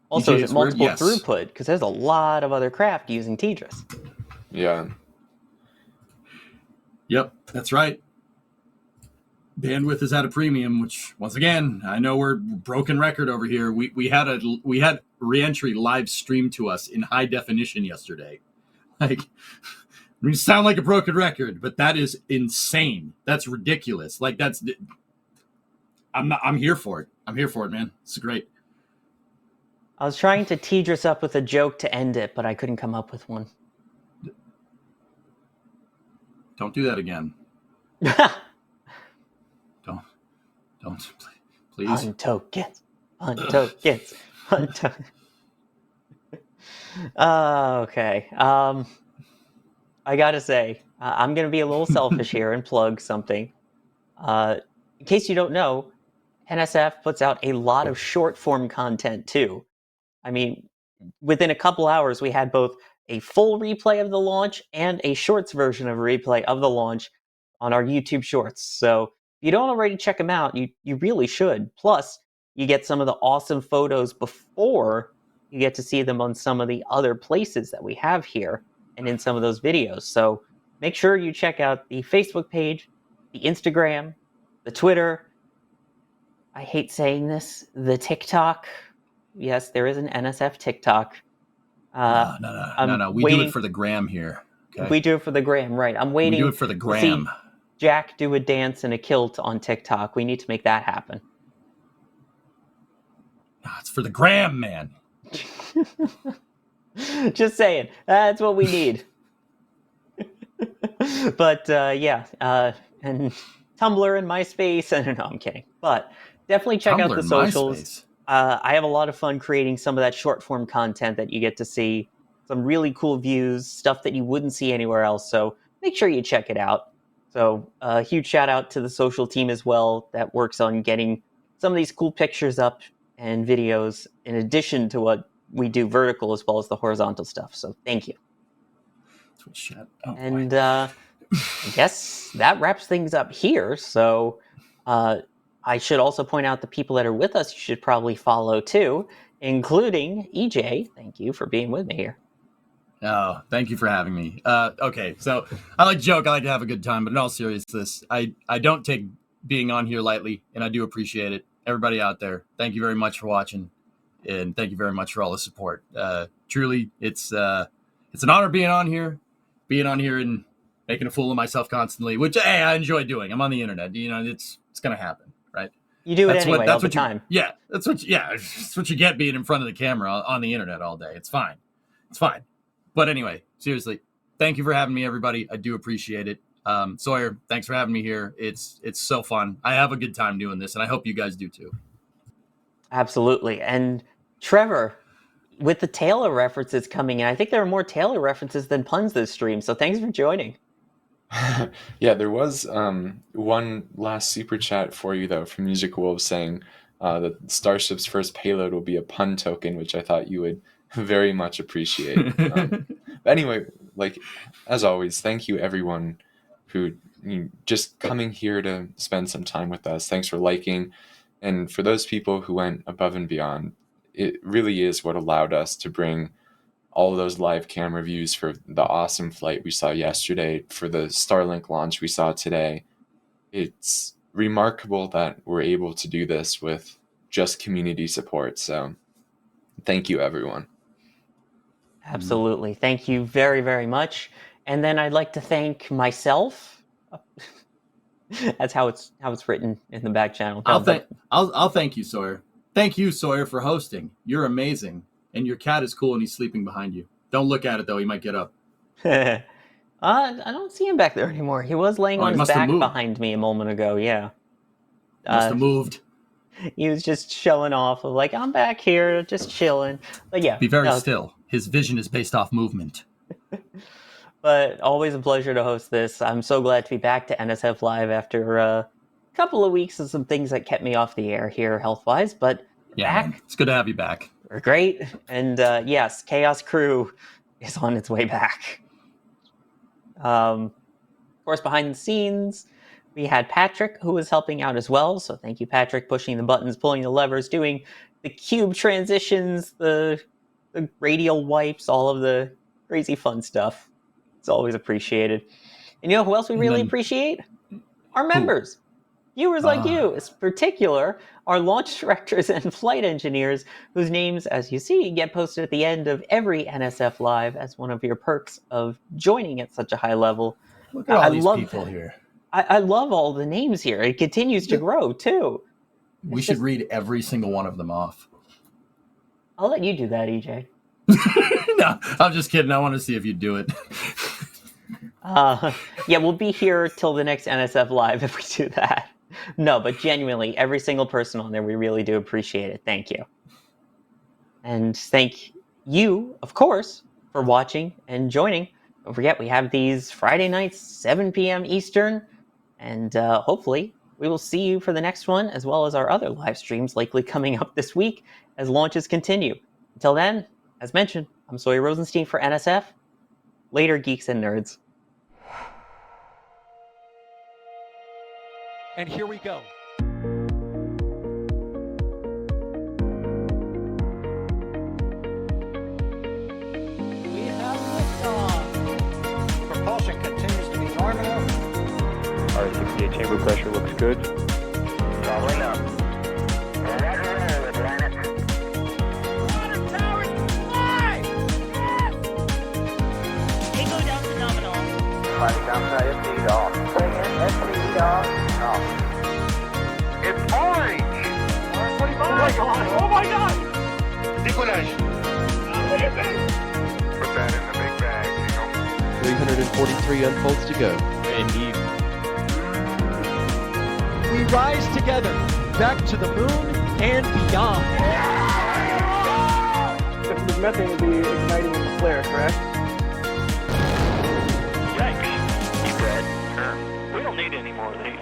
Also, EJ, is it it's weird? multiple Yes. throughput? Because there's a lot of other craft using Tidris. Yeah. Yep, that's right. Bandwidth is at a premium, which once again, I know we're broken record over here. We had reentry live streamed to us in high definition yesterday. Like, we sound like a broken record, but that is insane. That's ridiculous. Like, I'm here for it. I'm here for it, man. It's great. I was trying to Tidris up with a joke to end it, but I couldn't come up with one. Don't do that again. Don't, please. Fun tokens. Fun tokens. Fun tokens. Okay. I gotta say, I'm gonna be a little selfish here and plug something. In case you don't know, NSF puts out a lot of short form content too. I mean, within a couple hours, we had both a full replay of the launch and a shorts version of a replay of the launch on our YouTube shorts. So if you don't already check them out, you really should. Plus, you get some of the awesome photos before you get to see them on some of the other places that we have here and in some of those videos. So make sure you check out the Facebook page, the Instagram, the Twitter. I hate saying this, the TikTok. Yes, there is an NSF TikTok. No. We do it for the gram here. Okay? We do it for the gram, right? I'm waiting. We do it for the to gram. see Jack do a dance in a kilt on TikTok. We need to make that happen. No, it's for the gram, man. Just saying, that's what we need. But and Tumblr and MySpace. I don't know, I'm kidding. But definitely check out Tumblr the and socials. MySpace. I have a lot of fun creating some of that short form content that you get to see. Some really cool views, stuff that you wouldn't see anywhere else. So make sure you check it out. So a huge shout out to the social team as well that works on getting some of these cool pictures up and videos in addition to what we do vertical as well as the horizontal stuff. So thank you. And I guess that wraps things up here. So I should also point out the people that are with us you should probably follow too, including EJ. Thank you for being with me here. Oh, thank you for having me. Okay, so I like to joke, I like to have a good time, but in all seriousness, I don't take being on here lightly, and I do appreciate it. Everybody out there, thank you very much for watching, and thank you very much for all the support. Truly, it's an honor being on here and making a fool of myself constantly, which hey, I enjoy doing. I'm on the internet, it's gonna happen, right? You do it anyway all the time. Yeah, that's what you get being in front of the camera on the internet all day. It's fine. But anyway, seriously, thank you for having me, everybody. I do appreciate it. Sawyer, thanks for having me here. It's so fun. I have a good time doing this, and I hope you guys do too. Absolutely. And Trevor, with the Taylor references coming in, I think there are more Taylor references than puns this stream. So thanks for joining. Yeah, there was one last super chat for you though from Music Wolves saying that Starship's first payload will be a pun token, which I thought you would very much appreciate. But anyway, like as always, thank you everyone who just coming here to spend some time with us. Thanks for liking, and for those people who went above and beyond, it really is what allowed us to bring all of those live camera views for the awesome flight we saw yesterday, for the Starlink launch we saw today. It's remarkable that we're able to do this with just community support. So thank you, everyone. Absolutely. Thank you very, very much. And then I'd like to thank myself. That's how it's written in the back channel. I'll thank you, Sawyer. Thank you, Sawyer, for hosting. You're amazing. And your cat is cool and he's sleeping behind you. Don't look at it though, he might get up. I don't see him back there anymore. He was laying on his back behind me a moment ago, yeah. Must have moved. He was just showing off of like, I'm back here, just chilling. But yeah. Be very still. His vision is based off movement. but always a pleasure to host this. I'm so glad to be back to NSF Live after a couple of weeks of some things that kept me off the air here health-wise, but we're Yeah, back. man. It's good to have you back. We're great. And yes, Chaos Crew is on its way back. Of course, behind the scenes, we had Patrick, who was helping out as well. So thank you, Patrick, pushing the buttons, pulling the levers, doing the cube transitions, the radial wipes, all of the crazy fun stuff. It's always appreciated. And you know who else we And really then- appreciate? Our members. Viewers like you, in particular, our launch directors and flight engineers, whose names, as you see, get posted at the end of every NSF Live as one of your perks of joining at such a high level. Look at all I these love people that. here. I love all the names here. It continues to grow, too. We It's should just- read every single one of them off. I'll let you do that, EJ. No, I'm just kidding. I want to see if you do it. Yeah, we'll be here till the next NSF Live if we do that. No, but genuinely, every single person on there, we really do appreciate it. Thank you. And thank you, of course, for watching and joining. Don't forget, we have these Friday nights, 7 p.m. Eastern, and hopefully we will see you for the next one, as well as our other live streams likely coming up this week as launches continue. Until then, as mentioned, I'm Sawyer Rosenstein for NSF. Later, geeks and nerds. And here we go. We have liftoff. Propulsion continues to be normal. R68 chamber pressure looks good. Traveling up. Roger, roll, Atlantic. Water towers fly! Echo down to nominal. Fighting downside FD off. Bring in FD off. It's orange! Oh my god! Oh my god! Décollage. Put that in the big bag, 343 unfolds to go. Indeed. We rise together back to the moon and beyond. This methane would be igniting in the flare, correct? Yikes. Keep red. We don't need any more of these.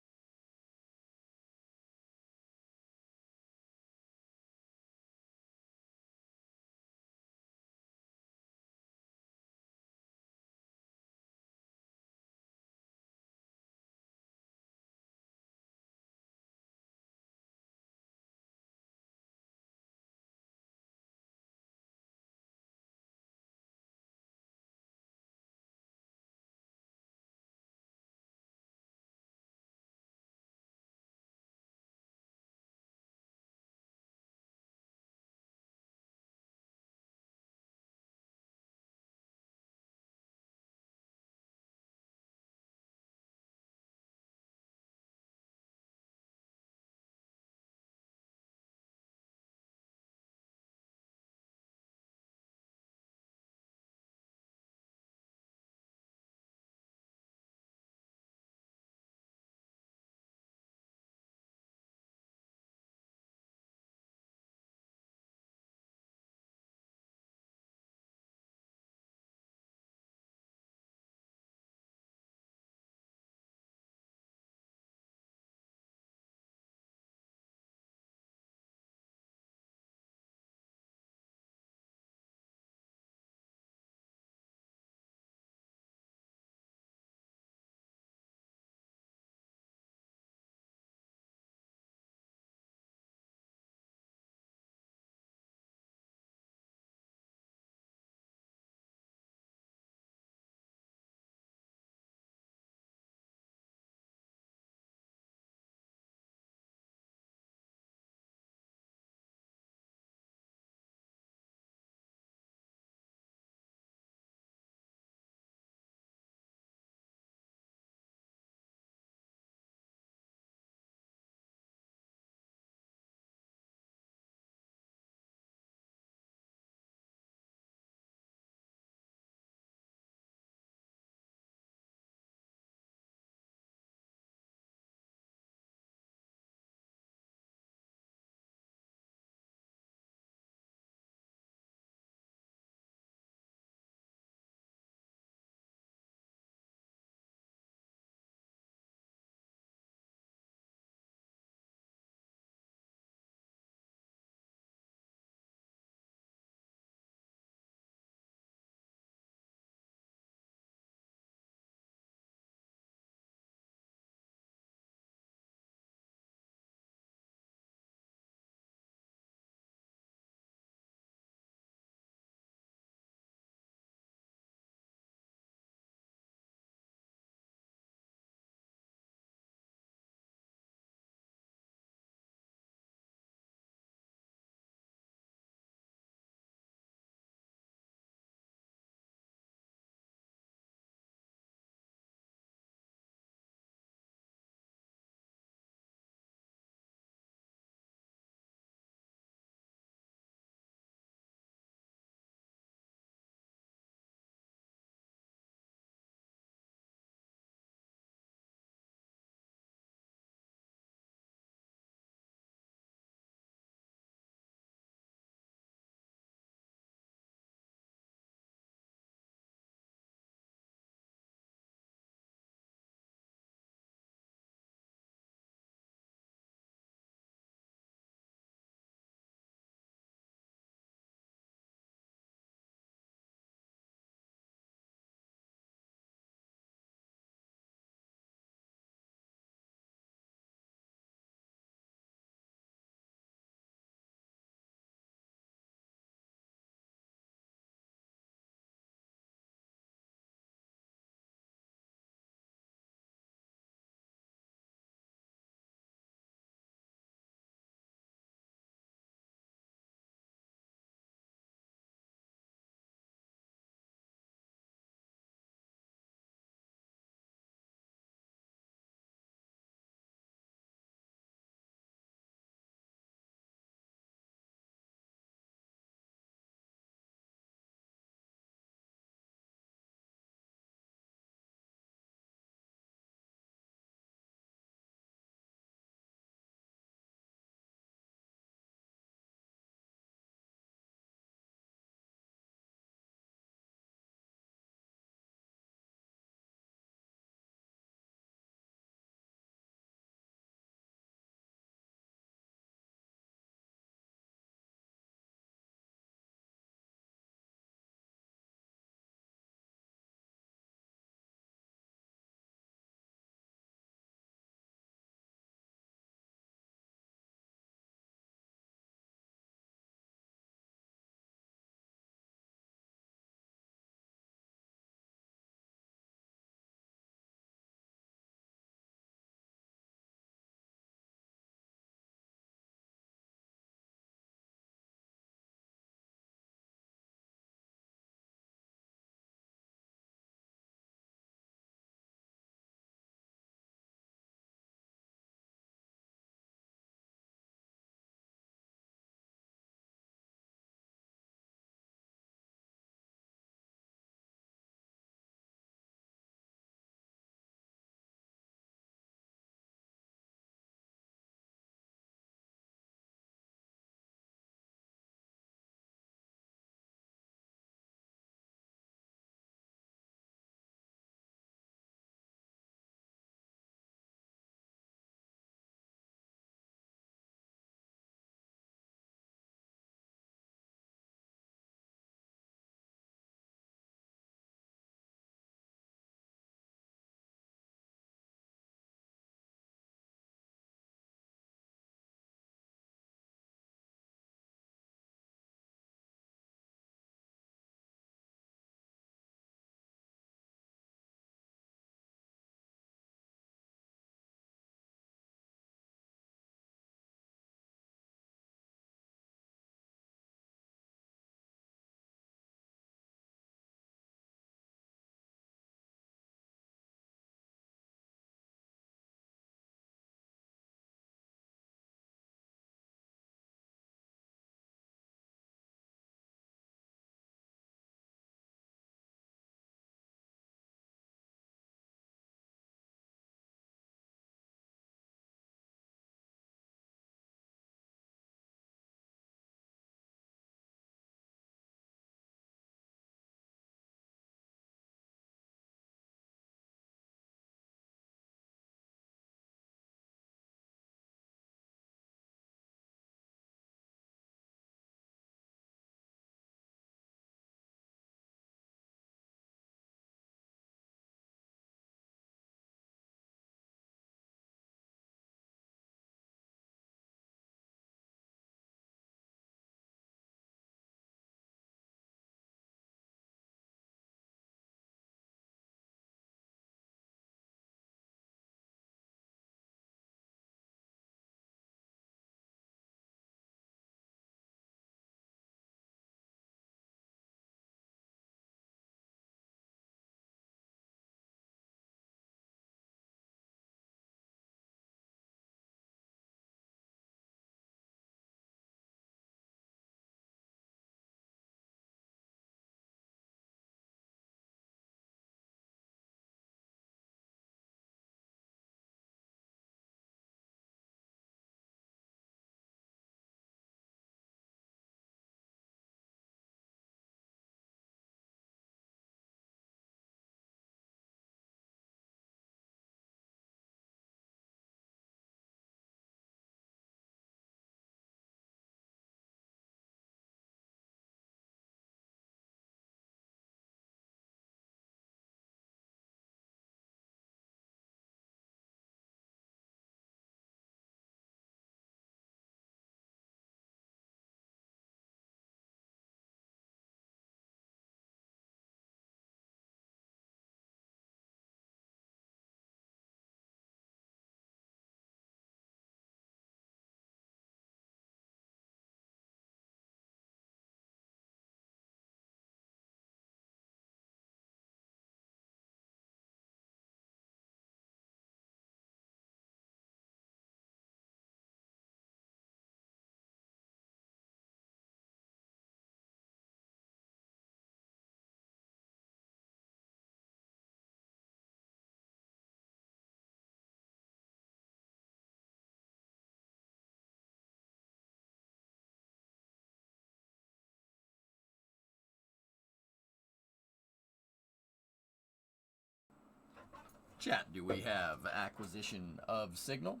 Chat, do we have acquisition of signal?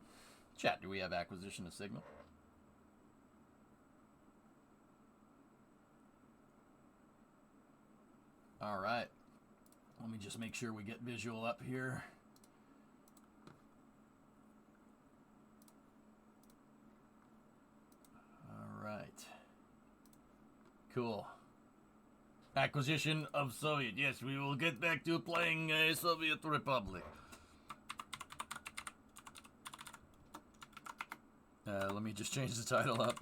Chat, do we have acquisition of signal? All right. Let me just make sure we get visual up here. All right. Cool. Acquisition of Soviet. Yes, we will get back to playing Soviet Republic. Let me just change the title up.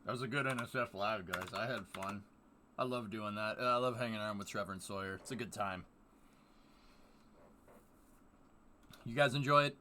That was a good NSF live, guys. I had fun. I love doing that. I love hanging around with Trevor and Sawyer. It's a good time. You guys enjoy it?